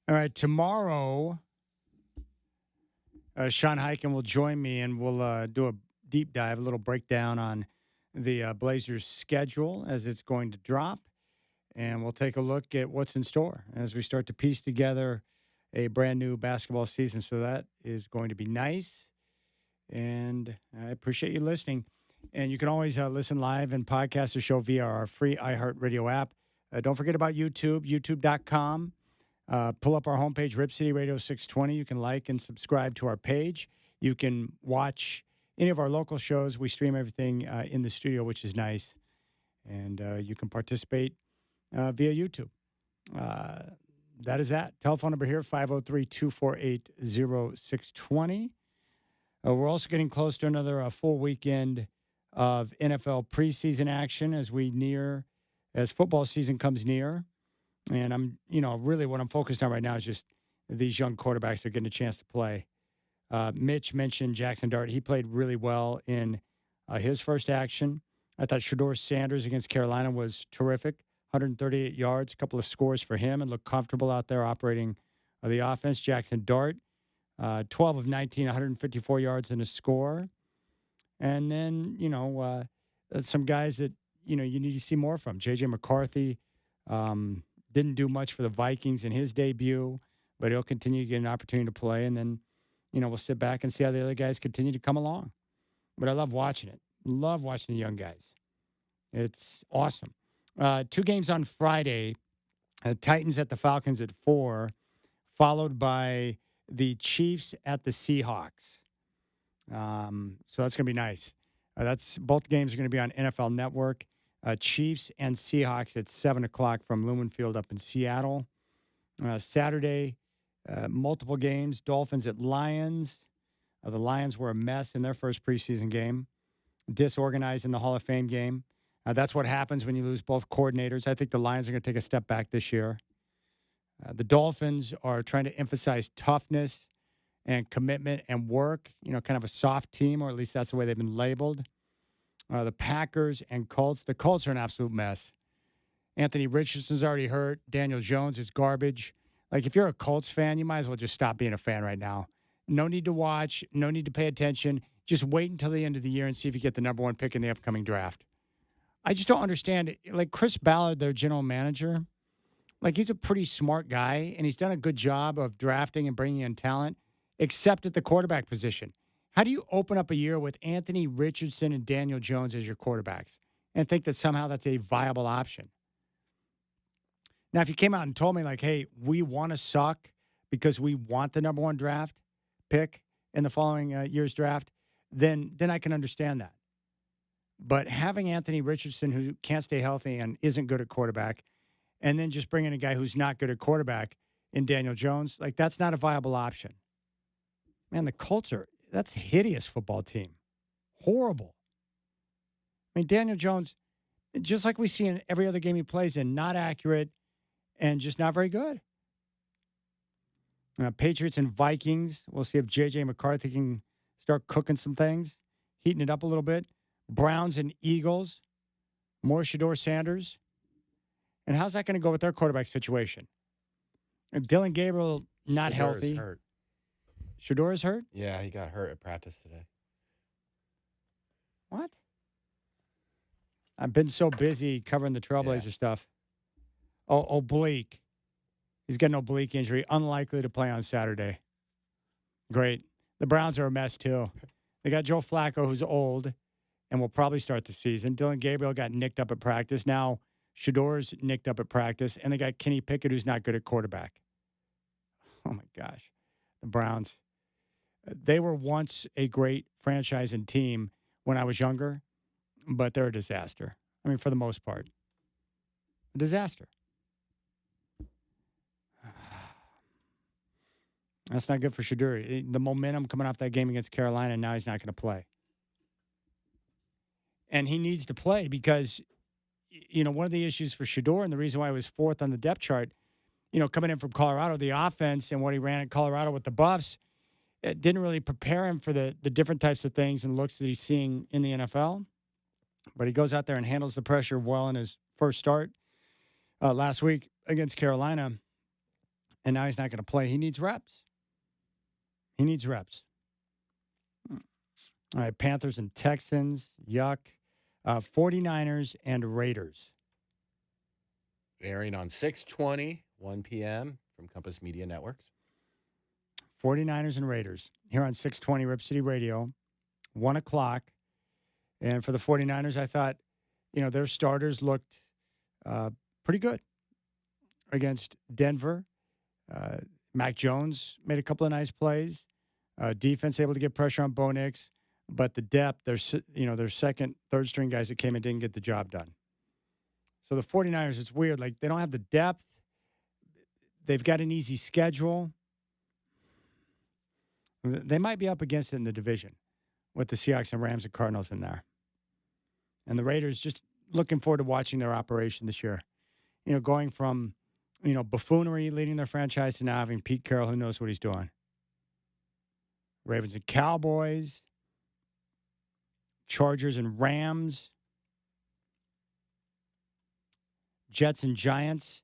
All right, tomorrow, Sean Hiken will join me, and we'll do a deep dive, a little breakdown on the Blazers' schedule as it's going to drop, and we'll take a look at what's in store as we start to piece together a brand new basketball season. So that is going to be nice, and I appreciate you listening. And you can always listen live and podcast the show via our free iHeartRadio app. Don't forget about YouTube, youtube.com. Pull up our homepage, Rip City Radio 620. You can like and subscribe to our page. You can watch any of our local shows. We stream everything in the studio, which is nice. And you can participate via YouTube. That is that. Telephone number here, 503-248-0620. We're also getting close to another full weekend of NFL preseason action as football season comes near. And I'm, really what I'm focused on right now is just these young quarterbacks that are getting a chance to play. Mitch mentioned Jackson Dart. He played really well in his first action. I thought Shedeur Sanders against Carolina was terrific. 138 yards, a couple of scores for him, and looked comfortable out there operating the offense. Jackson Dart, 12 of 19, 154 yards and a score. And then, some guys that, you need to see more from. J.J. McCarthy didn't do much for the Vikings in his debut, but he'll continue to get an opportunity to play. And then, we'll sit back and see how the other guys continue to come along. But I love watching it. Love watching the young guys. It's awesome. 2 games on Friday. Titans at the Falcons at 4, followed by the Chiefs at the Seahawks. So that's going to be nice. Both games are going to be on NFL Network. Chiefs and Seahawks at 7 o'clock from Lumen Field up in Seattle. Saturday, multiple games. Dolphins at Lions. The Lions were a mess in their first preseason game. Disorganized in the Hall of Fame game. That's what happens when you lose both coordinators. I think the Lions are going to take a step back this year. The Dolphins are trying to emphasize toughness and commitment and work, kind of a soft team, or at least that's the way they've been labeled. The Packers and Colts. The Colts are an absolute mess. Anthony Richardson's already hurt. Daniel Jones is garbage. Like, if you're a Colts fan, you might as well just stop being a fan right now. No need to watch. No need to pay attention. Just wait until the end of the year and see if you get the number 1 pick in the upcoming draft. I just don't understand it. Like, Chris Ballard, their general manager, he's a pretty smart guy, and he's done a good job of drafting and bringing in talent, except at the quarterback position. How do you open up a year with Anthony Richardson and Daniel Jones as your quarterbacks and think that somehow that's a viable option? Now, if you came out and told me, hey, we want to suck because we want the number 1 draft pick in the following year's draft, then I can understand that. But having Anthony Richardson, who can't stay healthy and isn't good at quarterback, and then just bringing a guy who's not good at quarterback in Daniel Jones, that's not a viable option. Man, the Colts that's a hideous football team. Horrible. I mean, Daniel Jones, just like we see in every other game he plays in, not accurate and just not very good. Patriots and Vikings. We'll see if J.J. McCarthy can start cooking some things, heating it up a little bit. Browns and Eagles. More Shedeur Sanders. And how's that going to go with their quarterback situation? Dylan Gabriel, not Shedeur healthy. Is hurt. Shedeur is hurt? Yeah, he got hurt at practice today. What? I've been so busy covering the Trailblazer stuff. Oh, oblique. He's got an oblique injury. Unlikely to play on Saturday. Great. The Browns are a mess, too. They got Joe Flacco, who's old, and will probably start the season. Dylan Gabriel got nicked up at practice. Now Shedeur's nicked up at practice. And they got Kenny Pickett, who's not good at quarterback. Oh, my gosh. The Browns. They were once a great franchise and team when I was younger, but they're a disaster. I mean, for the most part. A disaster. That's not good for Shedeur. The momentum coming off that game against Carolina, now he's not going to play. And he needs to play because, one of the issues for Shedeur and the reason why he was 4th on the depth chart, coming in from Colorado, the offense and what he ran at Colorado with the Buffs, it didn't really prepare him for the different types of things and looks that he's seeing in the NFL. But he goes out there and handles the pressure well in his first start last week against Carolina. And now he's not going to play. He needs reps. He needs reps. All right, Panthers and Texans. Yuck. 49ers and Raiders. Airing on 620, 1 p.m. from Compass Media Networks. 49ers and Raiders. Here on 620 Rip City Radio, 1 o'clock. And for the 49ers, I thought, their starters looked pretty good against Denver. Mac Jones made a couple of nice plays. Defense able to get pressure on Bo Nix. But the depth, their second, third string guys that came in didn't get the job done. So the 49ers, it's weird. Like, they don't have the depth. They've got an easy schedule. They might be up against it in the division with the Seahawks and Rams and Cardinals in there. And the Raiders, just looking forward to watching their operation this year. Going from, buffoonery leading their franchise to now having Pete Carroll, who knows what he's doing. Ravens and Cowboys. Chargers and Rams. Jets and Giants.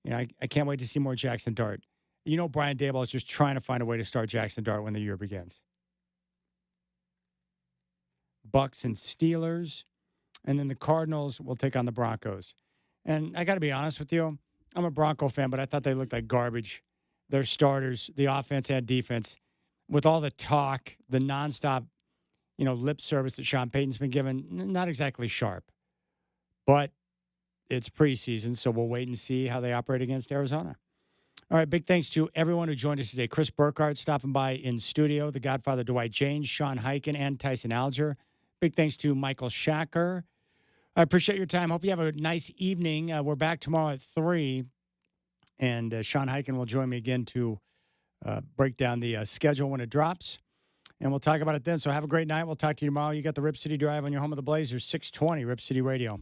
I can't wait to see more Jackson Dart. Brian Daboll is just trying to find a way to start Jackson Dart when the year begins. Bucks and Steelers. And then the Cardinals will take on the Broncos. And I got to be honest with you, I'm a Bronco fan, but I thought they looked like garbage. Their starters, the offense and defense, with all the talk, the nonstop, lip service that Sean Payton's been given, not exactly sharp. But it's preseason, so we'll wait and see how they operate against Arizona. All right, big thanks to everyone who joined us today. Chris Burkhardt stopping by in studio, the Godfather Dwight James, Sean Hiken, and Tyson Alger. Big thanks to Michael Shacker. I appreciate your time. Hope you have a nice evening. We're back tomorrow at 3, and Sean Hiken will join me again to break down the schedule when it drops, and we'll talk about it then. So have a great night. We'll talk to you tomorrow. You got the Rip City Drive on your home of the Blazers, 620 Rip City Radio.